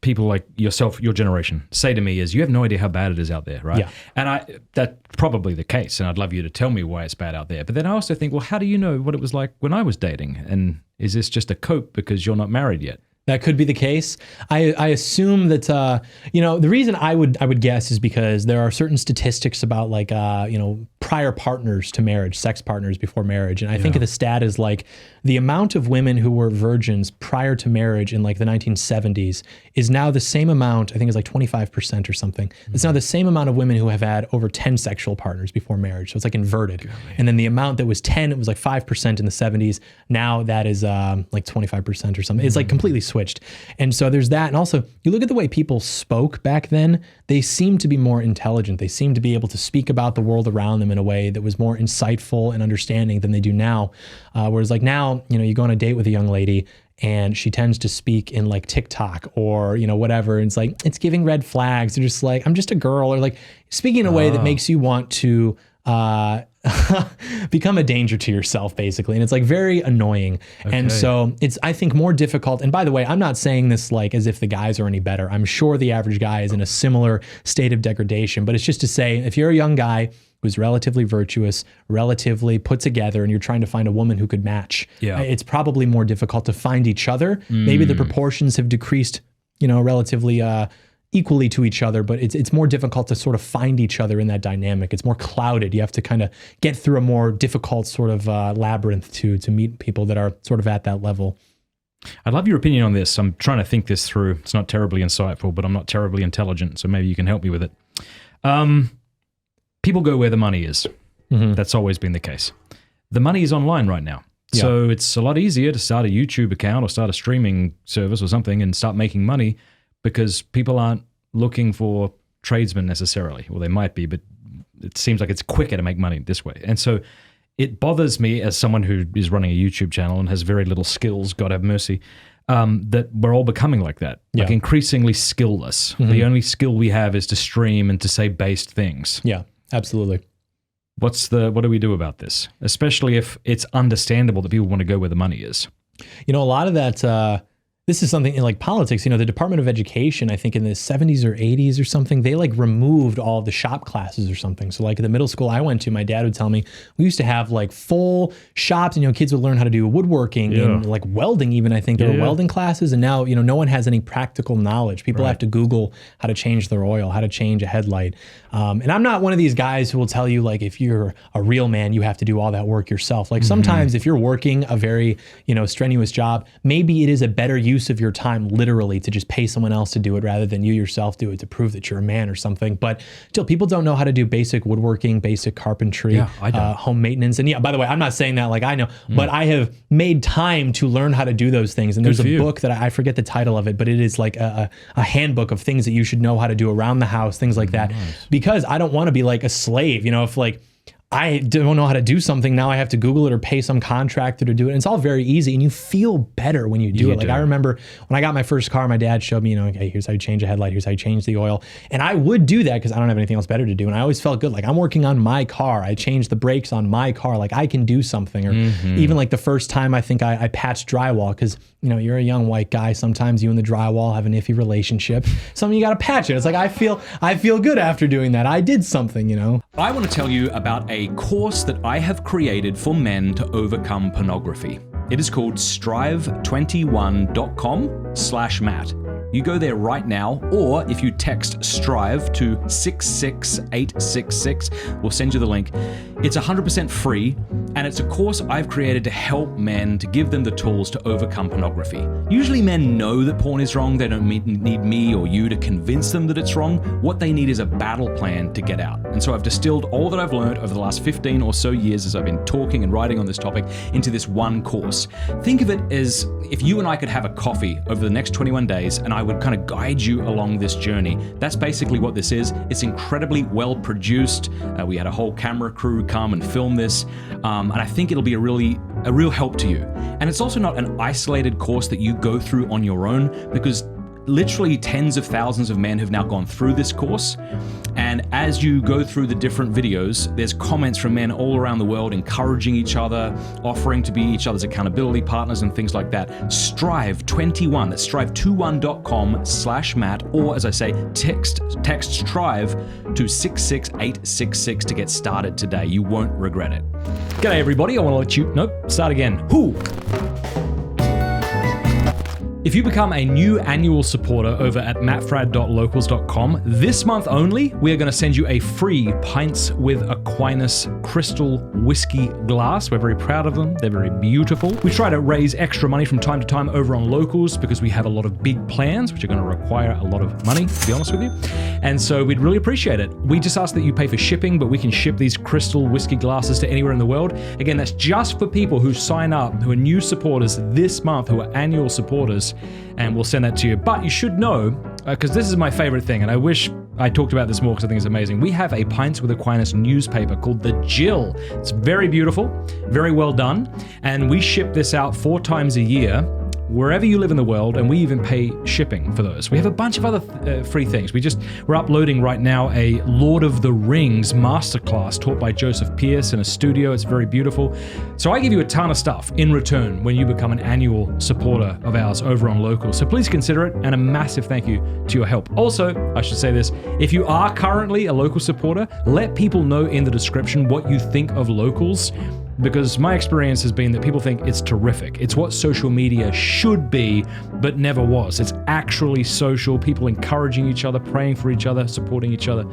people like yourself, your generation, say to me is, you have no idea how bad it is out there, right? Yeah. And that's probably the case, and I'd love you to tell me why it's bad out there. But then I also think, well, how do you know what it was like when I was dating? And is this just a cope because you're not married yet? That could be the case. I assume that the reason I would guess is because there are certain statistics about like prior partners to marriage, sex partners before marriage, and I think the stat is like the amount of women who were virgins prior to marriage in like the 1970s is now the same amount. I think it's like 25% or something. It's now the same amount of women who have had over 10 sexual partners before marriage. So it's like inverted. And then the amount that was 10, it was like 5% in the 70s. Now that is like 25% or something. It's like completely switched. And so there's that. And also, you look at the way people spoke back then, they seemed to be more intelligent. They seemed to be able to speak about the world around them in a way that was more insightful and understanding than they do now. Whereas like now, you go on a date with a young lady and she tends to speak in like TikTok or, whatever. And it's like, it's giving red flags. They're just like, I'm just a girl, or like speaking in a way that makes you want to become a danger to yourself, basically. And it's like very annoying. Okay. And so it's, I think, more difficult. And by the way, I'm not saying this like as if the guys are any better. I'm sure the average guy is in a similar state of degradation, but it's just to say, if you're a young guy who's relatively virtuous, relatively put together, and you're trying to find a woman who could match, it's probably more difficult to find each other. Maybe the proportions have decreased, relatively equally to each other, but it's more difficult to sort of find each other in that dynamic. It's more clouded. You have to kind of get through a more difficult sort of labyrinth to meet people that are sort of at that level. I'd love your opinion on this. I'm trying to think this through. It's not terribly insightful, but I'm not terribly intelligent, so maybe you can help me with it. People go where the money is. That's always been the case. The money is online right now. So it's a lot easier to start a YouTube account or start a streaming service or something and start making money, because people aren't looking for tradesmen necessarily. Well, they might be, but it seems like it's quicker to make money this way. And so it bothers me as someone who is running a YouTube channel and has very little skills, God have mercy, that we're all becoming like that, like increasingly skillless. The only skill we have is to stream and to say based things. Yeah, absolutely. What do we do about this? Especially if it's understandable that people want to go where the money is. A lot of that, this is something in like politics, the Department of Education, I think in the 70s or 80s or something, they like removed all of the shop classes or something. So like at the middle school I went to, my dad would tell me, we used to have like full shops and, kids would learn how to do woodworking and like welding even, I think there were welding classes. And now, no one has any practical knowledge. People have to Google how to change their oil, how to change a headlight. And I'm not one of these guys who will tell you like, if you're a real man, you have to do all that work yourself. Like sometimes if you're working a very, strenuous job, maybe it is a better use of your time literally to just pay someone else to do it rather than you yourself do it to prove that you're a man or something. But still, people don't know how to do basic woodworking, basic carpentry, home maintenance. And by the way, I'm not saying that like I know, but I have made time to learn how to do those things. And there's a book that I forget the title of it, but it is like a handbook of things that you should know how to do around the house, things like that. Because I don't want to be like a slave, if like I don't know how to do something, now I have to Google it or pay some contractor to do it. And it's all very easy, and you feel better when you do it. Like I remember when I got my first car, my dad showed me, okay, here's how you change a headlight, here's how you change the oil. And I would do that because I don't have anything else better to do. And I always felt good. Like I'm working on my car. I changed the brakes on my car. Like I can do something. Or even like the first time I think I patched drywall, because you're a young white guy. Sometimes you and the drywall have an iffy relationship. Something you got to patch it. It's like, I feel good after doing that. I did something, I want to tell you about a course that I have created for men to overcome pornography. It is called strive21.com/Matt. You go there right now, or if you text STRIVE to 66866, we'll send you the link. It's 100% free, and it's a course I've created to help men, to give them the tools to overcome pornography. Usually men know that porn is wrong. They don't need me or you to convince them that it's wrong. What they need is a battle plan to get out. And so I've distilled all that I've learned over the last 15 or so years as I've been talking and writing on this topic into this one course. Think of it as if you and I could have a coffee over the next 21 days, and I would kind of guide you along this journey. That's basically what this is. It's incredibly well produced. We had a whole camera crew come and film this, and I think it'll be a real help to you. And it's also not an isolated course that you go through on your own, because literally tens of thousands of men have now gone through this course. And as you go through the different videos, there's comments from men all around the world encouraging each other, offering to be each other's accountability partners and things like that. Strive21, that's strive21.com/Matt, or as I say, text STRIVE to 66866 to get started today. You won't regret it. G'day everybody, I want to let you, start again. If you become a new annual supporter over at mattfradd.locals.com, this month only, we are going to send you a free Pints with Aquinas crystal whiskey glass. We're very proud of them. They're very beautiful. We try to raise extra money from time to time over on Locals because we have a lot of big plans, which are going to require a lot of money, to be honest with you. And so we'd really appreciate it. We just ask that you pay for shipping, but we can ship these crystal whiskey glasses to anywhere in the world. Again, that's just for people who sign up, who are new supporters this month, who are annual supporters, and we'll send that to you. But you should know, because this is my favorite thing, and I wish I talked about this more because I think it's amazing. We have a Pints with Aquinas newspaper called The Jill. It's very beautiful, very well done, and we ship this out 4 times a year, wherever you live in the world, and we even pay shipping for those. We have a bunch of other free things. We're uploading right now a Lord of the Rings masterclass taught by Joseph Pierce in a studio. It's very beautiful. So I give you a ton of stuff in return when you become an annual supporter of ours over on Locals. So please consider it, and a massive thank you to your help. Also, I should say this, if you are currently a local supporter, let people know in the description what you think of Locals, because my experience has been that people think it's terrific. It's what social media should be, but never was. It's actually social, people encouraging each other, praying for each other, supporting each other.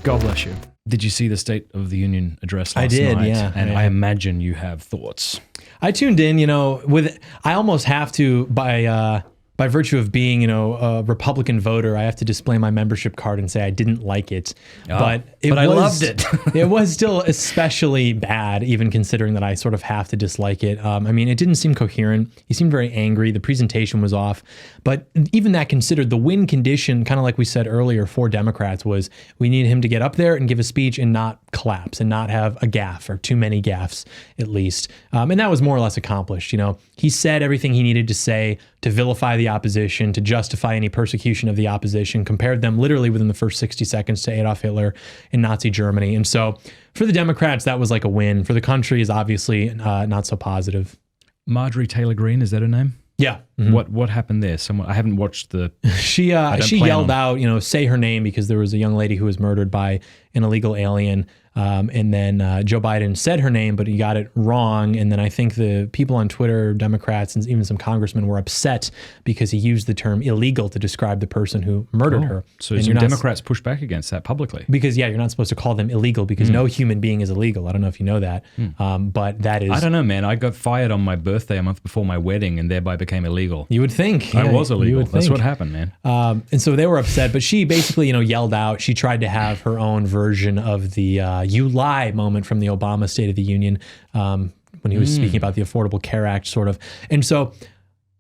God bless you. Did you see the State of the Union address last night? I did, yeah. And I imagine you have thoughts. I tuned in, I almost have to, by virtue of being, a Republican voter, I have to display my membership card and say I didn't like it. But I loved it. It was still especially bad, even considering that I sort of have to dislike it. It didn't seem coherent. He seemed very angry. The presentation was off. But even that considered, the win condition, kind of like we said earlier for Democrats, was we need him to get up there and give a speech and not collapse and not have a gaffe or too many gaffes, at least. And that was more or less accomplished. He said everything he needed to say to vilify the opposition, to justify any persecution of the opposition, compared them literally within the first 60 seconds to Adolf Hitler in Nazi Germany. And so for the Democrats, that was like a win. For the country is obviously not so positive. Marjorie Taylor Greene, is that her name? Yeah. Mm-hmm. What happened there? I haven't watched the... She yelled out, say her name, because there was a young lady who was murdered by an illegal alien. And then Joe Biden said her name, but he got it wrong. And then I think the people on Twitter, Democrats, and even some congressmen were upset because he used the term illegal to describe the person who murdered her. So some Democrats push back against that publicly. Because, you're not supposed to call them illegal because no human being is illegal. I don't know if you know that, but that is... I don't know, man. I got fired on my birthday a month before my wedding and thereby became illegal. You would think. I was illegal. That's what happened, man. And so they were upset, but she basically, yelled out. She tried to have her own version of the you lie moment from the Obama State of the Union when he was speaking about the Affordable Care Act, sort of. And so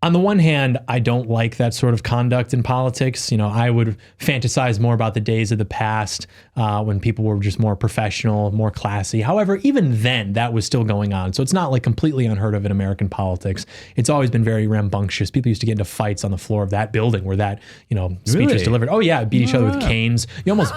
on the one hand, I don't like that sort of conduct in politics. I would fantasize more about the days of the past when people were just more professional, more classy. However, even then, that was still going on. So it's not like completely unheard of in American politics. It's always been very rambunctious. People used to get into fights on the floor of that building where that, speech was delivered. Oh yeah, beat each other with canes. You almost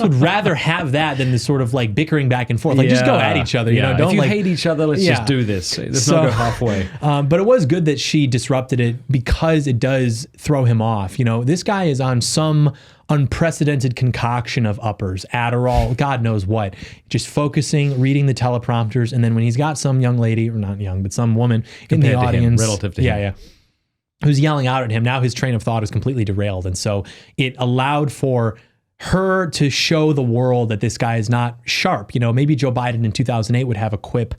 would rather have that than this sort of like bickering back and forth. Like just go at each other. Don't if you hate each other, let's just do this. Let's not go halfway. But it was good that she disrupted it because it does throw him off. This guy is on some unprecedented concoction of uppers, Adderall, God knows what, just focusing, reading the teleprompters. And then when he's got some young lady, or not young, but some woman in the audience, relative to him, who's yelling out at him, now his train of thought is completely derailed. And so it allowed for her to show the world that this guy is not sharp. Maybe Joe Biden in 2008 would have a quip.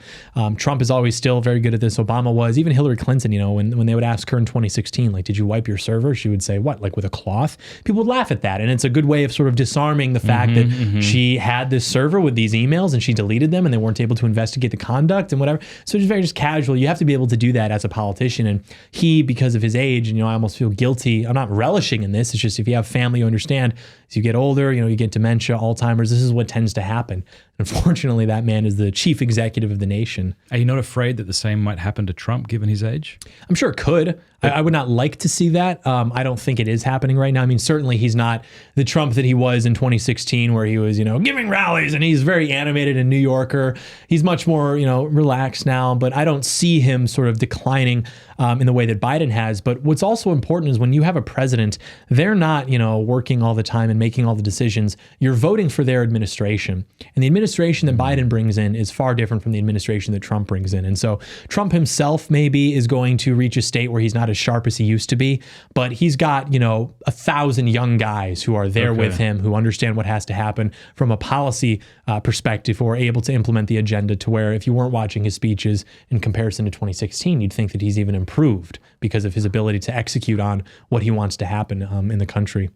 Trump is always still very good at this. Obama was. Even Hillary Clinton, when they would ask her in 2016, like, did you wipe your server? She would say, what, like with a cloth? People would laugh at that. And it's a good way of sort of disarming the fact that she had this server with these emails and she deleted them and they weren't able to investigate the conduct and whatever. So it's very just casual. You have to be able to do that as a politician. And he, because of his age, and I almost feel guilty. I'm not relishing in this. It's just if you have family, you understand, as you get older, you get dementia, Alzheimer's, this is what tends to happen. Unfortunately, that man is the chief executive of the nation. Are you not afraid that the same might happen to Trump, given his age? I'm sure it could. I would not like to see that. I don't think it is happening right now. Certainly he's not the Trump that he was in 2016, where he was, giving rallies and he's very animated and New Yorker. He's much more, relaxed now, but I don't see him sort of declining. in the way that Biden has. But what's also important is when you have a president, they're not, working all the time and making all the decisions. You're voting for their administration. And the administration that Biden brings in is far different from the administration that Trump brings in. And so Trump himself maybe is going to reach a state where he's not as sharp as he used to be, but he's got, 1,000 young guys who are there with him, who understand what has to happen from a policy perspective, who are able to implement the agenda to where if you weren't watching his speeches in comparison to 2016, you'd think that he's even improved because of his ability to execute on what he wants to happen in the country.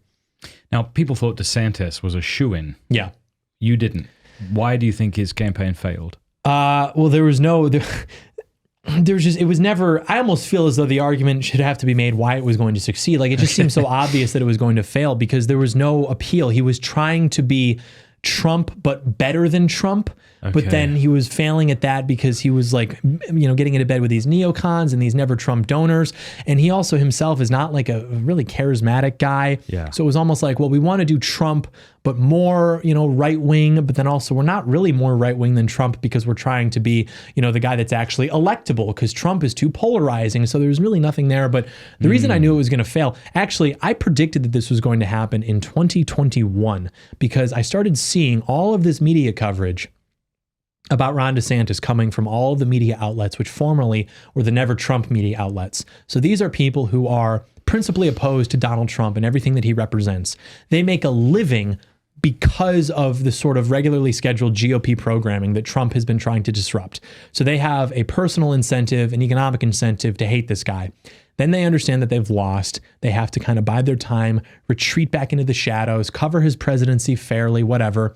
Now, people thought DeSantis was a shoo-in. Yeah. You didn't. Why do you think his campaign failed? Well, there was no... it was never, I almost feel as though the argument should have to be made why it was going to succeed. Like, it just seemed so obvious that it was going to fail because there was no appeal. He was trying to be Trump, but better than Trump. But then he was failing at that because he was like, getting into bed with these neocons and these never Trump donors. And he also himself is not like a really charismatic guy. Yeah. So it was almost like, well, we want to do Trump, but more, right wing. But then also we're not really more right wing than Trump because we're trying to be, the guy that's actually electable because Trump is too polarizing. So there's really nothing there. But the reason I knew it was going to fail, actually, I predicted that this was going to happen in 2021 because I started seeing all of this media coverage about Ron DeSantis coming from all of the media outlets, which formerly were the Never Trump media outlets. So these are people who are principally opposed to Donald Trump and everything that he represents. They make a living because of the sort of regularly scheduled GOP programming that Trump has been trying to disrupt. So they have a personal incentive, an economic incentive to hate this guy. Then they understand that they've lost. They have to kind of bide their time, retreat back into the shadows, cover his presidency fairly, whatever.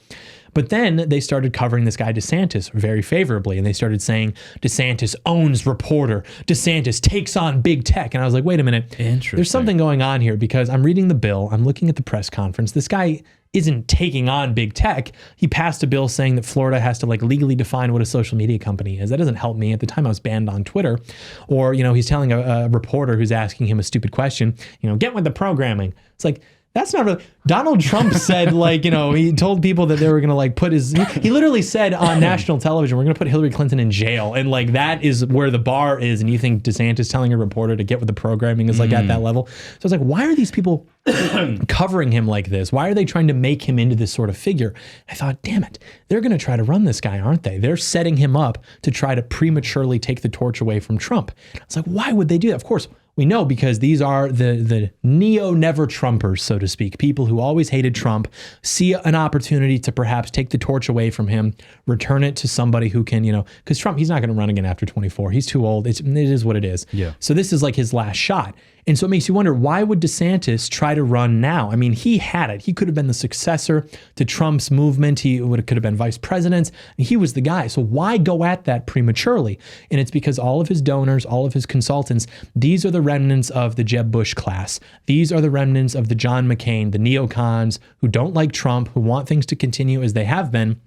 But then they started covering this guy DeSantis very favorably. And they started saying, DeSantis owns Reporter. DeSantis takes on big tech. And I was like, wait a minute. There's something going on here because I'm reading the bill. I'm looking at the press conference. This guy isn't taking on big tech. He passed a bill saying that Florida has to legally define what a social media company is. That doesn't help me. At the time I was banned on Twitter. Or, he's telling a reporter who's asking him a stupid question, get with the programming. It's like, that's not really. Donald Trump said, he told people that they were going to put he literally said on national television, we're going to put Hillary Clinton in jail. And that is where the bar is. And you think DeSantis telling a reporter to get with the programming is at that level. So I was like, why are these people covering him like this? Why are they trying to make him into this sort of figure? I thought, damn it, they're going to try to run this guy, aren't they? They're setting him up to try to prematurely take the torch away from Trump. I was like, why would they do that? Of course, we know because these are the neo-never-Trumpers, so to speak, people who always hated Trump, see an opportunity to perhaps take the torch away from him, return it to somebody who can, because Trump, he's not going to run again after 24. He's too old. It is what it is. Yeah. So this is his last shot. And so it makes you wonder, why would DeSantis try to run now? I mean, he had it. He could have been the successor to Trump's movement. He could have been vice president. He was the guy. So why go at that prematurely? And it's because all of his donors, all of his consultants, these are the remnants of the Jeb Bush class. These are the remnants of the John McCain, the neocons who don't like Trump, who want things to continue as they have been.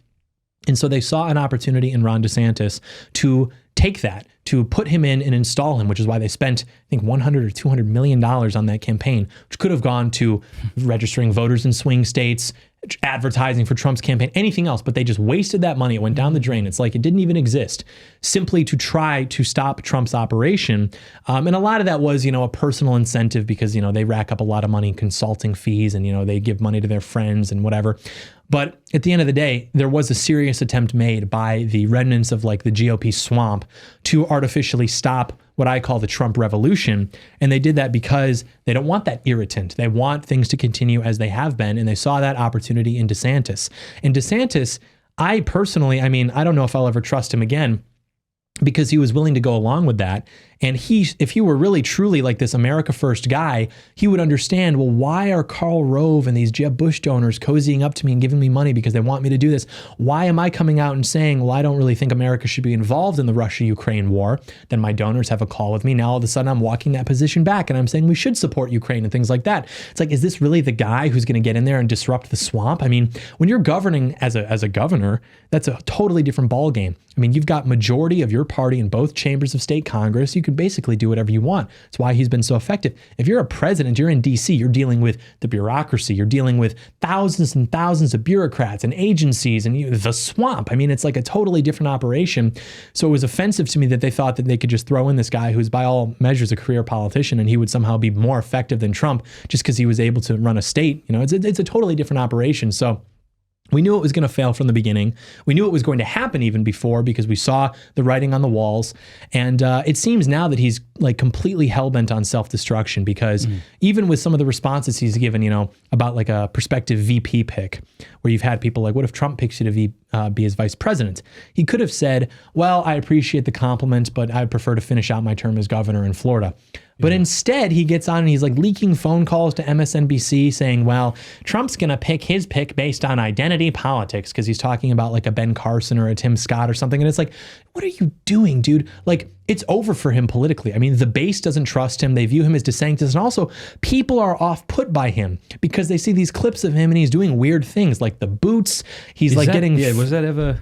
And so they saw an opportunity in Ron DeSantis to take that, to put him in and install him, which is why they spent, I think, $100 or $200 million on that campaign, which could have gone to registering voters in swing states, advertising for Trump's campaign, anything else, but they just wasted that money. It went down the drain. It's like it didn't even exist, simply to try to stop Trump's operation. And a lot of that was, a personal incentive because, they rack up a lot of money in consulting fees and, they give money to their friends and whatever. But at the end of the day, there was a serious attempt made by the remnants of the GOP swamp to artificially stop what I call the Trump revolution. And they did that because they don't want that irritant. They want things to continue as they have been. And they saw that opportunity in DeSantis. And DeSantis, I personally, I don't know if I'll ever trust him again because he was willing to go along with that. And if he were really truly this America First guy, he would understand, well, why are Karl Rove and these Jeb Bush donors cozying up to me and giving me money because they want me to do this? Why am I coming out and saying, well, I don't really think America should be involved in the Russia-Ukraine war? Then my donors have a call with me. Now all of a sudden I'm walking that position back and I'm saying we should support Ukraine and things like that. It's like, is this really the guy who's going to get in there and disrupt the swamp? When you're governing as a governor, that's a totally different ballgame. You've got majority of your party in both chambers of state Congress. You could could basically do whatever you want. It's why he's been so effective. If you're a president, you're in DC, you're dealing with the bureaucracy, you're dealing with thousands and thousands of bureaucrats and agencies and the swamp. I mean, it's like a totally different operation. So it was offensive to me that they thought that they could just throw in this guy who's by all measures a career politician and he would somehow be more effective than Trump just because he was able to run a state. You know, it's a totally different operation. So we knew it was going to fail from the beginning. We knew it was going to happen even before because we saw the writing on the walls. And it seems now that he's like completely hell-bent on self-destruction because even with some of the responses he's given, you know, about like a prospective VP pick, where you've had people like, what if Trump picks you to be his vice president? He could have said, well, I appreciate the compliment, but I'd prefer to finish out my term as governor in Florida. But instead, he gets on and he's like leaking phone calls to MSNBC saying, well, Trump's going to pick his pick based on identity politics because he's talking about like a Ben Carson or a Tim Scott or something. And it's like, what are you doing, dude? Like, it's over for him politically. I mean, the base doesn't trust him. They view him as DeSantis. And also, people are off put by him because they see these clips of him and he's doing weird things like the boots. He's was that ever...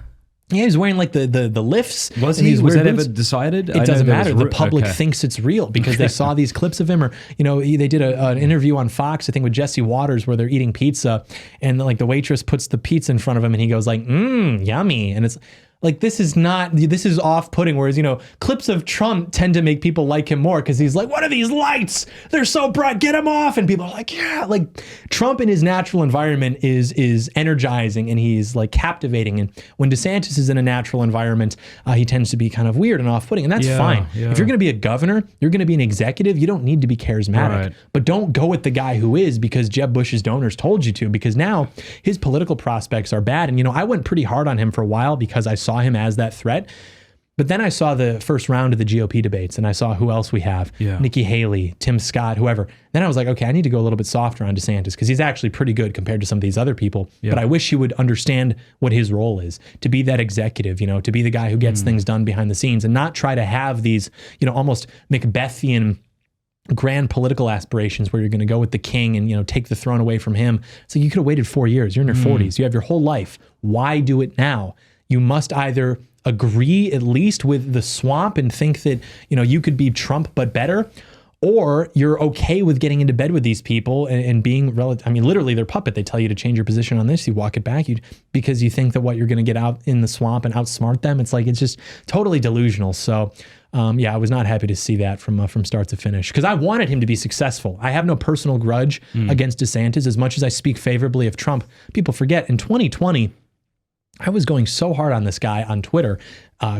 Yeah, he's wearing like the lifts. Was that ever decided? It doesn't matter. The public thinks it's real because they saw these clips of him, or you know, they did an interview on Fox, I think, with Jesse Waters, where they're eating pizza, and like the waitress puts the pizza in front of him, and he goes like, yummy, and it's like, this is off-putting, whereas, you know, clips of Trump tend to make people like him more because he's like, what are these lights? They're so bright, get them off. And people are like, yeah, like Trump in his natural environment is energizing and he's like captivating. And when DeSantis is in a natural environment, he tends to be kind of weird and off-putting, and that's fine. Yeah. If you're going to be a governor, you're going to be an executive, you don't need to be charismatic. Right. But don't go with the guy who is because Jeb Bush's donors told you to, because now his political prospects are bad. And, you know, I went pretty hard on him for a while because I saw him as that threat. But then I saw the first round of the GOP debates and I saw who else we have. Yeah. Nikki Haley, Tim Scott, whoever. Then I was like, okay, I need to go a little bit softer on DeSantis because he's actually pretty good compared to some of these other people. Yeah. But I wish he would understand what his role is, to be that executive, you know, to be the guy who gets things done behind the scenes and not try to have these, you know, almost Macbethian grand political aspirations where you're going to go with the king and, you know, take the throne away from him. So you could have waited 4 years. You're in your 40s. You have your whole life. Why do it now? You must either agree at least with the swamp and think that, you know, you could be Trump but better, or you're okay with getting into bed with these people and being relative. I mean, literally their puppet. They tell you to change your position on this. You walk it back because you think that what you're going to get out in the swamp and outsmart them. It's like, it's just totally delusional. So yeah, I was not happy to see that from start to finish because I wanted him to be successful. I have no personal grudge against DeSantis as much as I speak favorably of Trump. People forget in 2020, I was going so hard on this guy on Twitter,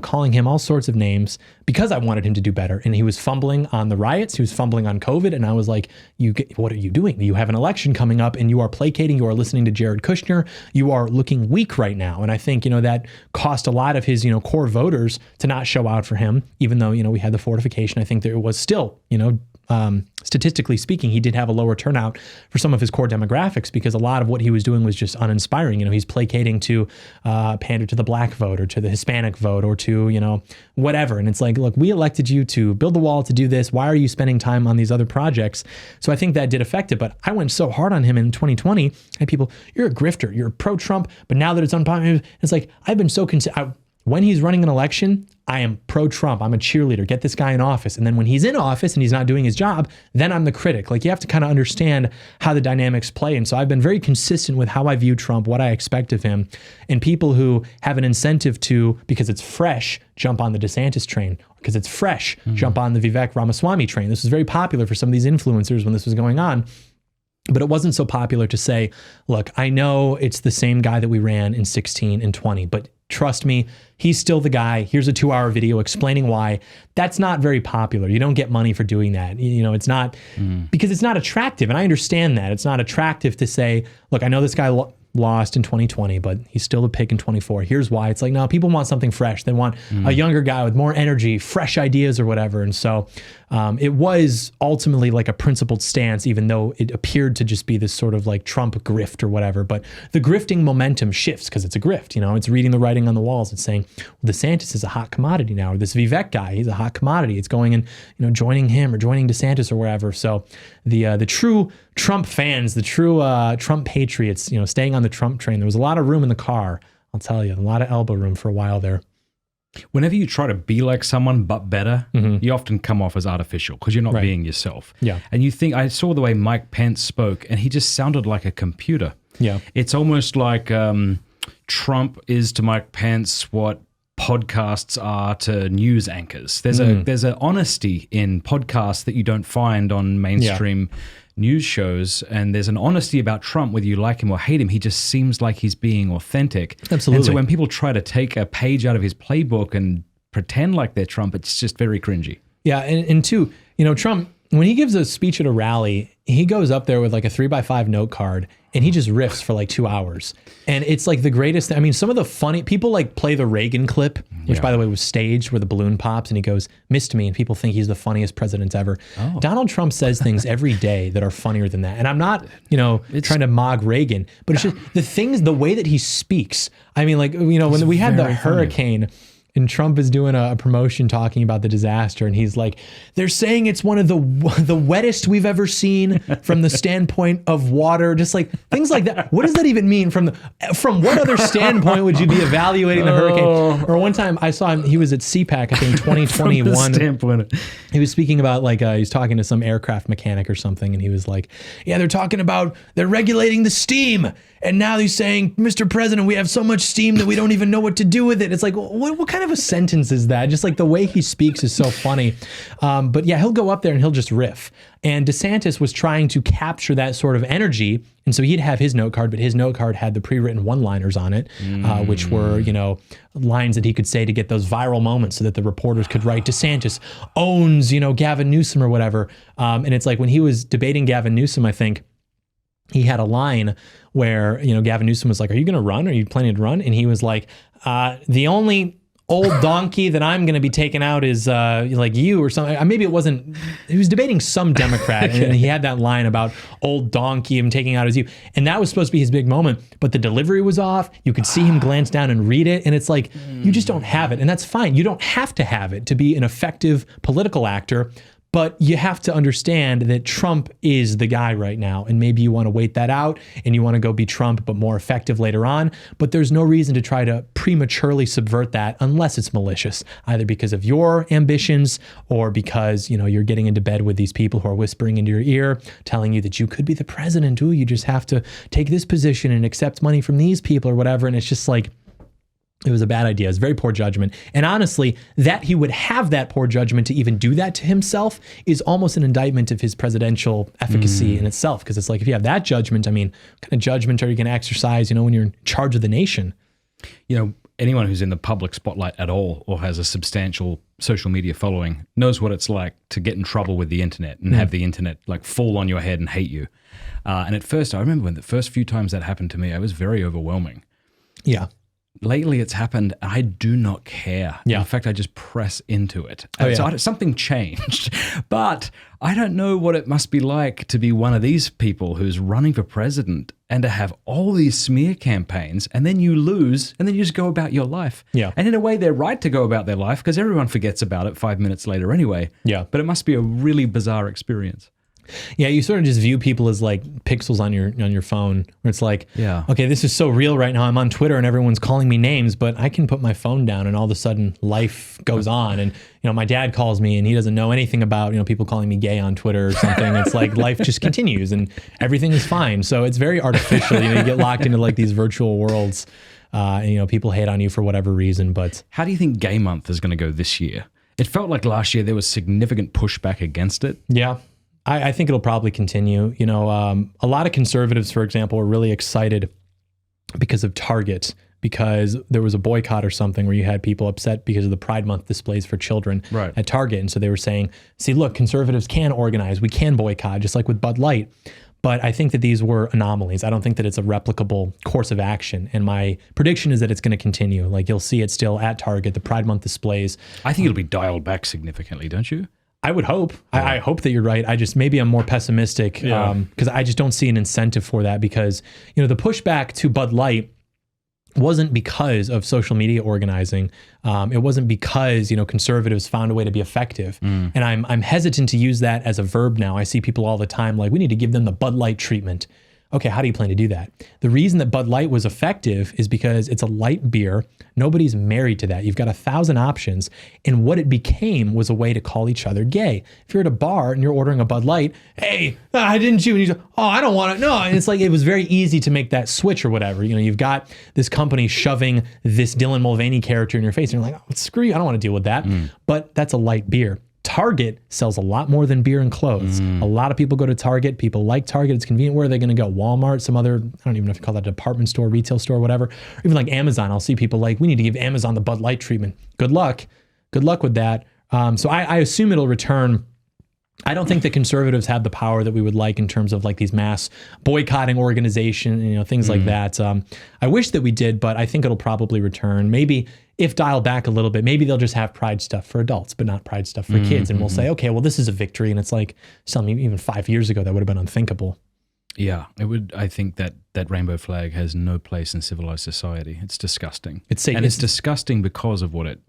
calling him all sorts of names because I wanted him to do better. And he was fumbling on the riots. He was fumbling on COVID. And I was like, what are you doing? You have an election coming up and you are placating. You are listening to Jared Kushner. You are looking weak right now. And I think, you know, that cost a lot of his, you know, core voters to not show out for him, even though, you know, we had the fortification. I think there was still, you know, statistically speaking, he did have a lower turnout for some of his core demographics because a lot of what he was doing was just uninspiring. You know, he's placating to pander to the black vote or to the Hispanic vote or to, you know, whatever. And it's like, look, we elected you to build the wall, to do this. Why are you spending time on these other projects? So I think that did affect it. But I went so hard on him in 2020. And people, you're a grifter, you're pro-Trump. But now that it's unpopular, it's like, I've been so when he's running an election, I am pro-Trump. I'm a cheerleader. Get this guy in office. And then when he's in office and he's not doing his job, then I'm the critic. Like, you have to kind of understand how the dynamics play. And so I've been very consistent with how I view Trump, what I expect of him. And people who have an incentive to, because it's fresh, jump on the DeSantis train. Because it's fresh, jump on the Vivek Ramaswamy train. This was very popular for some of these influencers when this was going on. But it wasn't so popular to say, look, I know it's the same guy that we ran in 16 and 20, but trust me, he's still the guy. Here's a 2-hour video explaining why. That's not very popular. You don't get money for doing that. You know, it's not because it's not attractive. And I understand that. It's not attractive to say, look, I know this guy lost in 2020, but he's still the pick in 24. Here's why. It's like, no, people want something fresh. They want a younger guy with more energy, fresh ideas or whatever. And so it was ultimately like a principled stance, even though it appeared to just be this sort of like Trump grift or whatever. But the grifting momentum shifts because it's a grift. You know, it's reading the writing on the walls. It's saying, well, DeSantis is a hot commodity now, or this Vivek guy, he's a hot commodity. It's going and, you know, joining him or joining DeSantis or wherever. So the true Trump fans, the true Trump patriots, you know, staying on the Trump train, there was a lot of room in the car. I'll tell you, a lot of elbow room for a while there. Whenever you try to be like someone but better, you often come off as artificial because you're not being yourself. Yeah. And you think, I saw the way Mike Pence spoke and he just sounded like a computer. Yeah. It's almost like Trump is to Mike Pence what podcasts are to news anchors. There's a honesty in podcasts that you don't find on mainstream news shows, and there's an honesty about Trump, whether you like him or hate him. He just seems like he's being authentic. Absolutely. And so when people try to take a page out of his playbook and pretend like they're Trump, it's just very cringy. Yeah, and two, Trump, when he gives a speech at a rally, he goes up there with like a 3x5 note card and he just riffs for like 2 hours. And it's like the greatest. I mean, some of the funny people like play the Reagan clip, which by the way was staged, where the balloon pops and he goes, "Missed me," and people think he's the funniest president ever. Oh. Donald Trump says things every day that are funnier than that. And I'm not, trying to mock Reagan, but it's just the way that he speaks. I mean, like, when we had the hurricane, and Trump is doing a promotion talking about the disaster, and he's like, they're saying it's one of the wettest we've ever seen from the standpoint of water, just like things like that. What does that even mean? From what other standpoint would you be evaluating the hurricane? Or one time I saw him, he was at CPAC, I think 2021. He was speaking about he was talking to some aircraft mechanic or something, and he was like, yeah, they're regulating the steam. And now he's saying, Mr. President, we have so much steam that we don't even know what to do with it. It's like, what kind of a sentence is that? Just like the way he speaks is so funny. But yeah, he'll go up there and he'll just riff. And DeSantis was trying to capture that sort of energy. And so he'd have his note card, but his note card had the pre-written one-liners on it, which were, lines that he could say to get those viral moments so that the reporters could write, DeSantis owns, Gavin Newsom or whatever. And it's like when he was debating Gavin Newsom, I think, he had a line where, Gavin Newsom was like, are you going to run? Are you planning to run? And he was like, the only old donkey that I'm going to be taking out is like you or something. Maybe it wasn't, he was debating some Democrat and he had that line about old donkey and taking out as you. And that was supposed to be his big moment, but the delivery was off. You could see him glance down and read it. And it's like, you just don't have it. And that's fine. You don't have to have it to be an effective political actor. But you have to understand that Trump is the guy right now. And maybe you want to wait that out and you want to go be Trump, but more effective later on. But there's no reason to try to prematurely subvert that unless it's malicious, either because of your ambitions or because, you're getting into bed with these people who are whispering into your ear, telling you that you could be the president. Ooh, you just have to take this position and accept money from these people or whatever. And it's just like, it was a bad idea. It was very poor judgment. And honestly, that he would have that poor judgment to even do that to himself is almost an indictment of his presidential efficacy in itself. Because it's like, if you have that judgment, I mean, what kind of judgment are you going to exercise, when you're in charge of the nation? Anyone who's in the public spotlight at all or has a substantial social media following knows what it's like to get in trouble with the internet and have the internet like fall on your head and hate you. And at first, I remember when the first few times that happened to me, it was very overwhelming. Yeah. Lately, it's happened. I do not care. Yeah. In fact, I just press into it. So something changed, but I don't know what it must be like to be one of these people who's running for president and to have all these smear campaigns, and then you lose, and then you just go about your life. Yeah. And in a way, they're right to go about their life because everyone forgets about it 5 minutes later anyway. Yeah. But it must be a really bizarre experience. Yeah, you sort of just view people as like pixels on your phone, where it's like, okay, this is so real right now. I'm on Twitter and everyone's calling me names, but I can put my phone down and all of a sudden life goes on. And my dad calls me and he doesn't know anything about people calling me gay on Twitter or something. It's like life just continues and everything is fine. So it's very artificial. You get locked into like these virtual worlds, and people hate on you for whatever reason. But how do you think Gay Month is going to go this year? It felt like last year there was significant pushback against it. Yeah. I think it'll probably continue. A lot of conservatives, for example, were really excited because of Target, because there was a boycott or something where you had people upset because of the Pride Month displays for children at Target. And so they were saying, see, look, conservatives can organize. We can boycott, just like with Bud Light. But I think that these were anomalies. I don't think that it's a replicable course of action. And my prediction is that it's going to continue. Like you'll see it still at Target, the Pride Month displays. I think it'll be dialed back significantly, don't you? I would hope. Yeah. I hope that you're right. Maybe I'm more pessimistic because I just don't see an incentive for that because, the pushback to Bud Light wasn't because of social media organizing. It wasn't because, conservatives found a way to be effective. And I'm hesitant to use that as a verb now. I see people all the time like, we need to give them the Bud Light treatment. Okay, how do you plan to do that? The reason that Bud Light was effective is because it's a light beer. Nobody's married to that. You've got 1,000 options. And what it became was a way to call each other gay. If you're at a bar and you're ordering a Bud Light, hey, I didn't you? And you go, oh, I don't want it. No. And it's like, it was very easy to make that switch or whatever. You know, you've got this company shoving this Dylan Mulvaney character in your face. And you're like, oh, screw you. I don't want to deal with that. But that's a light beer. Target sells a lot more than beer and clothes. A lot of people go to Target. People like Target. It's convenient. Where are they going to go? Walmart, some other, I don't even know if you call that a department store, retail store, whatever. Or even like Amazon. I'll see people like, we need to give Amazon the Bud Light treatment. Good luck. Good luck with that. So I assume it'll return. I don't think the conservatives have the power that we would like in terms of like these mass boycotting organization, you know, things like that. I wish that we did, but I think it'll probably return. Maybe if dialed back a little bit, maybe they'll just have Pride stuff for adults, but not Pride stuff for kids. And we'll say, okay, well, this is a victory. And it's like, something even 5 years ago, that would have been unthinkable. Yeah, it would. I think that rainbow flag has no place in civilized society. It's disgusting. It's disgusting because of what it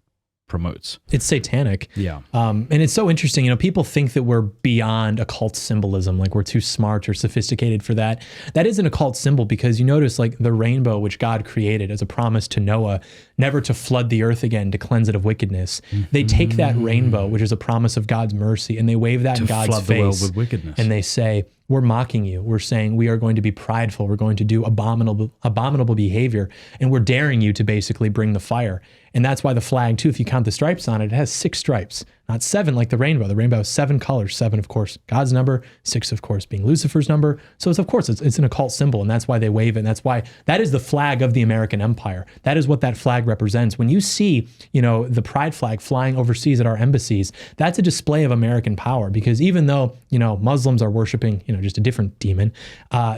promotes. It's satanic. Yeah. And it's so interesting. You know, people think that we're beyond occult symbolism, like we're too smart or sophisticated for that. That is an occult symbol because you notice like the rainbow, which God created as a promise to Noah, never to flood the earth again, to cleanse it of wickedness. They take that rainbow, which is a promise of God's mercy, and they wave that in God's flood face. The world with wickedness. And they say, we're mocking you. We're saying we are going to be prideful. We're going to do abominable behavior. And we're daring you to basically bring the fire. And that's why the flag, too, if you count the stripes on it, it has 6 stripes, not 7 like the rainbow. The rainbow has 7 colors. 7, of course, God's number. 6, of course, being Lucifer's number. So it's, of course, it's an occult symbol. And that's why they wave it. And that's why that is the flag of the American empire. That is what that flag represents. When you see, you know, the pride flag flying overseas at our embassies, that's a display of American power. Because even though, you know, Muslims are worshiping, you know, just a different demon,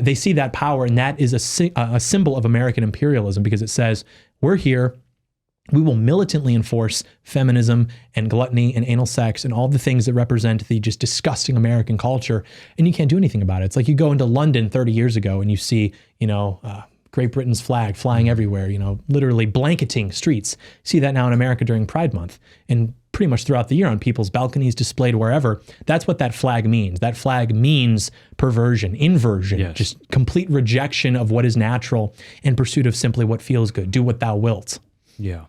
they see that power. And that is a symbol of American imperialism because it says, we're here. We will militantly enforce feminism and gluttony and anal sex and all the things that represent the just disgusting American culture. And you can't do anything about it. It's like you go into London 30 years ago and you see, you know, Great Britain's flag flying everywhere, you know, literally blanketing streets. See that now in America during Pride Month and pretty much throughout the year on people's balconies, displayed wherever. That's what that flag means. That flag means perversion, inversion, just complete rejection of what is natural in pursuit of simply what feels good. Do what thou wilt. Yeah.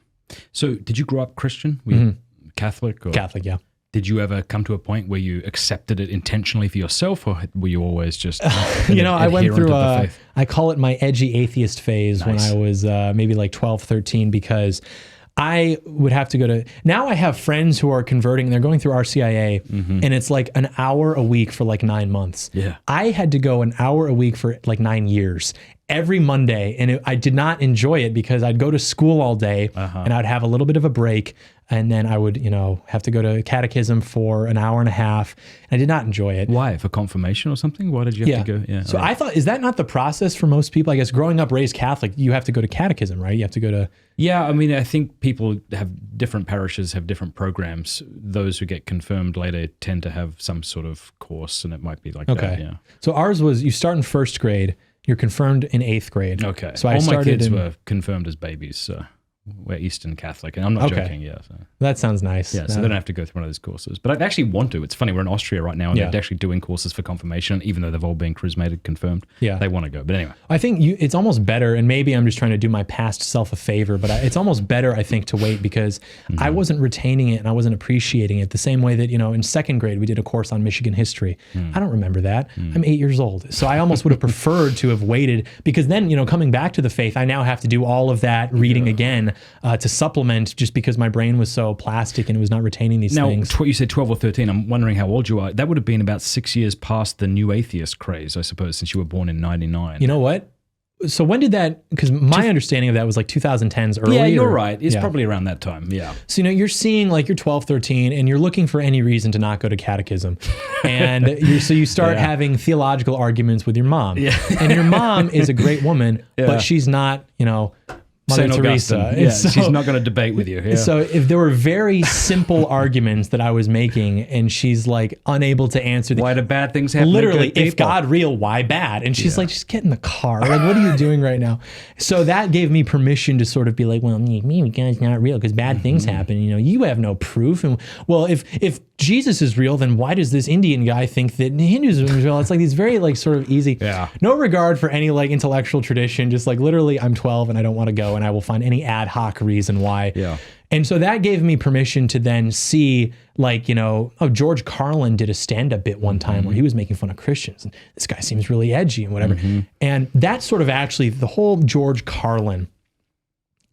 So did you grow up Christian? Were you Catholic? Or Catholic, yeah. Did you ever come to a point where you accepted it intentionally for yourself, or were you always just you know, I went through I call it my edgy atheist phase when I was maybe like 12, 13, because I would have to go to, now I have friends who are converting, they're going through RCIA, and it's like an hour a week for like 9 months. Yeah. I had to go an hour a week for like 9 years. Every Monday, and I did not enjoy it because I'd go to school all day and I'd have a little bit of a break, and then I would, you know, have to go to catechism for an hour and a half. And I did not enjoy it. Why? For confirmation or something? Why did you have to go? Yeah. So I thought, is that not the process for most people? I guess growing up raised Catholic, you have to go to catechism, right? You have to go to... Yeah, I mean, I think people have different parishes, have different programs. Those who get confirmed later tend to have some sort of course, and it might be like that, yeah. So ours was, you start in first grade, you're confirmed in 8th grade. Okay. So all my kids were confirmed as babies, so we're Eastern Catholic, and I'm not joking, So. That sounds nice. Yeah, so they don't have to go through one of those courses. But I actually want to. It's funny, we're in Austria right now, and they're actually doing courses for confirmation, even though they've all been chrismated, confirmed. Yeah. They want to go, but anyway. I think it's almost better, and maybe I'm just trying to do my past self a favor, but it's almost better, I think, to wait, because I wasn't retaining it and I wasn't appreciating it the same way that, you know, in 2nd grade, we did a course on Michigan history. I don't remember that. I'm 8 years old. So I almost would have preferred to have waited, because then, you know, coming back to the faith, I now have to do all of that reading again to supplement, just because my brain was so plastic and it was not retaining these things. Now, you said 12 or 13. I'm wondering how old you are. That would have been about 6 years past the new atheist craze, I suppose, since you were born in 99. You know what? So when did that, because my understanding of that was like 2010s early. Yeah, you're right. It's probably around that time, yeah. So, you know, you're seeing like you're 12, 13, and you're looking for any reason to not go to catechism. And so you start having theological arguments with your mom. Yeah. And your mom is a great woman, but she's not, you know, Mother Teresa. Yeah, so, she's not going to debate with you. Yeah. So if there were very simple arguments that I was making, and she's like unable to answer, why do bad things happen? Literally, if God real, why bad? And she's like, just get in the car. Like, what are you doing right now? So that gave me permission to sort of be like, well, maybe God's not real because bad things happen. You know, you have no proof. And well, if Jesus is real, then why does this Indian guy think that Hinduism is real? It's like these very like sort of easy, no regard for any like intellectual tradition, just like literally I'm 12 and I don't want to go and I will find any ad hoc reason why. Yeah. And so that gave me permission to then see like, George Carlin did a stand-up bit one time where he was making fun of Christians. And this guy seems really edgy and whatever. And that's sort of actually the whole George Carlin.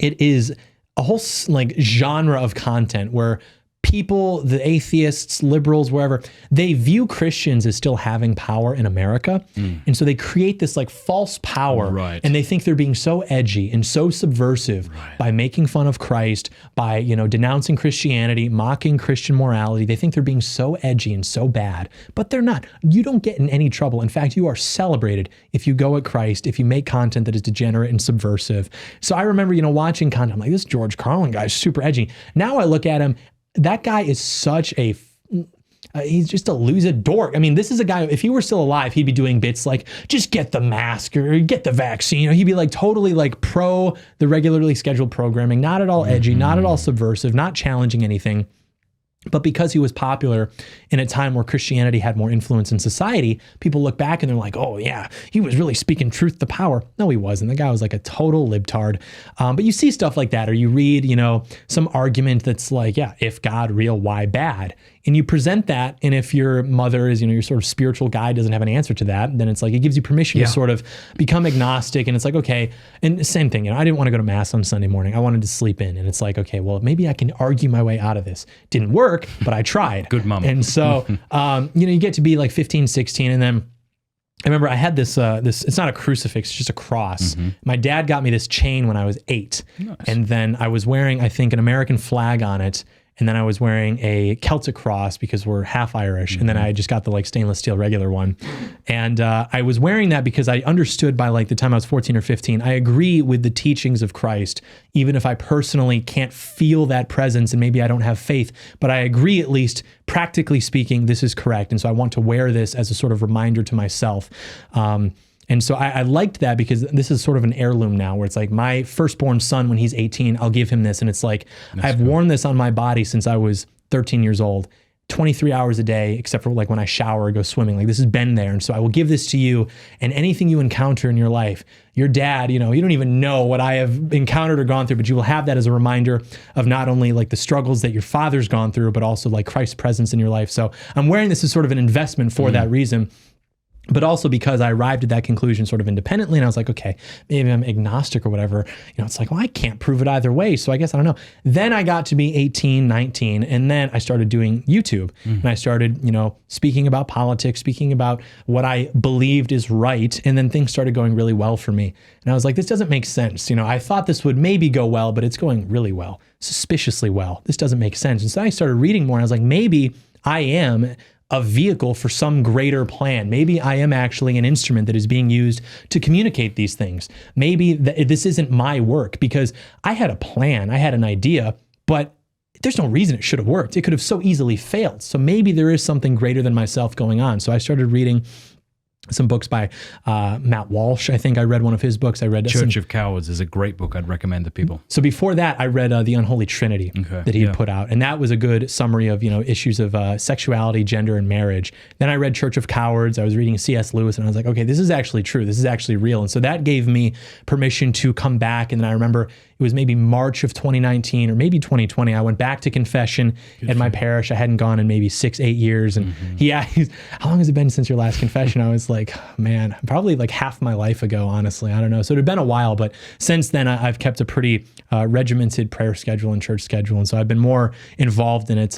It is a whole like genre of content where people, the atheists, liberals, wherever, they view Christians as still having power in America. And so they create this like false power and they think they're being so edgy and so subversive by making fun of Christ, by, denouncing Christianity, mocking Christian morality. They think they're being so edgy and so bad, but they're not. You don't get in any trouble. In fact, you are celebrated if you go at Christ, if you make content that is degenerate and subversive. So I remember, watching content, I'm like, this George Carlin guy is super edgy. Now I look at him, that guy is such a, he's just a loser dork. I mean, this is a guy, if he were still alive, he'd be doing bits like, just get the mask or get the vaccine. He'd be like totally like pro the regularly scheduled programming, not at all edgy, not at all subversive, not challenging anything. But because he was popular in a time where Christianity had more influence in society, people look back and they're like, oh yeah, he was really speaking truth to power. No, he wasn't. The guy was like a total libtard. But you see stuff like that, or you read, some argument that's like, yeah, if God real, why bad? And you present that, and if your mother is, your sort of spiritual guide doesn't have an answer to that, then it's like, it gives you permission to sort of become agnostic. And it's like, okay, and same thing, I didn't want to go to mass on Sunday morning. I wanted to sleep in. And it's like, okay, well, maybe I can argue my way out of this. Didn't work, but I tried. Good mom. And so, you get to be like 15, 16, and then I remember I had this, it's not a crucifix, it's just a cross. My dad got me this chain when I was 8. Nice. And then I was wearing, I think, an American flag on it. And then I was wearing a Celtic cross because we're half Irish. And then I just got the like stainless steel regular one. And I was wearing that because I understood by like the time I was 14 or 15, I agree with the teachings of Christ, even if I personally can't feel that presence and maybe I don't have faith, but I agree, at least practically speaking, this is correct. And so I want to wear this as a sort of reminder to myself. And so I liked that because this is sort of an heirloom now where it's like my firstborn son, when he's 18, I'll give him this. And it's like, I've worn this on my body since I was 13 years old, 23 hours a day, except for like when I shower or go swimming. Like this has been there. And so I will give this to you, and anything you encounter in your life, your dad, you don't even know what I have encountered or gone through, but you will have that as a reminder of not only like the struggles that your father's gone through, but also like Christ's presence in your life. So I'm wearing this as sort of an investment for that reason. But also because I arrived at that conclusion sort of independently, and I was like, okay, maybe I'm agnostic or whatever. It's like, well, I can't prove it either way, so I guess I don't know. Then I got to be 18, 19, and then I started doing YouTube. And I started, speaking about politics, speaking about what I believed is right, and then things started going really well for me. And I was like, this doesn't make sense. I thought this would maybe go well, but it's going really well, suspiciously well. This doesn't make sense. And so I started reading more, and I was like, maybe I am a vehicle for some greater plan. Maybe I am actually an instrument that is being used to communicate these things. Maybe this isn't my work, because I had a plan, I had an idea, but there's no reason it should have worked. It could have so easily failed. So maybe there is something greater than myself going on. So I started reading some books by Matt Walsh. I think I read one of his books. I read Church of Cowards is a great book I'd recommend to people. So before that, I read The Unholy Trinity that he had put out. And that was a good summary of, issues of sexuality, gender, and marriage. Then I read Church of Cowards. I was reading C.S. Lewis, and I was like, okay, this is actually true. This is actually real. And so that gave me permission to come back. And then I remember it was maybe March of 2019 or maybe 2020. I went back to confession at my parish. I hadn't gone in maybe 6-8 years. And he asked, how long has it been since your last confession? I was like, man, probably like half my life ago, honestly. I don't know. So it had been a while, but since then I've kept a pretty regimented prayer schedule and church schedule. And so I've been more involved in it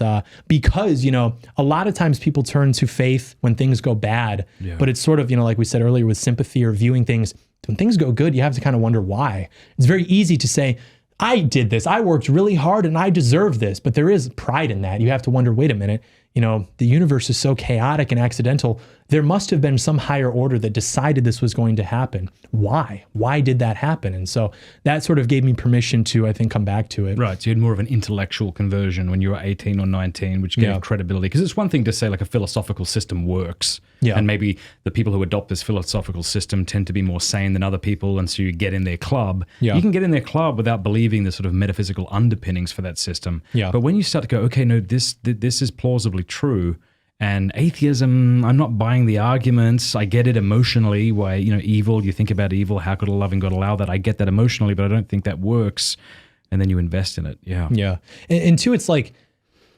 because, a lot of times people turn to faith when things go bad, but it's sort of, like we said earlier with sympathy or viewing things, when things go good, you have to kind of wonder why. It's very easy to say, I did this, I worked really hard and I deserve this, but there is pride in that. You have to wonder, wait a minute, the universe is so chaotic and accidental. there must have been some higher order that decided this was going to happen. Why? Why did that happen? And so that sort of gave me permission to, I think, come back to it. Right. So you had more of an intellectual conversion when you were 18 or 19, which gave credibility. Because it's one thing to say like a philosophical system works. Yeah. And maybe the people who adopt this philosophical system tend to be more sane than other people. And so you get in their club. Yeah. You can get in their club without believing the sort of metaphysical underpinnings for that system. Yeah. But when you start to go, okay, no, this is plausibly true. And atheism, I'm not buying the arguments. I get it emotionally. Why, evil, you think about evil. How could a loving God allow that? I get that emotionally, but I don't think that works. And then you invest in it. Yeah. Yeah. And two, it's like,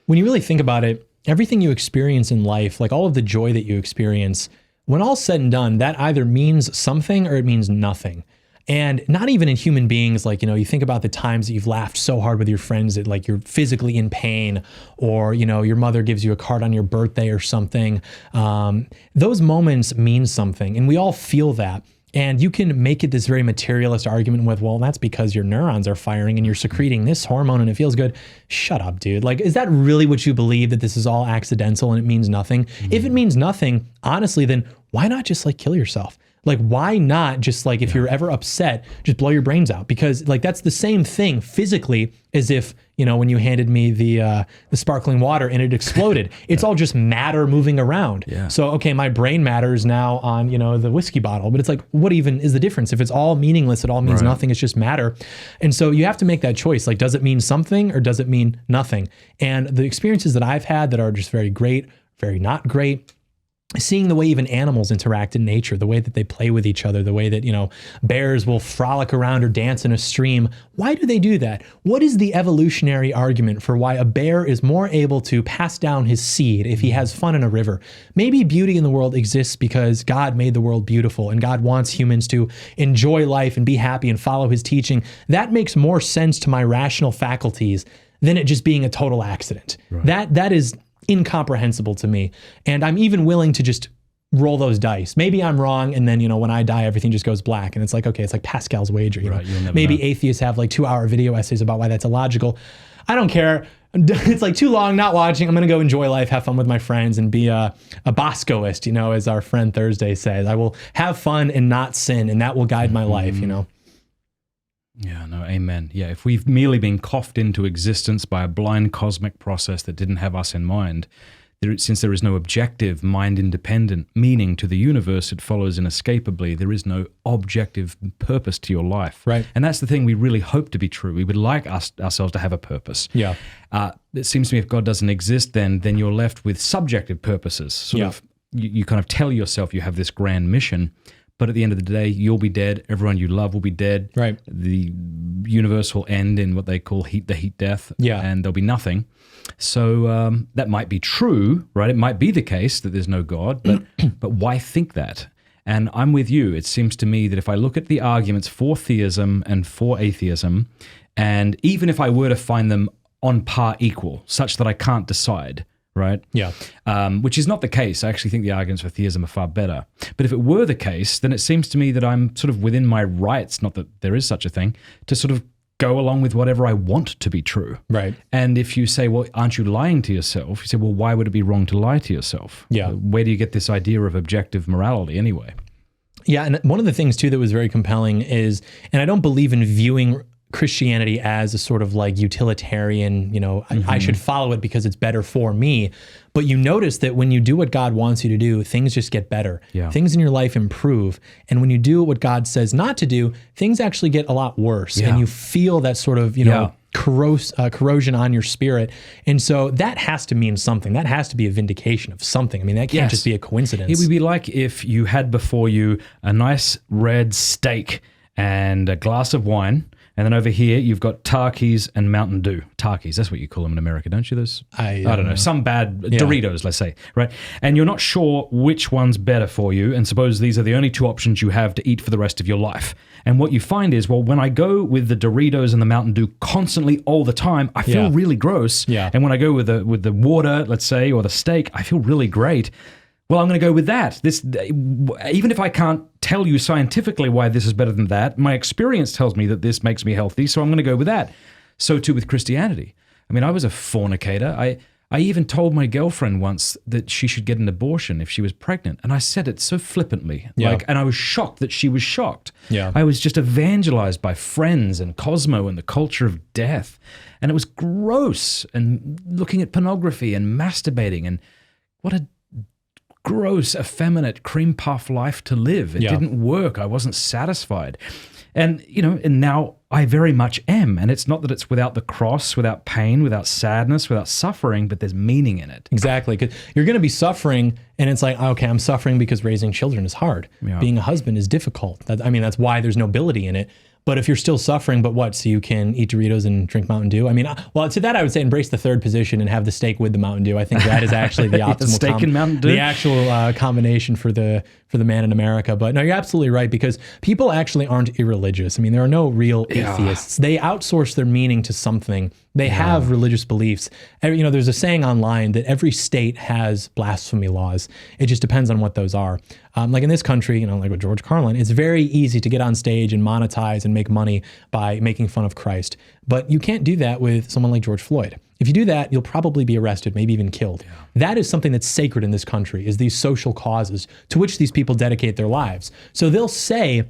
when you really think about it, everything you experience in life, like all of the joy that you experience, when all's said and done, that either means something or it means nothing. And not even in human beings, like, you think about the times that you've laughed so hard with your friends that like you're physically in pain, or, your mother gives you a card on your birthday or something. Those moments mean something, and we all feel that. And you can make it this very materialist argument with, well, that's because your neurons are firing and you're secreting this hormone and it feels good. Shut up, dude. Like, is that really what you believe, that this is all accidental and it means nothing? Mm-hmm. If it means nothing, honestly, then why not just like kill yourself? Like, why not just like, if you're ever upset, just blow your brains out? Because like, that's the same thing physically as if, when you handed me the sparkling water and it exploded. It's all just matter moving around. Yeah. So, okay, my brain matter is now on, the whiskey bottle, but it's like, what even is the difference? If it's all meaningless, it all means nothing. It's just matter. And so you have to make that choice. Like, does it mean something or does it mean nothing? And the experiences that I've had that are just very great, very not great, seeing the way even animals interact in nature, the way that they play with each other, the way that, bears will frolic around or dance in a stream. Why do they do that? What is the evolutionary argument for why a bear is more able to pass down his seed if he has fun in a river? Maybe beauty in the world exists because God made the world beautiful and God wants humans to enjoy life and be happy and follow his teaching. That makes more sense to my rational faculties than it just being a total accident. Right. That is incomprehensible to me. And I'm even willing to just roll those dice. Maybe I'm wrong, and then, when I die, everything just goes black. And it's like, okay, it's like Pascal's wager. Maybe atheists have like 2-hour video essays about why that's illogical. I don't care. It's like too long, not watching. I'm going to go enjoy life, have fun with my friends, and be a Boscoist, as our friend Thursday says. I will have fun and not sin, and that will guide my life, Yeah, no, amen. Yeah, if we've merely been coughed into existence by a blind cosmic process that didn't have us in mind, since there is no objective, mind-independent meaning to the universe, it follows inescapably there is no objective purpose to your life. Right. And that's the thing we really hope to be true. We would like ourselves to have a purpose. Yeah. It seems to me if God doesn't exist, then you're left with subjective purposes. Sort of, you kind of tell yourself you have this grand mission, but at the end of the day, you'll be dead. Everyone you love will be dead. Right. The universe will end in what they call the heat death. Yeah. And there'll be nothing. So that might be true, right? It might be the case that there's no God, but why think that? And I'm with you. It seems to me that if I look at the arguments for theism and for atheism, and even if I were to find them on par equal, such that I can't decide, right? Yeah. Which is not the case. I actually think the arguments for theism are far better. But if it were the case, then it seems to me that I'm sort of within my rights, not that there is such a thing, to sort of go along with whatever I want to be true. Right. And if you say, well, aren't you lying to yourself? You say, well, why would it be wrong to lie to yourself? Yeah. Where do you get this idea of objective morality anyway? Yeah. And one of the things too that was very compelling is, and I don't believe in viewing Christianity as a sort of like utilitarian, I should follow it because it's better for me. But you notice that when you do what God wants you to do, things just get better. Yeah. Things in your life improve. And when you do what God says not to do, things actually get a lot worse. Yeah. And you feel that sort of, corrosion on your spirit. And so that has to mean something. That has to be a vindication of something. I mean, that can't just be a coincidence. It would be like if you had before you a nice red steak and a glass of wine, and then over here, you've got Takis and Mountain Dew. Takis, that's what you call them in America, don't you? Those I don't know. Some bad Doritos, let's say, right? And you're not sure which one's better for you, and suppose these are the only two options you have to eat for the rest of your life. And what you find is, well, when I go with the Doritos and the Mountain Dew constantly all the time, I feel really gross. Yeah. And when I go with the water, let's say, or the steak, I feel really great. Well, I'm going to go with that. Even if I can't tell you scientifically why this is better than that, my experience tells me that this makes me healthy, so I'm going to go with that. So too with Christianity. I mean, I was a fornicator. I even told my girlfriend once that she should get an abortion if she was pregnant. And I said it so flippantly. Yeah. And I was shocked that she was shocked. Yeah. I was just evangelized by friends and Cosmo and the culture of death. And it was gross. And looking at pornography and masturbating. And what a gross, effeminate, cream puff life to live. It didn't work. I wasn't satisfied. And, and now I very much am. And it's not that it's without the cross, without pain, without sadness, without suffering, but there's meaning in it. Exactly. Because you're going to be suffering, and it's like, okay, I'm suffering because raising children is hard. Yeah. Being a husband is difficult. That's why there's nobility in it. But if you're still suffering, but what? So you can eat Doritos and drink Mountain Dew? I mean, well, to that I would say embrace the third position and have the steak with the Mountain Dew. I think that is actually the optimal steak and Mountain Dew? the actual combination for the man in America. But no, you're absolutely right, because people actually aren't irreligious. I mean, there are no real atheists. They outsource their meaning to something. They have religious beliefs. There's a saying online that every state has blasphemy laws. It just depends on what those are. Like in this country, like with George Carlin, it's very easy to get on stage and monetize and make money by making fun of Christ. But you can't do that with someone like George Floyd. If you do that, you'll probably be arrested, maybe even killed. Yeah. That is something that's sacred in this country, is these social causes to which these people dedicate their lives. So they'll say,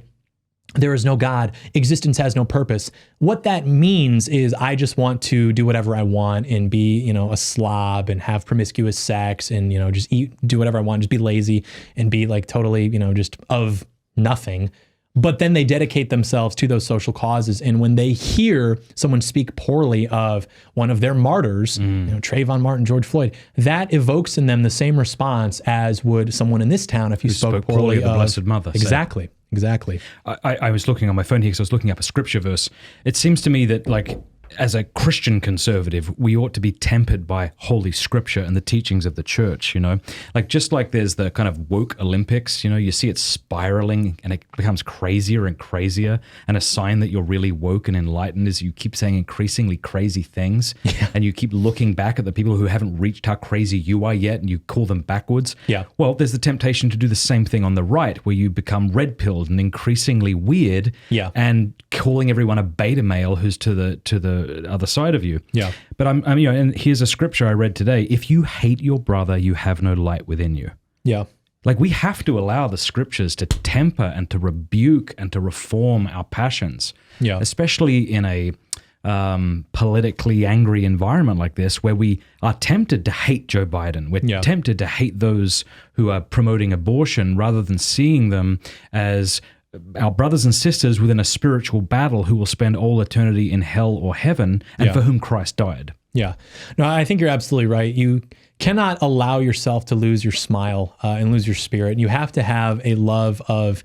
there is no God, existence has no purpose. What that means is I just want to do whatever I want and be, a slob and have promiscuous sex and, just do whatever I want, just be lazy and be like totally, just of nothing. But then they dedicate themselves to those social causes. And when they hear someone speak poorly of one of their martyrs, Trayvon Martin, George Floyd, that evokes in them the same response as would someone in this town if you spoke poorly of the Blessed Mother. Exactly. Exactly. I was looking on my phone here because I was looking up a scripture verse. It seems to me that, as a Christian conservative, we ought to be tempered by Holy Scripture and the teachings of the church, just like there's the kind of woke Olympics, you see it spiraling and it becomes crazier and crazier. And a sign that you're really woke and enlightened is you keep saying increasingly crazy things and you keep looking back at the people who haven't reached how crazy you are yet and you call them backwards. Yeah. Well, there's the temptation to do the same thing on the right, where you become red-pilled and increasingly weird and calling everyone a beta male who's to the other side of you. Yeah. But and here's a scripture I read today. If you hate your brother, you have no light within you. Yeah. We have to allow the scriptures to temper and to rebuke and to reform our passions. Yeah. Especially in a politically angry environment like this, where we are tempted to hate Joe Biden. We're tempted to hate those who are promoting abortion rather than seeing them as our brothers and sisters within a spiritual battle who will spend all eternity in hell or heaven and for whom Christ died. Yeah. No, I think you're absolutely right. You cannot allow yourself to lose your smile and lose your spirit. You have to have a love of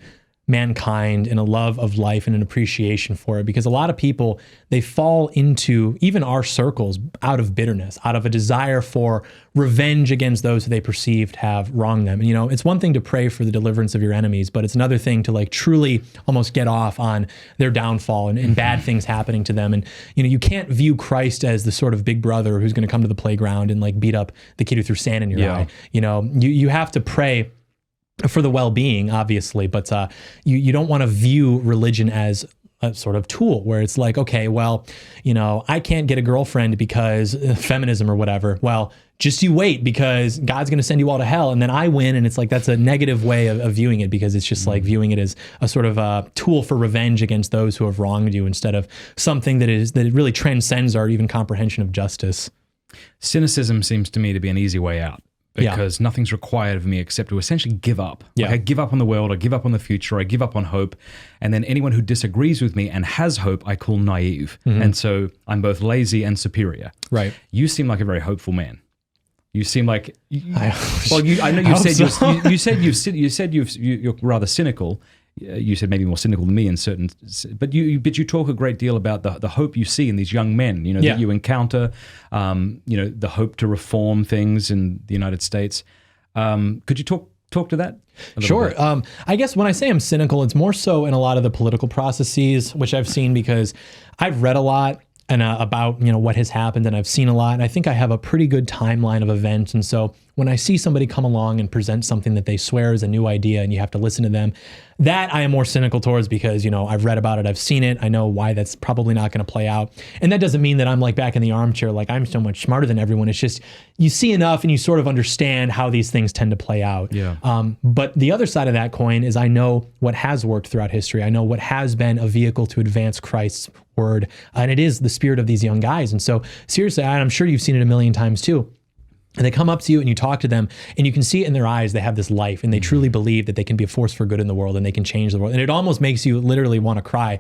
mankind and a love of life and an appreciation for it, because a lot of people, they fall into even our circles out of bitterness, out of a desire for revenge against those who they perceived have wronged them. And it's one thing to pray for the deliverance of your enemies, but it's another thing to truly almost get off on their downfall and bad things happening to them. And you can't view Christ as the sort of big brother who's going to come to the playground and beat up the kid who threw sand in your eye. You have to pray for the well-being, obviously, but you don't want to view religion as a sort of tool where it's like, okay, well, I can't get a girlfriend because feminism or whatever. Well, just you wait, because God's going to send you all to hell and then I win. And it's that's a negative way of viewing it, because it's just viewing it as a sort of a tool for revenge against those who have wronged you, instead of something that it really transcends our even comprehension of justice. Cynicism seems to me to be an easy way out, because nothing's required of me except to essentially give up. I give up on the world, I give up on the future, I give up on hope. And then anyone who disagrees with me and has hope, I call naive. And so I'm both lazy and superior. Right. You seem like a very hopeful man. You seem like, I know you said you're rather cynical. You said maybe more cynical than me in certain, but you talk a great deal about the hope you see in these young men, that you encounter, the hope to reform things in the United States. Could you talk to that? Sure. I guess when I say I'm cynical, it's more so in a lot of the political processes, which I've seen because I've read a lot and about what has happened, and I've seen a lot, and I think I have a pretty good timeline of events. And so when I see somebody come along and present something that they swear is a new idea and you have to listen to them, that I am more cynical towards because, I've read about it, I've seen it, I know why that's probably not going to play out. And that doesn't mean that I'm like back in the armchair, like I'm so much smarter than everyone. It's just you see enough and you sort of understand how these things tend to play out. Yeah. But the other side of that coin is I know what has worked throughout history. I know what has been a vehicle to advance Christ's word. And it is the spirit of these young guys. And so seriously, I'm sure you've seen it a million times too. And they come up to you and you talk to them and you can see it in their eyes, they have this life and they truly believe that they can be a force for good in the world and they can change the world. And it almost makes you literally want to cry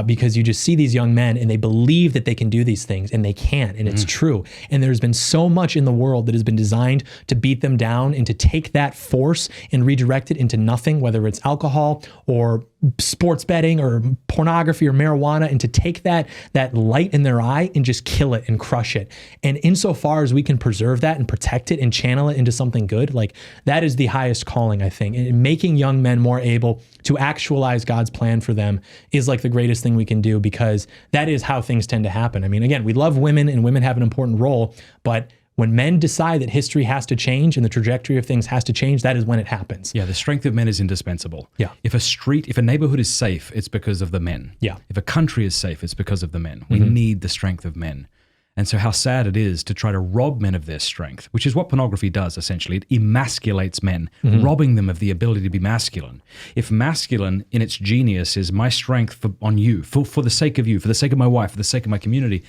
because you just see these young men and they believe that they can do these things and they can, and it's true. And there's been so much in the world that has been designed to beat them down and to take that force and redirect it into nothing, whether it's alcohol or sports betting or pornography or marijuana, and to take that light in their eye and just kill it and crush it. And insofar as we can preserve that and protect it and channel it into something good, like that is the highest calling, I think. And making young men more able to actualize God's plan for them is like the greatest thing we can do, because that is how things tend to happen. I mean, again, we love women and women have an important role, but when men decide that history has to change and the trajectory of things has to change, that is when it happens. Yeah, the strength of men is indispensable. Yeah. If a neighborhood is safe, it's because of the men. Yeah. If a country is safe, it's because of the men. We need the strength of men. And so how sad it is to try to rob men of their strength, which is what pornography does, essentially. It emasculates men, robbing them of the ability to be masculine. If masculine in its genius is my strength on you, for the sake of you, for the sake of my wife, for the sake of my community,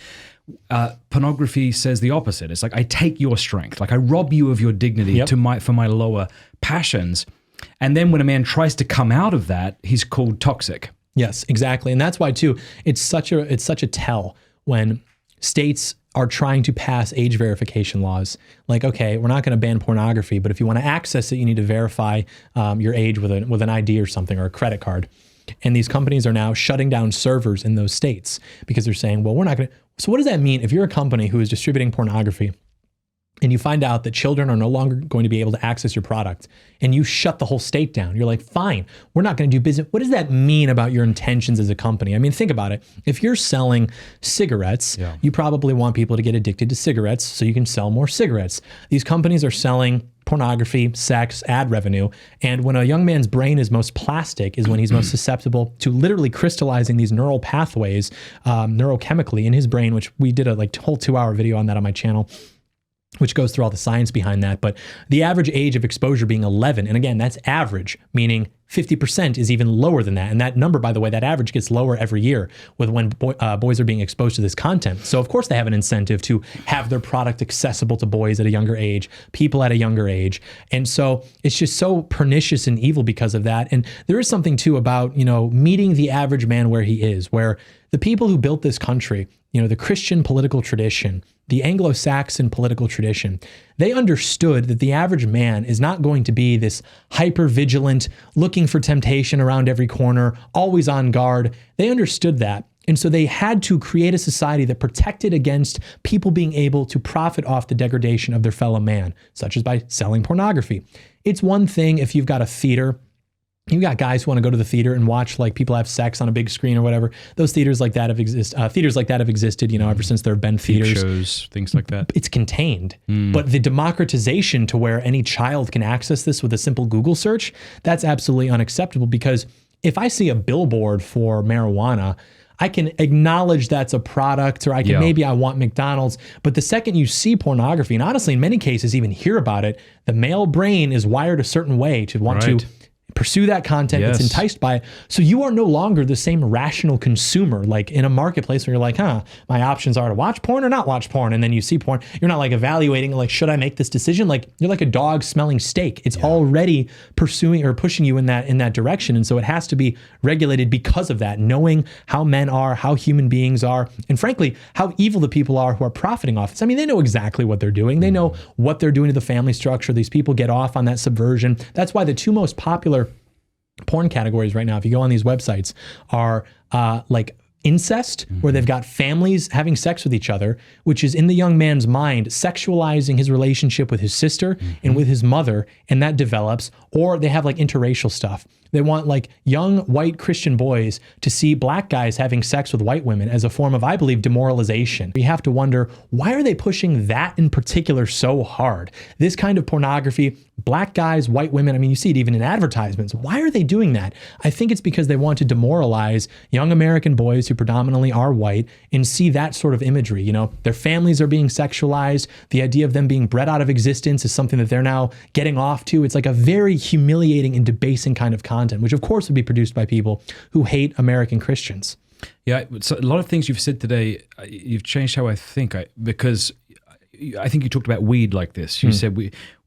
pornography says the opposite. It's like I take your strength, like I rob you of your dignity for my lower passions. And then when a man tries to come out of that, he's called toxic. Yes, exactly. And that's why too, it's such a tell when states are trying to pass age verification laws. Like, okay, we're not going to ban pornography, but if you want to access it, you need to verify your age with an ID or something, or a credit card. And these companies are now shutting down servers in those states because they're saying, well, we're not going to. So what does that mean if you're a company who is distributing pornography and you find out that children are no longer going to be able to access your product and you shut the whole state down? You're like, fine, we're not going to do business. What does that mean about your intentions as a company? I mean, think about it. If you're selling cigarettes, you probably want people to get addicted to cigarettes so you can sell more cigarettes. These companies are selling pornography, sex, ad revenue. And when a young man's brain is most plastic is when he's most susceptible to literally crystallizing these neural pathways neurochemically in his brain, which we did a whole 2-hour video on that on my channel, which goes through all the science behind that. But the average age of exposure being 11, and again, that's average, meaning 50% is even lower than that. And that number, by the way, that average gets lower every year with when boys are being exposed to this content. So of course they have an incentive to have their product accessible to boys at a younger age, people at a younger age. And so it's just so pernicious and evil because of that. And there is something too about, meeting the average man where he is, where the people who built this country, the Christian political tradition, the Anglo-Saxon political tradition, they understood that the average man is not going to be this hyper-vigilant, looking for temptation around every corner, always on guard. They understood that. And so they had to create a society that protected against people being able to profit off the degradation of their fellow man, such as by selling pornography. It's one thing if you've got a theater. You got guys who want to go to the theater and watch people have sex on a big screen or whatever. Those theaters like that have existed, ever since there have been theaters. Shows, things like that. It's contained. But the democratization to where any child can access this with a simple Google search, that's absolutely unacceptable, because if I see a billboard for marijuana, I can acknowledge that's a product, or maybe I want McDonald's. But the second you see pornography, and honestly, in many cases, even hear about it, the male brain is wired a certain way to want to pursue that content. It's enticed by it. So you are no longer the same rational consumer, like in a marketplace where you're like, my options are to watch porn or not watch porn. And then you see porn. You're not evaluating, should I make this decision? You're like a dog smelling steak. It's already pursuing or pushing you in that direction. And so it has to be regulated because of that, knowing how men are, how human beings are, and frankly, how evil the people are who are profiting off this. I mean, they know exactly what they're doing. They know what they're doing to the family structure. These people get off on that subversion. That's why the two most popular porn categories right now, if you go on these websites, are incest, where they've got families having sex with each other, which is in the young man's mind sexualizing his relationship with his sister and with his mother, and that develops. Or they have like interracial stuff. They want like young white Christian boys to see black guys having sex with white women as a form of, I believe, demoralization. We have to wonder, why are they pushing that in particular so hard? This kind of pornography, black guys, white women, I mean, you see it even in advertisements. Why are they doing that? I think it's because they want to demoralize young American boys who predominantly are white and see that sort of imagery. You know, their families are being sexualized. The idea of them being bred out of existence is something that they're now getting off to. It's like a very humiliating and debasing kind of content, which of course would be produced by people who hate American Christians. Yeah, so a lot of things you've said today, you've changed how I think, because I think you talked about weed like this. You said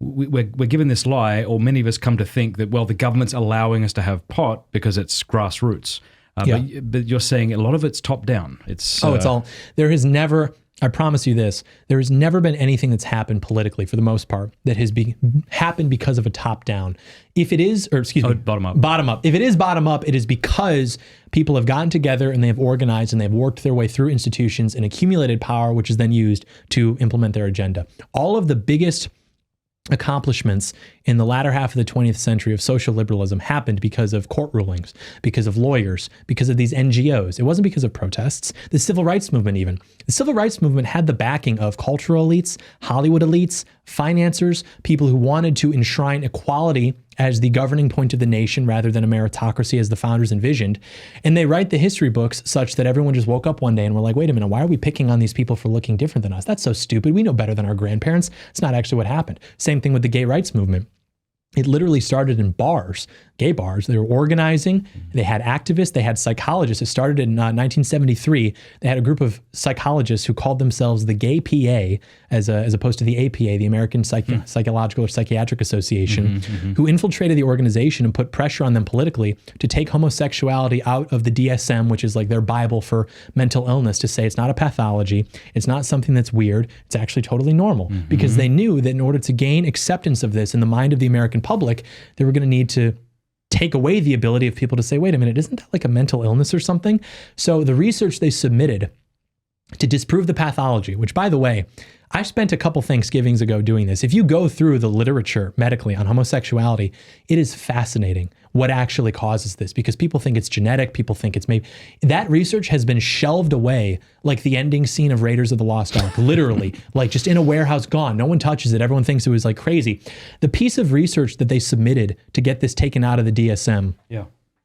we're given this lie, or many of us come to think that, well, the government's allowing us to have pot because it's grassroots. But you're saying a lot of it's top down. It's all, there has never, I promise you this, there has never been anything that's happened politically, for the most part, that has happened because of a top down. If it is, or excuse me, bottom up. Bottom up. If it is bottom up, it is because people have gotten together and they have organized and they've worked their way through institutions and accumulated power, which is then used to implement their agenda. All of the biggest accomplishments in the latter half of the 20th century of social liberalism happened because of court rulings, because of lawyers, because of these NGOs. It wasn't because of protests. The civil rights movement even. The civil rights movement had the backing of cultural elites, Hollywood elites, financiers, people who wanted to enshrine equality as the governing point of the nation rather than a meritocracy as the founders envisioned. And they write the history books such that everyone just woke up one day and were like, wait a minute, why are we picking on these people for looking different than us? That's so stupid. We know better than our grandparents. It's not actually what happened. Same thing with the gay rights movement. It literally started in bars, gay bars. They were organizing. They had activists. They had psychologists. It started in 1973. They had a group of psychologists who called themselves the Gay PA, as opposed to the APA, the American Psychological or Psychiatric Association, who infiltrated the organization and put pressure on them politically to take homosexuality out of the DSM, which is like their Bible for mental illness, to say it's not a pathology. It's not something that's weird. It's actually totally normal, because they knew that in order to gain acceptance of this in the mind of the American public, they were going to need to take away the ability of people to say, wait a minute, isn't that like a mental illness or something? So the research they submitted to disprove the pathology, which, by the way, I spent a couple Thanksgivings ago doing this. If you go through the literature medically on homosexuality, it is fascinating what actually causes this, because people think it's genetic. People think it's maybe, that research has been shelved away like the ending scene of Raiders of the Lost Ark, literally, like just in a warehouse, gone. No one touches it. Everyone thinks it was like crazy. The piece of research that they submitted to get this taken out of the DSM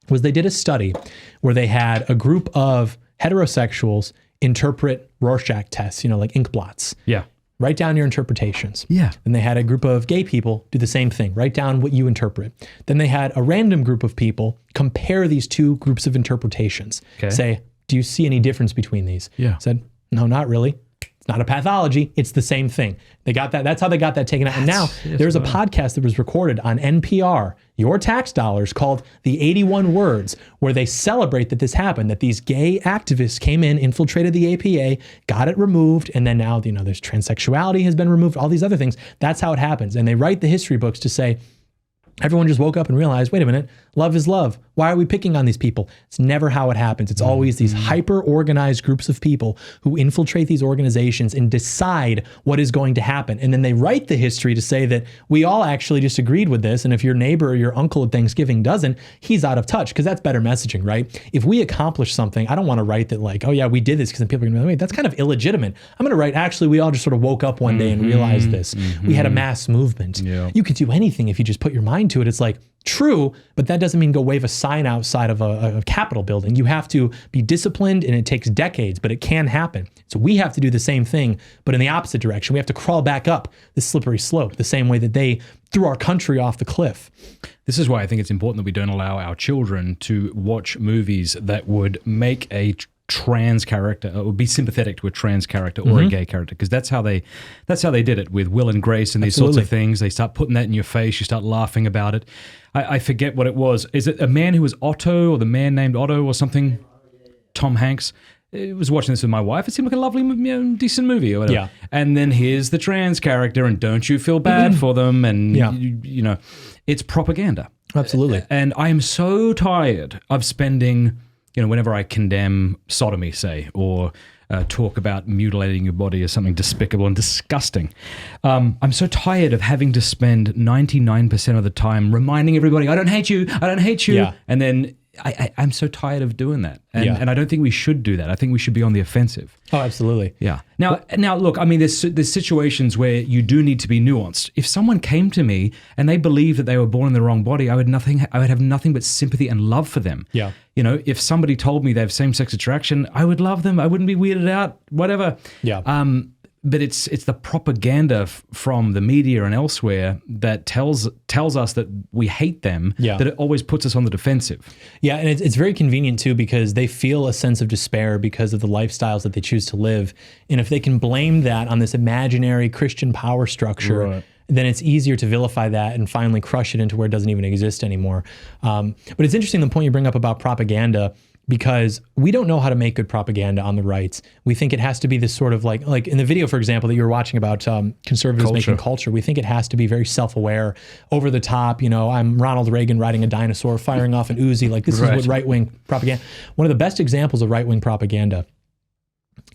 was they did a study where they had a group of heterosexuals interpret Rorschach tests, like ink blots. Yeah. Write down your interpretations. Yeah. Then they had a group of gay people do the same thing. Write down what you interpret. Then they had a random group of people compare these two groups of interpretations. Okay. Say, do you see any difference between these? Yeah. Said, no, not really. It's not a pathology. It's the same thing. They got that. That's how they got that taken out. And now there's a podcast that was recorded on NPR, your tax dollars, called The 81 Words, where they celebrate that this happened, that these gay activists came in, infiltrated the APA, got it removed, and then now, there's transsexuality has been removed, all these other things. That's how it happens. And they write the history books to say, everyone just woke up and realized, wait a minute, love is love. Why are we picking on these people? It's never how it happens. It's always these hyper-organized groups of people who infiltrate these organizations and decide what is going to happen. And then they write the history to say that we all actually just agreed with this. And if your neighbor or your uncle at Thanksgiving doesn't, he's out of touch, because that's better messaging, right? If we accomplish something, I don't want to write that like, oh yeah, we did this, because then people are going to be like, wait, that's kind of illegitimate. I'm going to write, actually, we all just sort of woke up one day and realized this. We had a mass movement. Yeah. You could do anything if you just put your mind to it. It's like, true, but that doesn't mean go wave a sign outside of a Capitol building. You have to be disciplined, and it takes decades, but it can happen. So we have to do the same thing, but in the opposite direction. We have to crawl back up the slippery slope, the same way that they threw our country off the cliff. This is why I think it's important that we don't allow our children to watch movies that would make a trans character, or be sympathetic to a trans character or a gay character, because that's how they did it with Will and Grace and these sorts of things. They start putting that in your face, you start laughing about it. I forget what it was. Is it A Man Who Was Otto, or The Man Named Otto, or something? Tom Hanks. I was watching this with my wife. It seemed like a lovely, decent movie or whatever. Yeah. And then here's the trans character, and don't you feel bad for them? And it's propaganda. Absolutely. And I am so tired of spending whenever I condemn sodomy, say, or talk about mutilating your body as something despicable and disgusting, I'm so tired of having to spend 99% of the time reminding everybody, I don't hate you, Yeah. and then I'm so tired of doing that. And I don't think we should do that. I think we should be on the offensive. Oh, absolutely. Yeah. Now, look, I mean, there's situations where you do need to be nuanced. If someone came to me and they believed that they were born in the wrong body, I would have nothing but sympathy and love for them. Yeah. If somebody told me they have same-sex attraction, I would love them. I wouldn't be weirded out, whatever. Yeah. But it's the propaganda from the media and elsewhere that tells us that we hate them, that it always puts us on the defensive. Yeah, and it's very convenient too, because they feel a sense of despair because of the lifestyles that they choose to live. And if they can blame that on this imaginary Christian power structure, then it's easier to vilify that and finally crush it into where it doesn't even exist anymore. But it's interesting the point you bring up about propaganda, because we don't know how to make good propaganda on the right. We think it has to be this sort of like in the video, for example, that you were watching about conservatives making culture, we think it has to be very self-aware, over the top. I'm Ronald Reagan riding a dinosaur, firing off an Uzi. Like, this is what right-wing propaganda. One of the best examples of right-wing propaganda,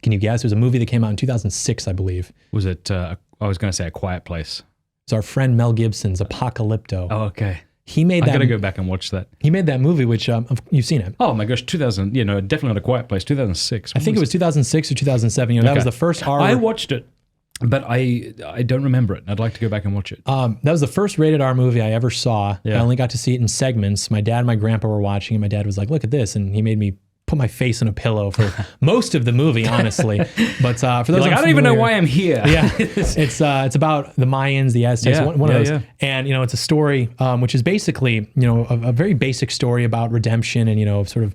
can you guess? There's a movie that came out in 2006, I believe. Was it, I was going to say A Quiet Place. It's our friend Mel Gibson's Apocalypto. Oh, okay. He made that. I got to go back and watch that. He made that movie, which you've seen it. Oh my gosh, 2000. Definitely Not a Quiet Place. 2006. I think it was 2006 or 2007. That was the first R. I watched it, but I don't remember it. I'd like to go back and watch it. That was the first rated R movie I ever saw. I only got to see it in segments. My dad and my grandpa were watching, and my dad was like, "Look at this," and he made me put my face in a pillow for most of the movie, honestly. But for those, I don't even know why I'm here. Yeah, it's about the Mayans, the Aztecs, one of those. Yeah. And it's a story which is basically a very basic story about redemption and sort of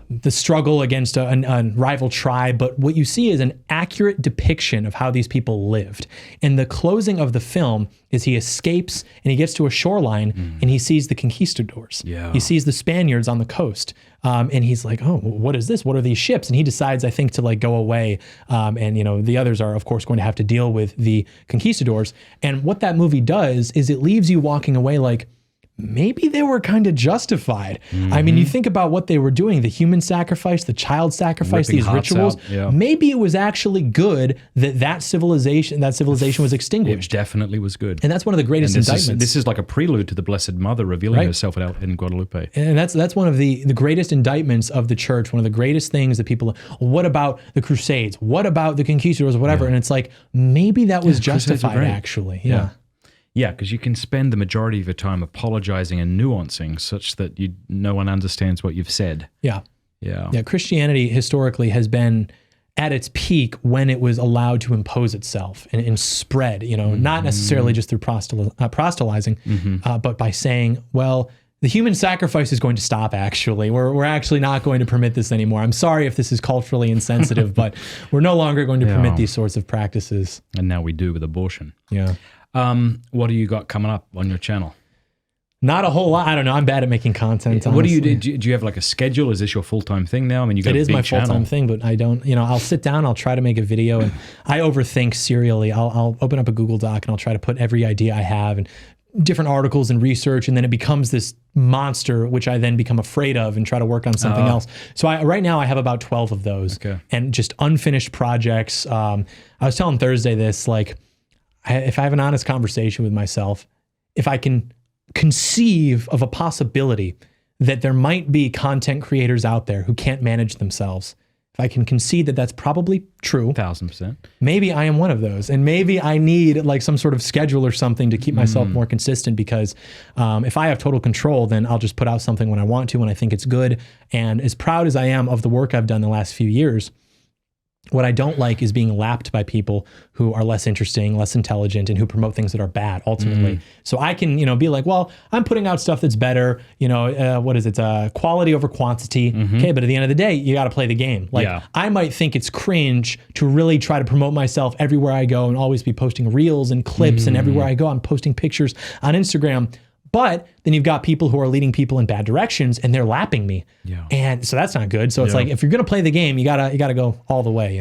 the struggle against a rival tribe. But what you see is an accurate depiction of how these people lived. And the closing of the film is he escapes and he gets to a shoreline and he sees the conquistadors. Yeah. He sees the Spaniards on the coast. And he's like, oh, what is this? What are these ships? And he decides, I think, to go away. And the others are, of course, going to have to deal with the conquistadors. And what that movie does is it leaves you walking away like, maybe they were kind of justified. I mean, you think about what they were doing, the human sacrifice, the child sacrifice, Ripping these rituals. Yeah. Maybe it was actually good that civilization was extinguished. It definitely was good. And that's one of the greatest indictments. This is like a prelude to the Blessed Mother revealing herself in Guadalupe. And that's one of the greatest indictments of the church, one of the greatest things that people, what about the Crusades? What about the conquistadors, whatever? And it's like, maybe that was justified actually. Yeah, because you can spend the majority of your time apologizing and nuancing such that no one understands what you've said. Yeah. Christianity historically has been at its peak when it was allowed to impose itself and spread, not necessarily just through proselytizing, but by saying, well, the human sacrifice is going to stop, actually. We're actually not going to permit this anymore. I'm sorry if this is culturally insensitive, but we're no longer going to permit these sorts of practices. And now we do with abortion. Yeah. What do you got coming up on your channel? Not a whole lot. I don't know. I'm bad at making content. What honestly. do you do? Do you have like a schedule? Is this your full-time thing now? I mean, you got it a is big my channel. full-time thing, but I don't, I'll sit down, I'll try to make a video, and I overthink serially. I'll open up a Google Doc and I'll try to put every idea I have and different articles and research, and then it becomes this monster, which I then become afraid of and try to work on something else. So right now I have about 12 of those and just unfinished projects. I was telling Thursday this, if I have an honest conversation with myself, if I can conceive of a possibility that there might be content creators out there who can't manage themselves, if I can concede that that's probably true, 1000%, maybe I am one of those. And maybe I need some sort of schedule or something to keep myself more consistent, because if I have total control, then I'll just put out something when I want to, when I think it's good. And as proud as I am of the work I've done the last few years, what I don't like is being lapped by people who are less interesting, less intelligent, and who promote things that are bad ultimately. So I can, be like, well, I'm putting out stuff that's better, what is it? Quality over quantity. Okay. But at the end of the day, you got to play the game. I might think it's cringe to really try to promote myself everywhere I go and always be posting reels and clips, and everywhere I go, I'm posting pictures on Instagram. But then you've got people who are leading people in bad directions and they're lapping me. Yeah. And so that's not good. So it's like, if you're going to play the game, you gotta go all the way,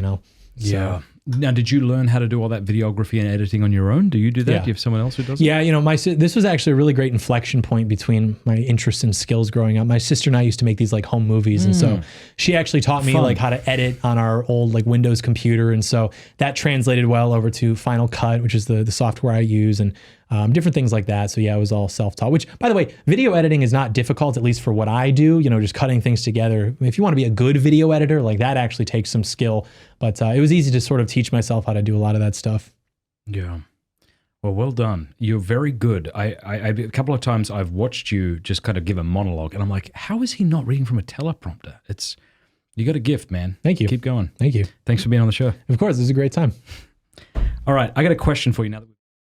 Yeah. Now, did you learn how to do all that videography and editing on your own? Do you do that? Yeah. Do you have someone else who does it? Yeah, you know, this was actually a really great inflection point between my interests and skills growing up. My sister and I used to make these like home movies, and so she actually taught me like how to edit on our old like Windows computer, and so that translated well over to Final Cut, which is the software I use, and different things like that. So yeah, it was all self-taught, which by the way, video editing is not difficult, at least for what I do, you know, just cutting things together. If you want to be a good video editor, like that actually takes some skill, but it was easy to sort of teach myself how to do a lot of that stuff. Yeah. Well done. You're very good. I a couple of times I've watched you just kind of give a monologue and I'm like, how is he not reading from a teleprompter? You got a gift, man. Thank you. Keep going. Thank you. Thanks for being on the show. Of course, this is a great time. All right. I got a question for you now.